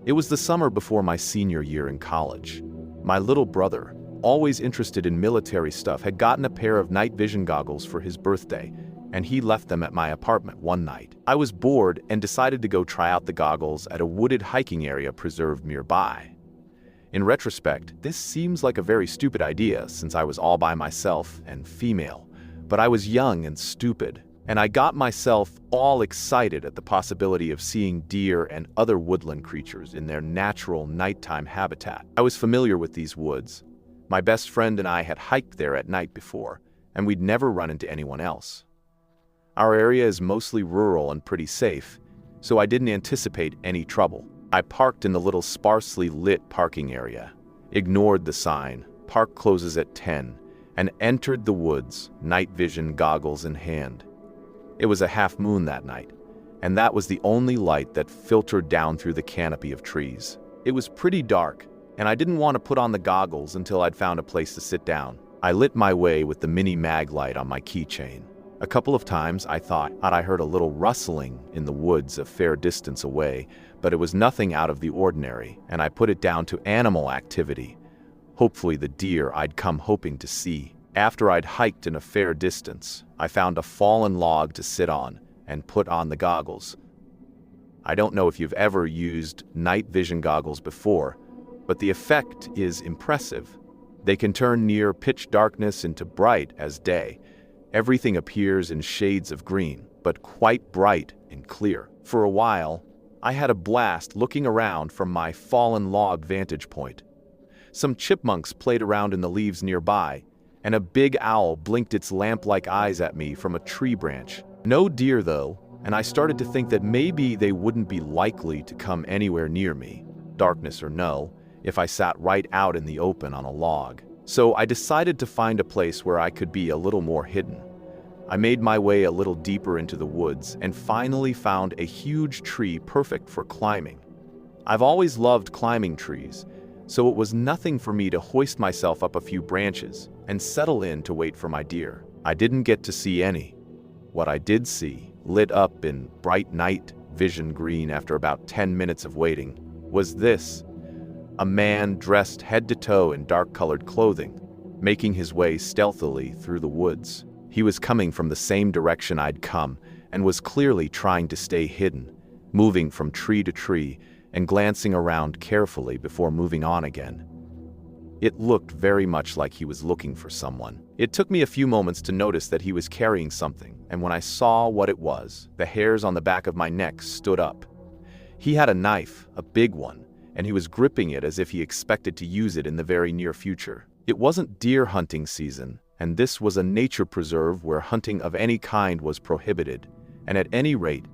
It was the summer before my senior year in college. My little brother, always interested in military stuff, had gotten a pair of night vision goggles for his birthday, and he left them at my apartment one night. I was bored and decided to go try out the goggles at a wooded hiking area preserved nearby. In retrospect, this seems like a very stupid idea since I was all by myself and female. But I was young and stupid, and I got myself all excited at the possibility of seeing deer and other woodland creatures in their natural nighttime habitat. I was familiar with these woods. My best friend and I had hiked there at night before, and we'd never run into anyone else. Our area is mostly rural and pretty safe, so I didn't anticipate any trouble. I parked in the little sparsely lit parking area, ignored the sign, "Park closes at 10, and entered the woods, night vision goggles in hand. It was a half moon that night, and that was the only light that filtered down through the canopy of trees. It was pretty dark, and I didn't want to put on the goggles until I'd found a place to sit down. I lit my way with the mini mag light on my keychain. A couple of times I thought I heard a little rustling in the woods a fair distance away, but it was nothing out of the ordinary, and I put it down to animal activity. Hopefully the deer I'd come hoping to see. After I'd hiked in a fair distance, I found a fallen log to sit on and put on the goggles. I don't know if you've ever used night vision goggles before, but the effect is impressive. They can turn near pitch darkness into bright as day, Everything appears in shades of green, but quite bright and clear. For a while, I had a blast looking around from my fallen log vantage point. Some chipmunks played around in the leaves nearby, and a big owl blinked its lamp-like eyes at me from a tree branch. No deer, though, and I started to think that maybe they wouldn't be likely to come anywhere near me, darkness or no, if I sat right out in the open on a log. So I decided to find a place where I could be a little more hidden. I made my way a little deeper into the woods and finally found a huge tree perfect for climbing. I've always loved climbing trees, so it was nothing for me to hoist myself up a few branches and settle in to wait for my deer. I didn't get to see any. What I did see, lit up in bright night vision green after about 10 minutes of waiting, was this: a man dressed head to toe in dark-colored clothing, making his way stealthily through the woods. He was coming from the same direction I'd come and was clearly trying to stay hidden, moving from tree to tree and glancing around carefully before moving on again. It looked very much like he was looking for someone. It took me a few moments to notice that he was carrying something, and when I saw what it was, the hairs on the back of my neck stood up. He had a knife, a big one, and he was gripping it as if he expected to use it in the very near future. It wasn't deer hunting season, and this was a nature preserve where hunting of any kind was prohibited, and at any rate,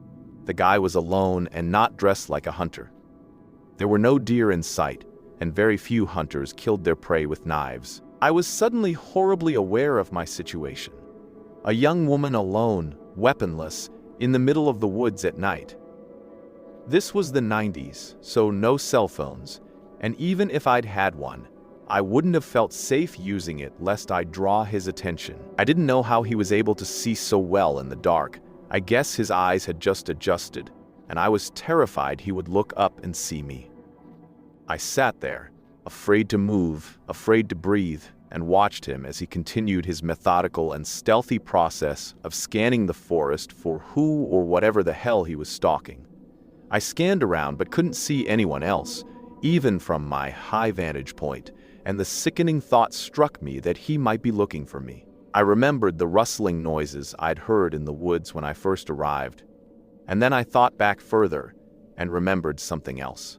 the guy was alone and not dressed like a hunter. There were no deer in sight, and very few hunters killed their prey with knives. I was suddenly horribly aware of my situation. A young woman alone, weaponless, in the middle of the woods at night. This was the 90s, so no cell phones, and even if I'd had one, I wouldn't have felt safe using it lest I draw his attention. I didn't know how he was able to see so well in the dark. I guess his eyes had just adjusted, and I was terrified he would look up and see me. I sat there, afraid to move, afraid to breathe, and watched him as he continued his methodical and stealthy process of scanning the forest for who or whatever the hell he was stalking. I scanned around but couldn't see anyone else, even from my high vantage point, and the sickening thought struck me that he might be looking for me. I remembered the rustling noises I'd heard in the woods when I first arrived, and then I thought back further and remembered something else.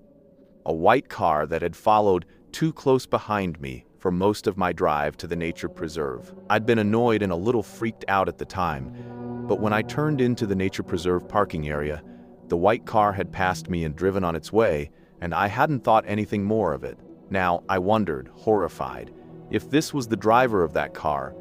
A white car that had followed too close behind me for most of my drive to the nature preserve. I'd been annoyed and a little freaked out at the time, but when I turned into the nature preserve parking area, the white car had passed me and driven on its way, and I hadn't thought anything more of it. Now, I wondered, horrified, if this was the driver of that car,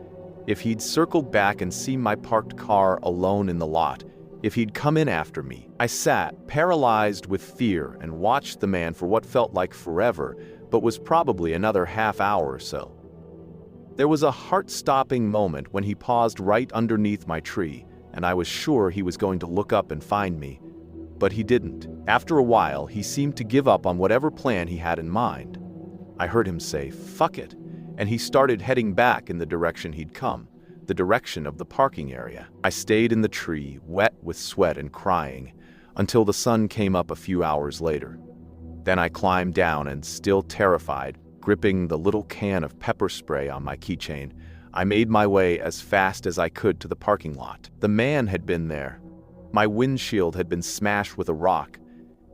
if he'd circled back and seen my parked car alone in the lot, if he'd come in after me. I sat, paralyzed with fear, and watched the man for what felt like forever, but was probably another half hour or so. There was a heart-stopping moment when he paused right underneath my tree, and I was sure he was going to look up and find me. But he didn't. After a while, he seemed to give up on whatever plan he had in mind. I heard him say, "Fuck it," and he started heading back in the direction he'd come, the direction of the parking area. I stayed in the tree, wet with sweat and crying, until the sun came up a few hours later. Then I climbed down and, still terrified, gripping the little can of pepper spray on my keychain, I made my way as fast as I could to the parking lot. The man had been there. My windshield had been smashed with a rock,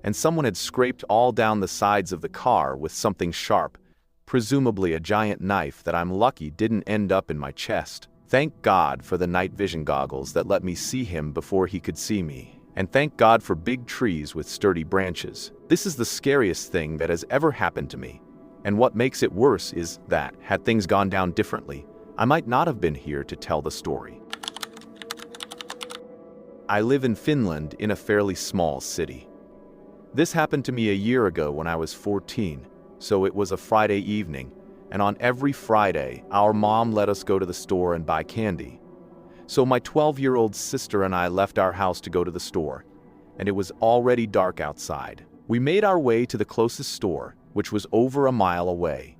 and someone had scraped all down the sides of the car with something sharp, presumably a giant knife that I'm lucky didn't end up in my chest. Thank God for the night vision goggles that let me see him before he could see me. And thank God for big trees with sturdy branches. This is the scariest thing that has ever happened to me. And what makes it worse is that, had things gone down differently, I might not have been here to tell the story. I live in Finland in a fairly small city. This happened to me a year ago when I was 14, so it was a Friday evening, and on every Friday, our mom let us go to the store and buy candy. So my 12-year-old sister and I left our house to go to the store, and it was already dark outside. We made our way to the closest store, which was over a mile away.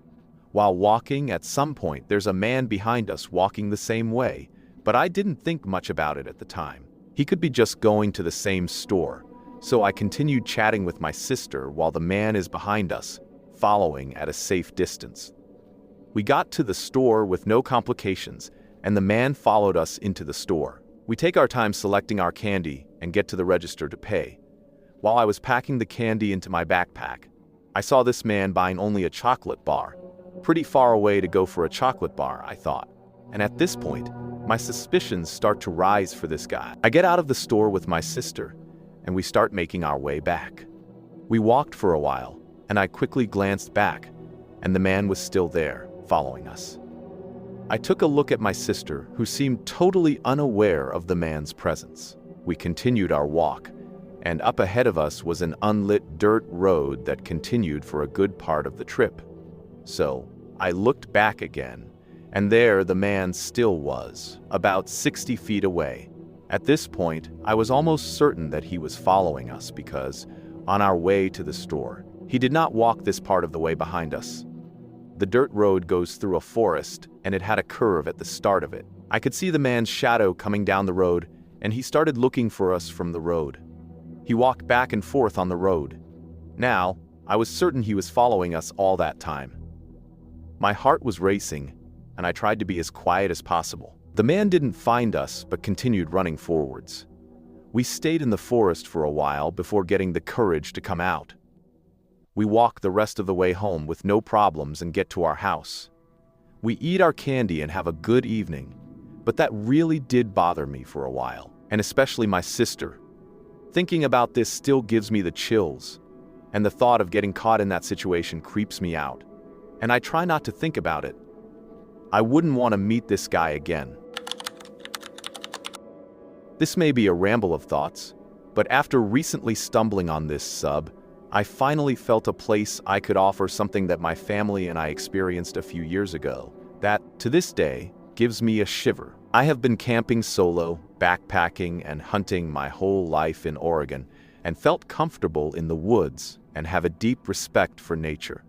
While walking, at some point, there's a man behind us walking the same way, but I didn't think much about it at the time. He could be just going to the same store, so I continued chatting with my sister while the man is behind us, following at a safe distance. We got to the store with no complications, and the man followed us into the store. We take our time selecting our candy and get to the register to pay. While I was packing the candy into my backpack, I saw this man buying only a chocolate bar. Pretty far away to go for a chocolate bar, I thought. And at this point, my suspicions start to rise for this guy. I get out of the store with my sister, and we start making our way back. We walked for a while, and I quickly glanced back, and the man was still there, following us. I took a look at my sister, who seemed totally unaware of the man's presence. We continued our walk, and up ahead of us was an unlit dirt road that continued for a good part of the trip. So I looked back again, and there the man still was, about 60 feet away. At this point, I was almost certain that he was following us because, on our way to the store, he did not walk this part of the way behind us. The dirt road goes through a forest, and it had a curve at the start of it. I could see the man's shadow coming down the road, and he started looking for us from the road. He walked back and forth on the road. Now, I was certain he was following us all that time. My heart was racing, and I tried to be as quiet as possible. The man didn't find us, but continued running forwards. We stayed in the forest for a while before getting the courage to come out. We walk the rest of the way home with no problems and get to our house. We eat our candy and have a good evening, but that really did bother me for a while, and especially my sister. Thinking about this still gives me the chills, and the thought of getting caught in that situation creeps me out, and I try not to think about it. I wouldn't want to meet this guy again. This may be a ramble of thoughts, but after recently stumbling on this sub, I finally felt a place I could offer something that my family and I experienced a few years ago, that, to this day, gives me a shiver. I have been camping solo, backpacking, and hunting my whole life in Oregon, and felt comfortable in the woods and have a deep respect for nature.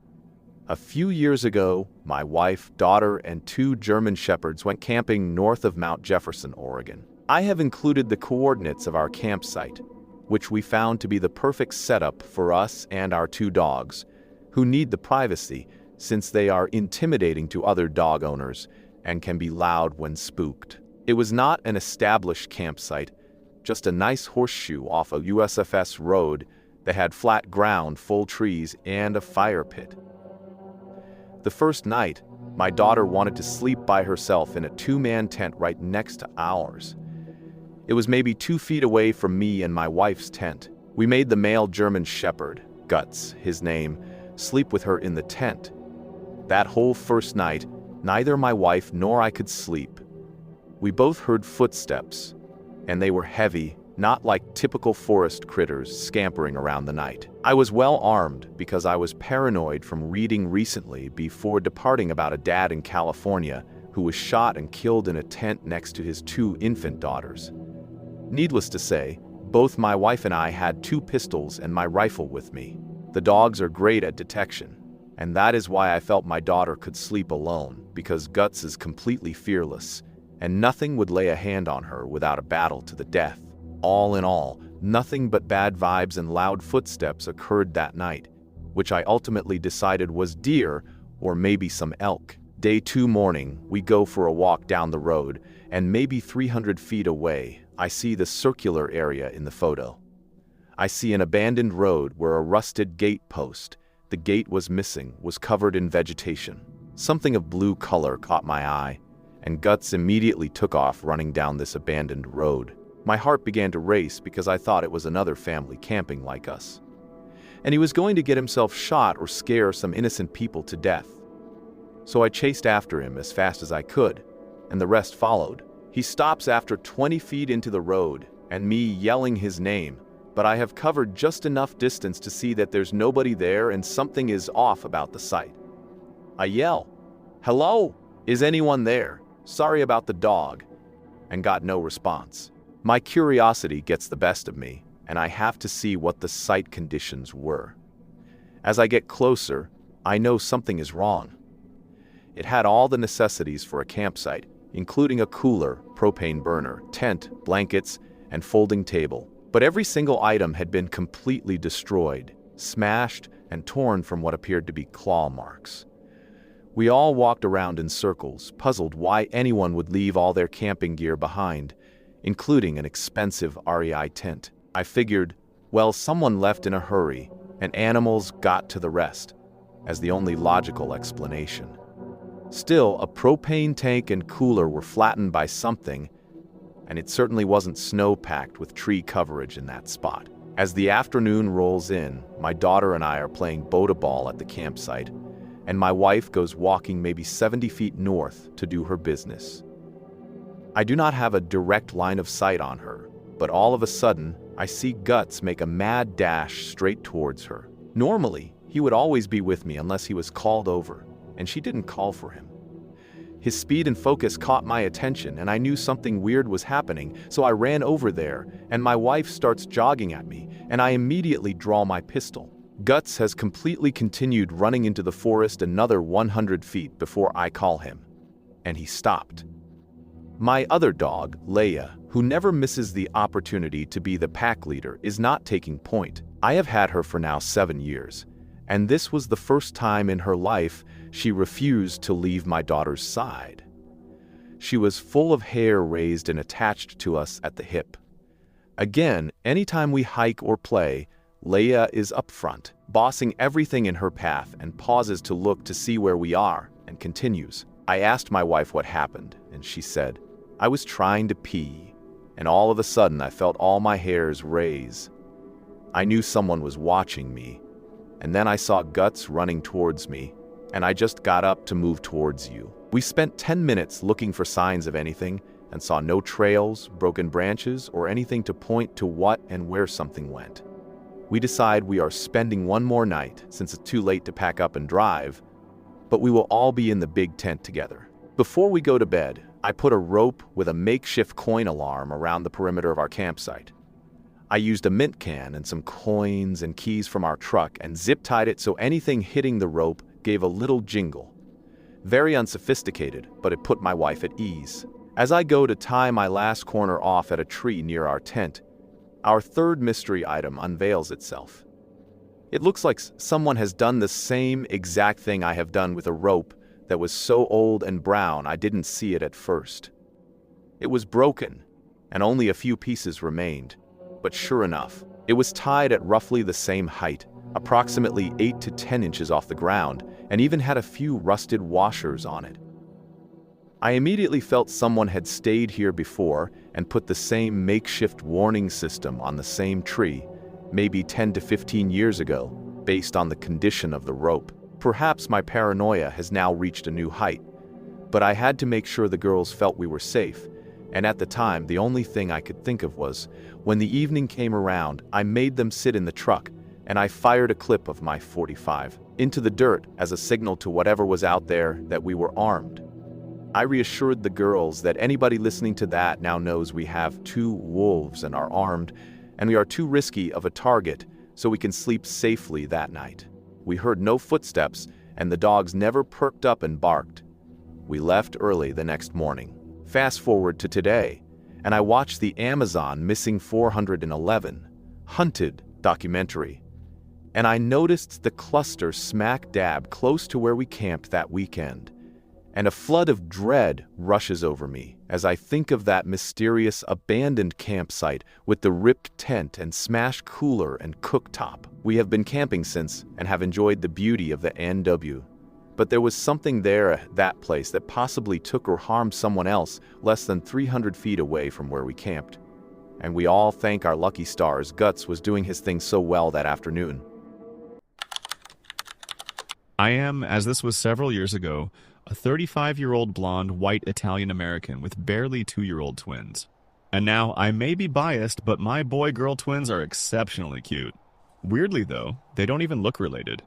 A few years ago, my wife, daughter, and 2 German shepherds went camping north of Mount Jefferson, Oregon. I have included the coordinates of our campsite, which we found to be the perfect setup for us and our 2 dogs, who need the privacy since they are intimidating to other dog owners and can be loud when spooked. It was not an established campsite, just a nice horseshoe off a USFS road that had flat ground, full trees, and a fire pit. The first night, my daughter wanted to sleep by herself in a 2-man tent right next to ours. It was maybe 2 feet away from me and my wife's tent. We made the male German shepherd, Guts, his name, sleep with her in the tent. That whole first night, neither my wife nor I could sleep. We both heard footsteps, and they were heavy, not like typical forest critters scampering around the night. I was well armed because I was paranoid from reading recently before departing about a dad in California who was shot and killed in a tent next to his 2 infant daughters. Needless to say, both my wife and I had 2 pistols and my rifle with me. The dogs are great at detection, and that is why I felt my daughter could sleep alone, because Guts is completely fearless, and nothing would lay a hand on her without a battle to the death. All in all, nothing but bad vibes and loud footsteps occurred that night, which I ultimately decided was deer or maybe some elk. Day 2 morning, we go for a walk down the road, and maybe 300 feet away, I see the circular area in the photo. I see an abandoned road where a rusted gate post, the gate was missing, was covered in vegetation. Something of blue color caught my eye, and Guts immediately took off running down this abandoned road. My heart began to race because I thought it was another family camping like us. And he was going to get himself shot or scare some innocent people to death. So I chased after him as fast as I could, and the rest followed. He stops after 20 feet into the road, and me yelling his name, but I have covered just enough distance to see that there's nobody there and something is off about the site. I yell, "Hello? Is anyone there? Sorry about the dog," and got no response. My curiosity gets the best of me, and I have to see what the site conditions were. As I get closer, I know something is wrong. It had all the necessities for a campsite, including a cooler, propane burner, tent, blankets, and folding table. But every single item had been completely destroyed, smashed, and torn from what appeared to be claw marks. We all walked around in circles, puzzled why anyone would leave all their camping gear behind, including an expensive REI tent. I figured, well, someone left in a hurry, and animals got to the rest, as the only logical explanation. Still, a propane tank and cooler were flattened by something, and it certainly wasn't snow-packed with tree coverage in that spot. As the afternoon rolls in, my daughter and I are playing boat-a-ball at the campsite, and my wife goes walking maybe 70 feet north to do her business. I do not have a direct line of sight on her, but all of a sudden, I see Guts make a mad dash straight towards her. Normally, he would always be with me unless he was called over, and she didn't call for him. His speed and focus caught my attention, and I knew something weird was happening, so I ran over there, and my wife starts jogging at me, and I immediately draw my pistol. Guts has completely continued running into the forest another 100 feet before I call him, and he stopped. My other dog, Leia, who never misses the opportunity to be the pack leader, is not taking point. I have had her for now 7 years, and this was the first time in her life she refused to leave my daughter's side. She was full of hair raised and attached to us at the hip. Again, anytime we hike or play, Leia is up front, bossing everything in her path, and pauses to look to see where we are, and continues. I asked my wife what happened, and she said, "I was trying to pee, and all of a sudden I felt all my hairs raise. I knew someone was watching me, and then I saw Guts running towards me, and I just got up to move towards you." We spent 10 minutes looking for signs of anything, and saw no trails, broken branches, or anything to point to what and where something went. We decide we are spending one more night, since it's too late to pack up and drive, but we will all be in the big tent together. Before we go to bed, I put a rope with a makeshift coin alarm around the perimeter of our campsite. I used a mint can and some coins and keys from our truck and zip-tied it so anything hitting the rope gave a little jingle. Very unsophisticated, but it put my wife at ease. As I go to tie my last corner off at a tree near our tent, our third mystery item unveils itself. It looks like someone has done the same exact thing I have done with a rope that was so old and brown I didn't see it at first. It was broken, and only a few pieces remained, but sure enough, it was tied at roughly the same height, approximately 8 to 10 inches off the ground, and even had a few rusted washers on it. I immediately felt someone had stayed here before and put the same makeshift warning system on the same tree, maybe 10 to 15 years ago, based on the condition of the rope. Perhaps my paranoia has now reached a new height, but I had to make sure the girls felt we were safe, and at the time the only thing I could think of was, when the evening came around, I made them sit in the truck, and I fired a clip of my .45 into the dirt as a signal to whatever was out there that we were armed. I reassured the girls that anybody listening to that now knows we have 2 wolves and are armed, and we are too risky of a target, so we can sleep safely that night. We heard no footsteps, and the dogs never perked up and barked. We left early the next morning. Fast forward to today, and I watched the Amazon Missing 411 Hunted documentary, and I noticed the cluster smack dab close to where we camped that weekend, and a flood of dread rushes over me as I think of that mysterious abandoned campsite with the ripped tent and smashed cooler and cooktop. We have been camping since and have enjoyed the beauty of the NW, but there was something there at that place that possibly took or harmed someone else less than 300 feet away from where we camped. And we all thank our lucky stars Guts was doing his thing so well that afternoon. I am, as this was several years ago, a 35-year-old blonde white Italian-American with barely 2-year-old twins. And now, I may be biased, but my boy-girl twins are exceptionally cute. Weirdly though, they don't even look related.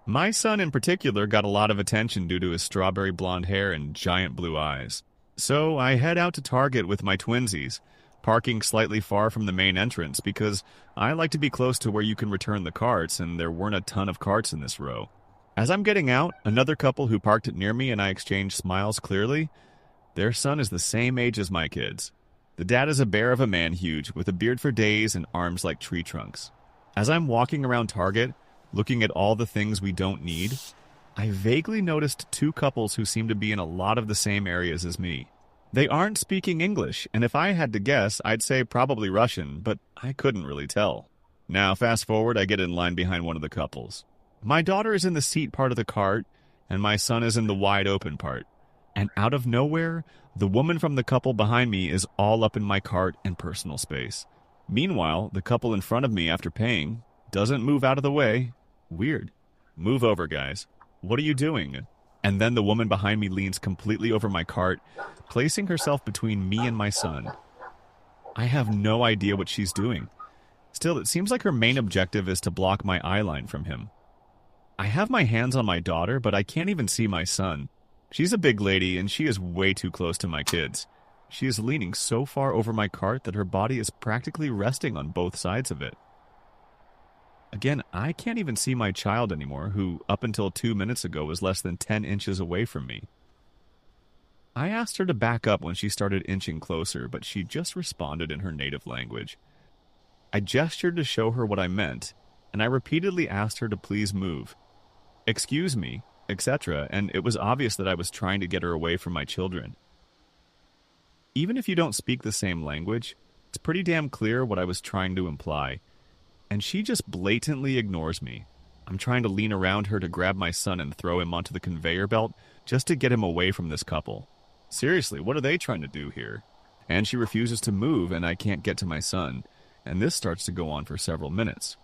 My son in particular got a lot of attention due to his strawberry blonde hair and giant blue eyes. So I head out to Target with my twinsies, parking slightly far from the main entrance because I like to be close to where you can return the carts, and there weren't a ton of carts in this row. As I'm getting out, another couple who parked near me and I exchanged smiles clearly. Their son is the same age as my kids. The dad is a bear of a man huge, with a beard for days and arms like tree trunks. As I'm walking around Target, looking at all the things we don't need, I vaguely noticed two couples who seem to be in a lot of the same areas as me. They aren't speaking English, and if I had to guess, I'd say probably Russian, but I couldn't really tell. Now, fast forward, I get in line behind one of the couples. My daughter is in the seat part of the cart, and my son is in the wide open part. And out of nowhere, the woman from the couple behind me is all up in my cart and personal space. Meanwhile, the couple in front of me, after paying, doesn't move out of the way. Weird. Move over, guys. What are you doing? And then the woman behind me leans completely over my cart, placing herself between me and my son. I have no idea what she's doing. Still, it seems like her main objective is to block my eye line from him. I have my hands on my daughter, but I can't even see my son. She's a big lady, and she is way too close to my kids. She is leaning so far over my cart that her body is practically resting on both sides of it. Again, I can't even see my child anymore, who up until 2 minutes ago was less than 10 inches away from me. I asked her to back up when she started inching closer, but she just responded in her native language. I gestured to show her what I meant, and I repeatedly asked her to please move. Excuse me, etc., and it was obvious that I was trying to get her away from my children. Even if you don't speak the same language, it's pretty damn clear what I was trying to imply. And she just blatantly ignores me. I'm trying to lean around her to grab my son and throw him onto the conveyor belt just to get him away from this couple. Seriously, what are they trying to do here? And she refuses to move, and I can't get to my son. And this starts to go on for several minutes.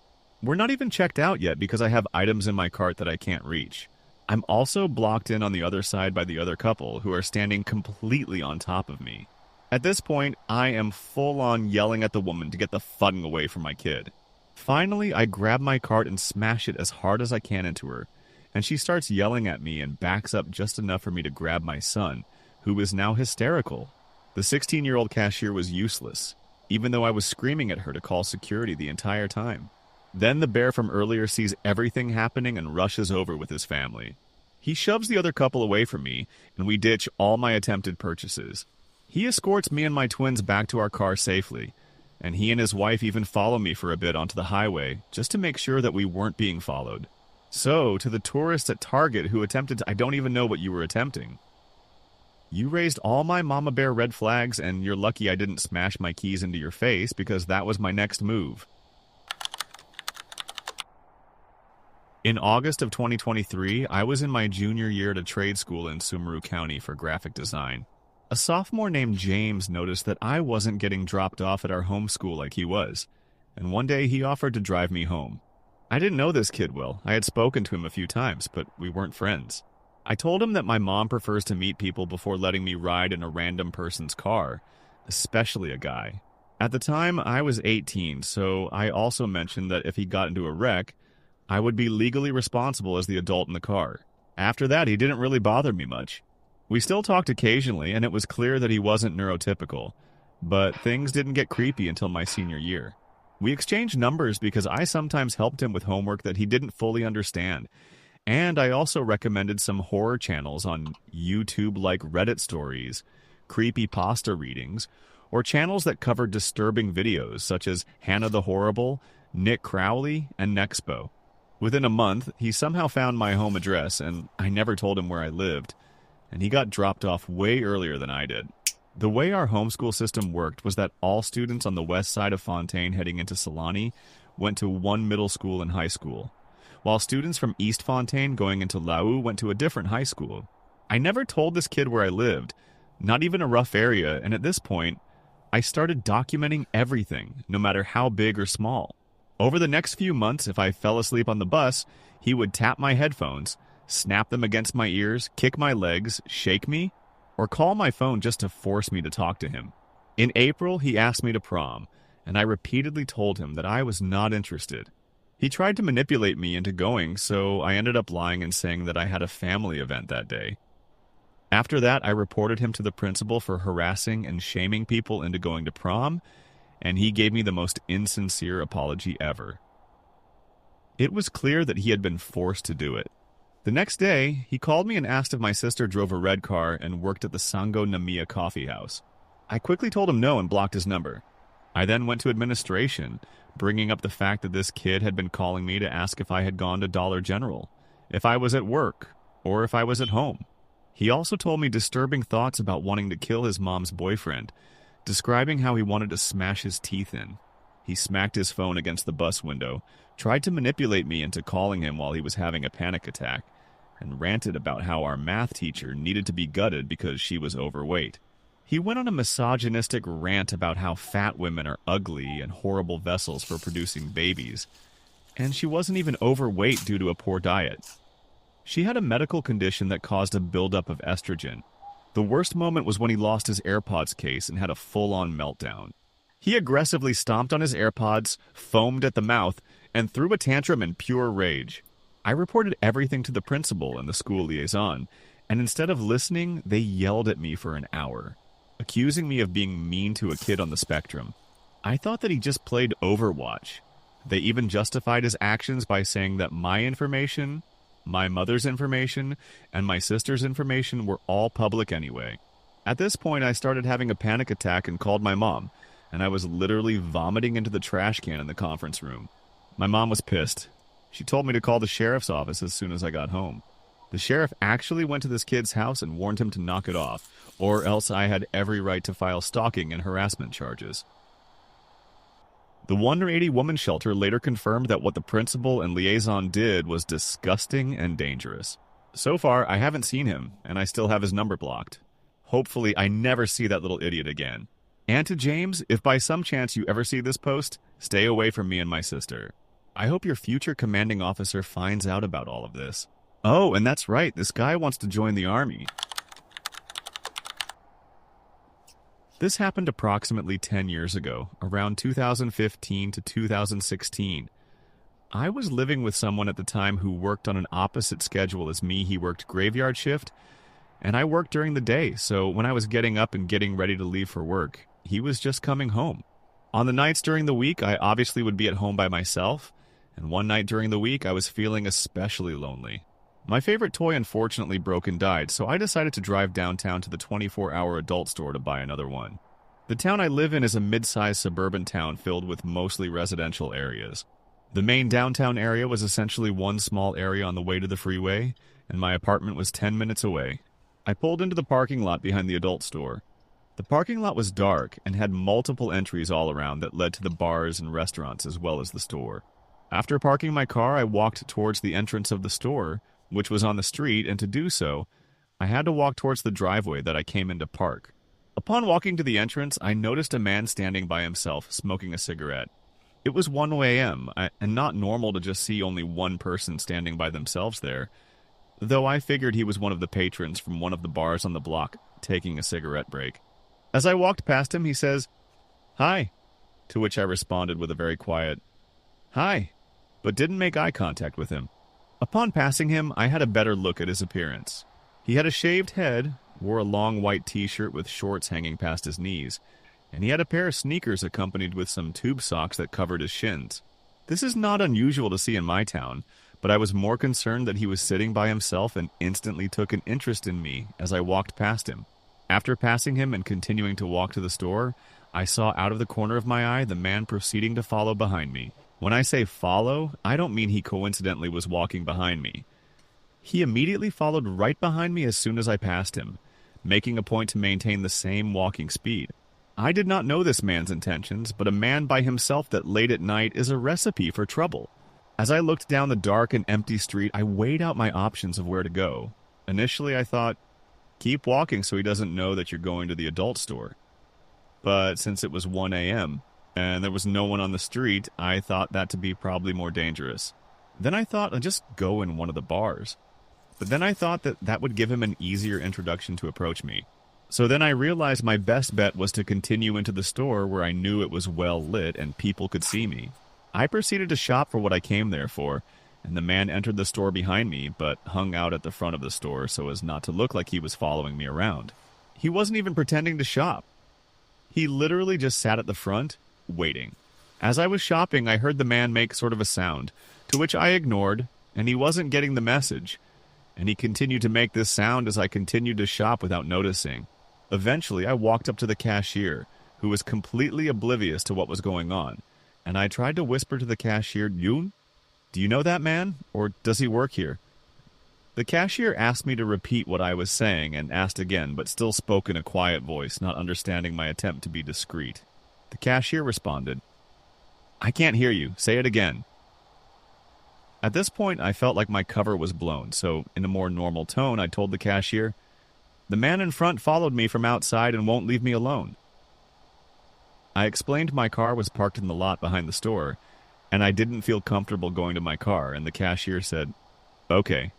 We're not even checked out yet because I have items in my cart that I can't reach. I'm also blocked in on the other side by the other couple, who are standing completely on top of me. At this point, I am full-on yelling at the woman to get the fucking away from my kid. Finally, I grab my cart and smash it as hard as I can into her, and she starts yelling at me and backs up just enough for me to grab my son, who is now hysterical. The 16-year-old cashier was useless, even though I was screaming at her to call security the entire time. Then the bear from earlier sees everything happening and rushes over with his family. He shoves the other couple away from me, and we ditch all my attempted purchases. He escorts me and my twins back to our car safely, and he and his wife even follow me for a bit onto the highway, just to make sure that we weren't being followed. So, to the tourists at Target who attempted to, I don't even know what you were attempting. You raised all my mama bear red flags, and you're lucky I didn't smash my keys into your face, because that was my next move. In August of 2023, I was in my junior year at a trade school in Sumeru County for graphic design. A sophomore named James noticed that I wasn't getting dropped off at our home school like he was, and one day he offered to drive me home. I didn't know this kid well. I had spoken to him a few times, but we weren't friends. I told him that my mom prefers to meet people before letting me ride in a random person's car, especially a guy. At the time, I was 18, so I also mentioned that if he got into a wreck, I would be legally responsible as the adult in the car. After that, he didn't really bother me much. We still talked occasionally, and it was clear that he wasn't neurotypical, but things didn't get creepy until my senior year. We exchanged numbers because I sometimes helped him with homework that he didn't fully understand, and I also recommended some horror channels on YouTube like Reddit stories, creepypasta readings, or channels that covered disturbing videos such as Hannah the Horrible, Nick Crowley, and Nexpo. Within a month, he somehow found my home address, and I never told him where I lived, and he got dropped off way earlier than I did. The way our homeschool system worked was that all students on the west side of Fontaine heading into Solani went to one middle school and high school, while students from East Fontaine going into Lau went to a different high school. I never told this kid where I lived, not even a rough area, and at this point, I started documenting everything, no matter how big or small. Over the next few months, if I fell asleep on the bus, he would tap my headphones, snap them against my ears, kick my legs, shake me, or call my phone just to force me to talk to him. In April, he asked me to prom, and I repeatedly told him that I was not interested. He tried to manipulate me into going, so I ended up lying and saying that I had a family event that day. After that, I reported him to the principal for harassing and shaming people into going to prom, and he gave me the most insincere apology ever. It was clear that he had been forced to do it. The next day, he called me and asked if my sister drove a red car and worked at the Sango Namiya coffee house. I quickly told him no and blocked his number. I then went to administration, bringing up the fact that this kid had been calling me to ask if I had gone to Dollar General, if I was at work, or if I was at home. He also told me disturbing thoughts about wanting to kill his mom's boyfriend, describing how he wanted to smash his teeth in. He smacked his phone against the bus window, tried to manipulate me into calling him while he was having a panic attack, and ranted about how our math teacher needed to be gutted because she was overweight. He went on a misogynistic rant about how fat women are ugly and horrible vessels for producing babies, and she wasn't even overweight due to a poor diet. She had a medical condition that caused a buildup of estrogen. The worst moment was when he lost his AirPods case and had a full-on meltdown. He aggressively stomped on his AirPods, foamed at the mouth, and threw a tantrum in pure rage. I reported everything to the principal and the school liaison, and instead of listening, they yelled at me for an hour, accusing me of being mean to a kid on the spectrum. I thought that he just played Overwatch. They even justified his actions by saying that my information, my mother's information, and my sister's information were all public anyway. At this point, I started having a panic attack and called my mom, and I was literally vomiting into the trash can in the conference room. My mom was pissed. She told me to call the sheriff's office as soon as I got home. The sheriff actually went to this kid's house and warned him to knock it off, or else I had every right to file stalking and harassment charges. The 180 Woman Shelter later confirmed that what the principal and liaison did was disgusting and dangerous. So far, I haven't seen him, and I still have his number blocked. Hopefully, I never see that little idiot again. And to James, if by some chance you ever see this post, stay away from me and my sister. I hope your future commanding officer finds out about all of this. Oh, and that's right, this guy wants to join the army. This happened approximately 10 years ago, around 2015 to 2016. I was living with someone at the time who worked on an opposite schedule as me. He worked graveyard shift, and I worked during the day, so when I was getting up and getting ready to leave for work, he was just coming home. On the nights during the week, I obviously would be at home by myself, and one night during the week, I was feeling especially lonely. My favorite toy unfortunately broke and died, so I decided to drive downtown to the 24-hour adult store to buy another one. The town I live in is a mid-sized suburban town filled with mostly residential areas. The main downtown area was essentially one small area on the way to the freeway, and my apartment was 10 minutes away. I pulled into the parking lot behind the adult store. The parking lot was dark and had multiple entries all around that led to the bars and restaurants as well as the store. After parking my car, I walked towards the entrance of the store, which was on the street, and to do so, I had to walk towards the driveway that I came in to park. Upon walking to the entrance, I noticed a man standing by himself, smoking a cigarette. It was 1 a.m., and not normal to just see only one person standing by themselves there, though I figured he was one of the patrons from one of the bars on the block, taking a cigarette break. As I walked past him, he says, "Hi," to which I responded with a very quiet, "Hi," but didn't make eye contact with him. Upon passing him, I had a better look at his appearance. He had a shaved head, wore a long white t-shirt with shorts hanging past his knees, and he had a pair of sneakers accompanied with some tube socks that covered his shins. This is not unusual to see in my town, but I was more concerned that he was sitting by himself and instantly took an interest in me as I walked past him. After passing him and continuing to walk to the store, I saw out of the corner of my eye the man proceeding to follow behind me. When I say follow, I don't mean he coincidentally was walking behind me. He immediately followed right behind me as soon as I passed him, making a point to maintain the same walking speed. I did not know this man's intentions, but a man by himself that late at night is a recipe for trouble. As I looked down the dark and empty street, I weighed out my options of where to go. Initially, I thought, keep walking so he doesn't know that you're going to the adult store. But since it was 1 a.m., and there was no one on the street, I thought that to be probably more dangerous. Then I thought I'd just go in one of the bars. But then I thought that that would give him an easier introduction to approach me. So then I realized my best bet was to continue into the store where I knew it was well lit and people could see me. I proceeded to shop for what I came there for, and the man entered the store behind me, but hung out at the front of the store so as not to look like he was following me around. He wasn't even pretending to shop. He literally just sat at the front, waiting. As I was shopping, I heard the man make sort of a sound, to which I ignored, and he wasn't getting the message. And he continued to make this sound as I continued to shop without noticing. Eventually, I walked up to the cashier, who was completely oblivious to what was going on, and I tried to whisper to the cashier, "Yoon, do you know that man, or does he work here?" The The cashier asked me to repeat what I was saying and asked again, but still spoke in a quiet voice, not understanding my attempt to be discreet. The cashier responded, "I can't hear you. Say it again." At this point, I felt like my cover was blown, so in a more normal tone, I told the cashier, "The man in front followed me from outside and won't leave me alone." I explained my car was parked in the lot behind the store, and I didn't feel comfortable going to my car, and the cashier said, "Okay."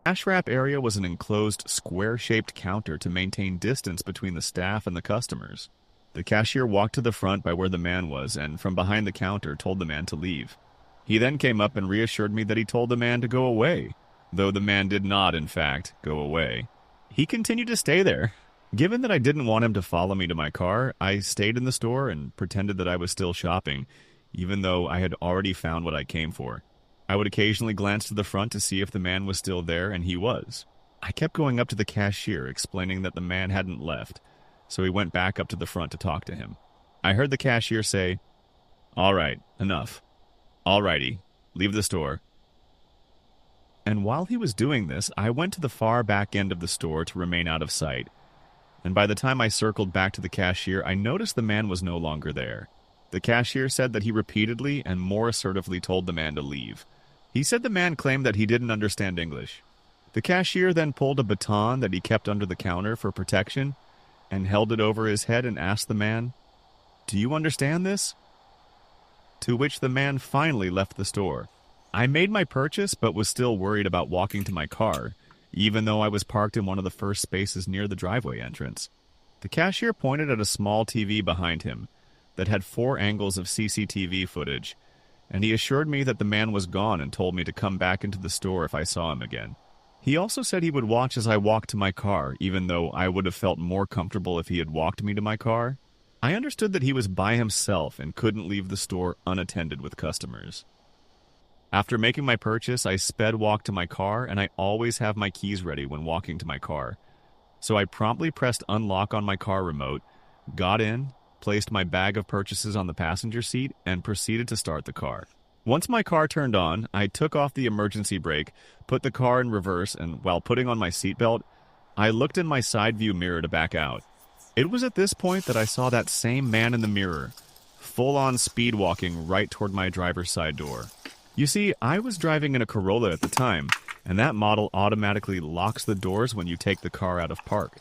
The cash wrap area was an enclosed, square-shaped counter to maintain distance between the staff and the customers. The cashier walked to the front by where the man was, and from behind the counter told the man to leave. He then came up and reassured me that he told the man to go away, though the man did not, in fact, go away. He continued to stay there. Given that I didn't want him to follow me to my car, I stayed in the store and pretended that I was still shopping, even though I had already found what I came for. I would occasionally glance to the front to see if the man was still there, and he was. I kept going up to the cashier, explaining that the man hadn't left, so he went back up to the front to talk to him. I heard the cashier say, "All right, enough. All righty, leave the store." And while he was doing this, I went to the far back end of the store to remain out of sight. And by the time I circled back to the cashier, I noticed the man was no longer there. The cashier said that he repeatedly and more assertively told the man to leave. He said the man claimed that he didn't understand English. The cashier then pulled a baton that he kept under the counter for protection and held it over his head and asked the man, "Do you understand this?" To which the man finally left the store. I made my purchase but was still worried about walking to my car, even though I was parked in one of the first spaces near the driveway entrance. The cashier pointed at a small TV behind him that had 4 angles of CCTV footage, and he assured me that the man was gone and told me to come back into the store if I saw him again. He also said he would watch as I walked to my car, even though I would have felt more comfortable if he had walked me to my car. I understood that he was by himself and couldn't leave the store unattended with customers. After making my purchase, I sped walk to my car, and I always have my keys ready when walking to my car. So I promptly pressed unlock on my car remote, got in, placed my bag of purchases on the passenger seat, and proceeded to start the car. Once my car turned on, I took off the emergency brake, put the car in reverse, and while putting on my seatbelt, I looked in my side view mirror to back out. It was at this point that I saw that same man in the mirror, full-on speed walking right toward my driver's side door. You see, I was driving in a Corolla at the time, and that model automatically locks the doors when you take the car out of park.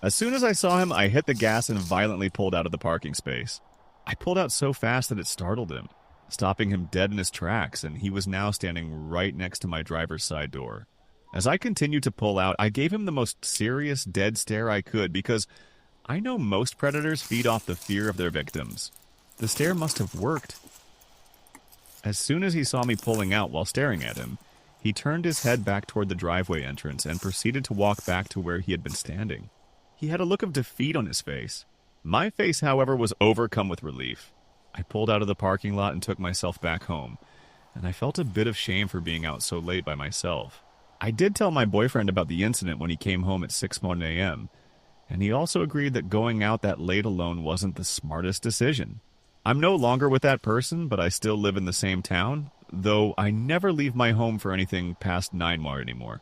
As soon as I saw him, I hit the gas and violently pulled out of the parking space. I pulled out so fast that it startled him, stopping him dead in his tracks, and he was now standing right next to my driver's side door. As I continued to pull out, I gave him the most serious dead stare I could because I know most predators feed off the fear of their victims. The stare must have worked. As soon as he saw me pulling out while staring at him, he turned his head back toward the driveway entrance and proceeded to walk back to where he had been standing. He had a look of defeat on his face. My face, however, was overcome with relief. I pulled out of the parking lot and took myself back home, and I felt a bit of shame for being out so late by myself. I did tell my boyfriend about the incident when he came home at 6:01 a.m., and he also agreed that going out that late alone wasn't the smartest decision. I'm no longer with that person, but I still live in the same town, though I never leave my home for anything past 9 anymore.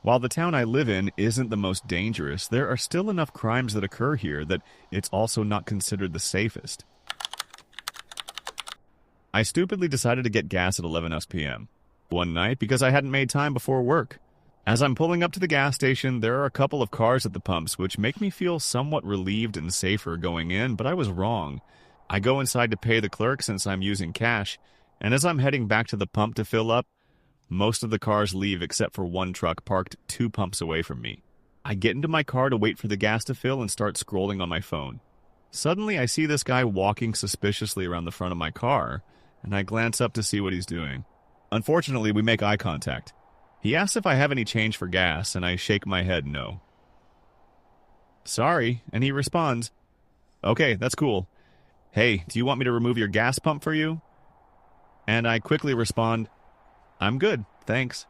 While the town I live in isn't the most dangerous, there are still enough crimes that occur here that it's also not considered the safest. I stupidly decided to get gas at 11 p.m. one night because I hadn't made time before work. As I'm pulling up to the gas station, there are a couple of cars at the pumps, which make me feel somewhat relieved and safer going in, but I was wrong. I go inside to pay the clerk since I'm using cash, and as I'm heading back to the pump to fill up, most of the cars leave except for one truck parked 2 pumps away from me. I get into my car to wait for the gas to fill and start scrolling on my phone. Suddenly, I see this guy walking suspiciously around the front of my car, and I glance up to see what he's doing. Unfortunately, we make eye contact. He asks if I have any change for gas, and I shake my head no. "Sorry," and he responds, "Okay, that's cool. Hey, do you want me to remove your gas pump for you?" And I quickly respond, "I'm good, thanks."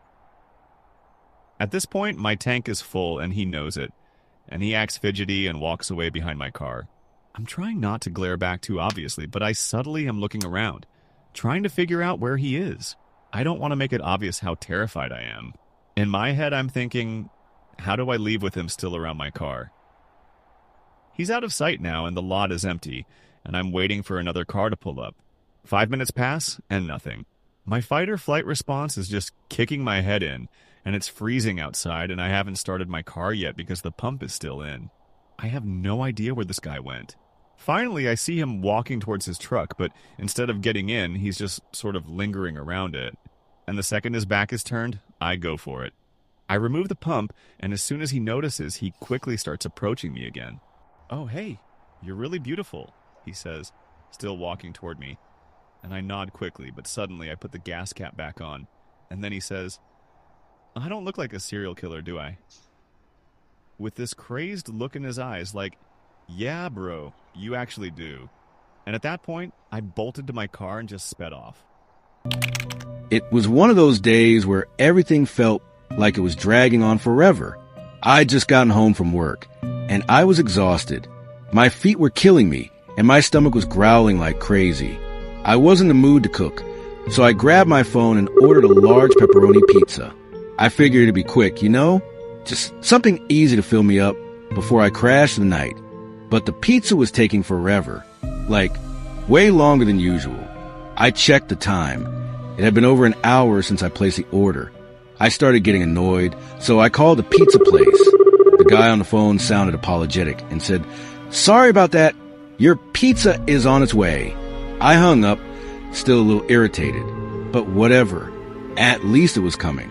At this point, my tank is full and he knows it, and he acts fidgety and walks away behind my car. I'm trying not to glare back too obviously, but I subtly am looking around, trying to figure out where he is. I don't want to make it obvious how terrified I am. In my head, I'm thinking, how do I leave with him still around my car? He's out of sight now, and the lot is empty, and I'm waiting for another car to pull up. 5 minutes pass, and nothing. My fight-or-flight response is just kicking my head in, and it's freezing outside, and I haven't started my car yet because the pump is still in. I have no idea where this guy went. Finally, I see him walking towards his truck, but instead of getting in, he's just sort of lingering around it. And the second his back is turned, I go for it. I remove the pump, and as soon as he notices, he quickly starts approaching me again. "Oh, hey, you're really beautiful," he says, still walking toward me. And I nod quickly, but suddenly I put the gas cap back on. And then he says, "I don't look like a serial killer, do I?" With this crazed look in his eyes, like, "Yeah, bro, you actually do." And at that point, I bolted to my car and just sped off. It was one of those days where everything felt like it was dragging on forever. I'd just gotten home from work, and I was exhausted. My feet were killing me, and my stomach was growling like crazy. I wasn't in the mood to cook, so I grabbed my phone and ordered a large pepperoni pizza. I figured it'd be quick, just something easy to fill me up before I crashed the night. But the pizza was taking forever, like way longer than usual. I checked the time. It had been over an hour since I placed the order. I started getting annoyed, so I called the pizza place. The guy on the phone sounded apologetic and said, "Sorry about that. Your pizza is on its way." I hung up, still a little irritated, but whatever. At least it was coming.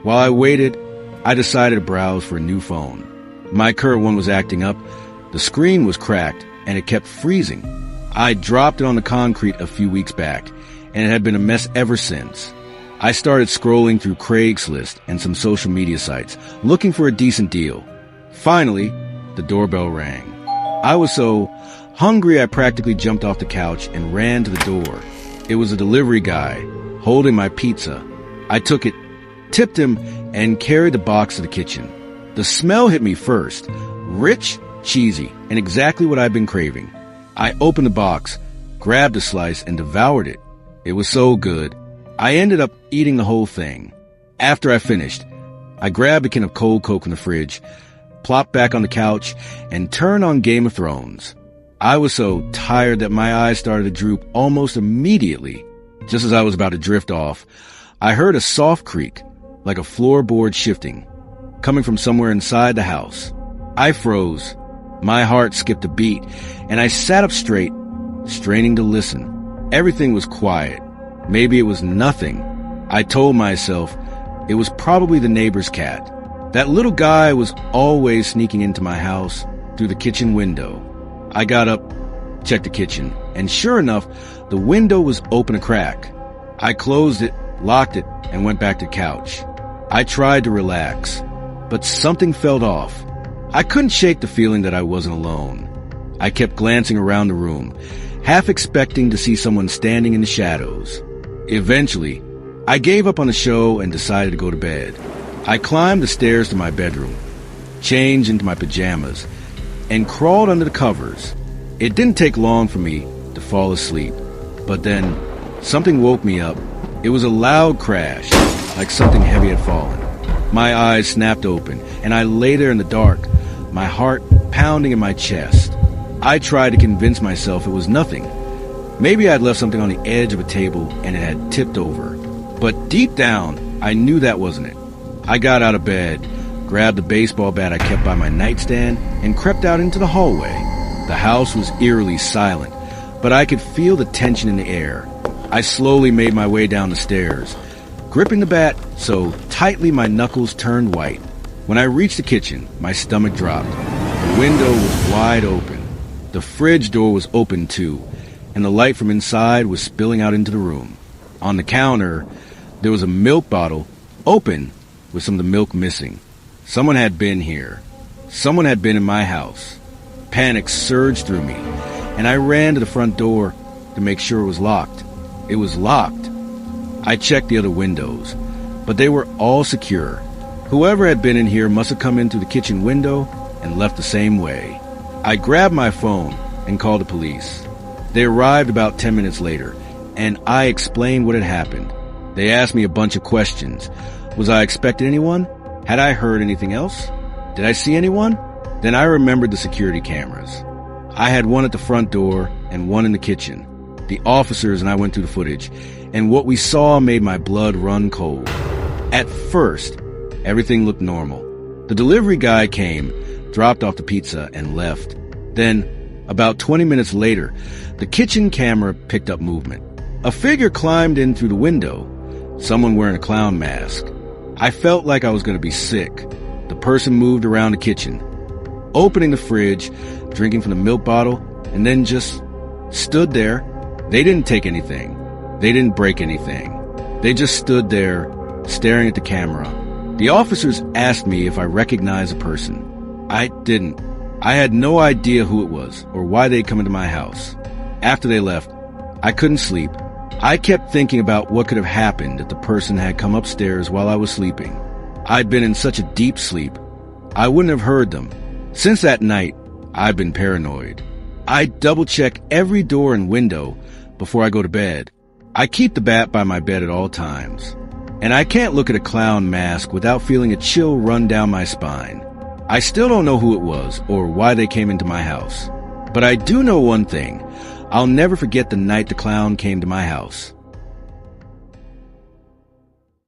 While I waited, I decided to browse for a new phone. My current one was acting up. The screen was cracked, and it kept freezing. I dropped it on the concrete a few weeks back, and it had been a mess ever since. I started scrolling through Craigslist and some social media sites, looking for a decent deal. Finally, the doorbell rang. I was so hungry I practically jumped off the couch and ran to the door. It was a delivery guy, holding my pizza. I took it, tipped him, and carried the box to the kitchen. The smell hit me first. Rich, cheesy, and exactly what I'd been craving. I opened the box, grabbed a slice, and devoured it. It was so good. I ended up eating the whole thing. After I finished, I grabbed a can of cold Coke from the fridge, plopped back on the couch, and turned on Game of Thrones. I was so tired that my eyes started to droop almost immediately. Just as I was about to drift off, I heard a soft creak, like a floorboard shifting, coming from somewhere inside the house. I froze. My heart skipped a beat, and I sat up straight, straining to listen. Everything was quiet. Maybe it was nothing. I told myself it was probably the neighbor's cat. That little guy was always sneaking into my house through the kitchen window. I got up, checked the kitchen, and sure enough, the window was open a crack. I closed it, locked it, and went back to the couch. I tried to relax, but something felt off. I couldn't shake the feeling that I wasn't alone. I kept glancing around the room, half expecting to see someone standing in the shadows. Eventually, I gave up on the show and decided to go to bed. I climbed the stairs to my bedroom, changed into my pajamas, and crawled under the covers. It didn't take long for me to fall asleep, but then something woke me up. It was a loud crash, like something heavy had fallen. My eyes snapped open, and I lay there in the dark, my heart pounding in my chest. I tried to convince myself it was nothing. Maybe I'd left something on the edge of a table and it had tipped over. But deep down, I knew that wasn't it. I got out of bed, grabbed the baseball bat I kept by my nightstand, and crept out into the hallway. The house was eerily silent, but I could feel the tension in the air. I slowly made my way down the stairs, gripping the bat so tightly my knuckles turned white. When I reached the kitchen, my stomach dropped. The window was wide open. The fridge door was open too, and the light from inside was spilling out into the room. On the counter, there was a milk bottle, open, with some of the milk missing. Someone had been here. Someone had been in my house. Panic surged through me, and I ran to the front door to make sure it was locked. It was locked. I checked the other windows, but they were all secure. Whoever had been in here must have come in through the kitchen window and left the same way. I grabbed my phone and called the police. They arrived about 10 minutes later, and I explained what had happened. They asked me a bunch of questions, Was I expecting anyone? Had I heard anything else? Did I see anyone? Then I remembered the security cameras. I had one at the front door and one in the kitchen. The officers and I went through the footage, and what we saw made my blood run cold. At first, everything looked normal. The delivery guy came, dropped off the pizza, and left. Then, about 20 minutes later, the kitchen camera picked up movement. A figure climbed in through the window, someone wearing a clown mask. I felt like I was going to be sick. The person moved around the kitchen, opening the fridge, drinking from the milk bottle, and then just stood there. They didn't take anything. They didn't break anything. They just stood there, staring at the camera. The officers asked me if I recognized a person. I didn't. I had no idea who it was or why they'd come into my house. After they left, I couldn't sleep. I kept thinking about what could have happened if the person had come upstairs while I was sleeping. I'd been in such a deep sleep, I wouldn't have heard them. Since that night, I've been paranoid. I double-check every door and window before I go to bed. I keep the bat by my bed at all times. And I can't look at a clown mask without feeling a chill run down my spine. I still don't know who it was or why they came into my house. But I do know one thing. I'll never forget the night the clown came to my house.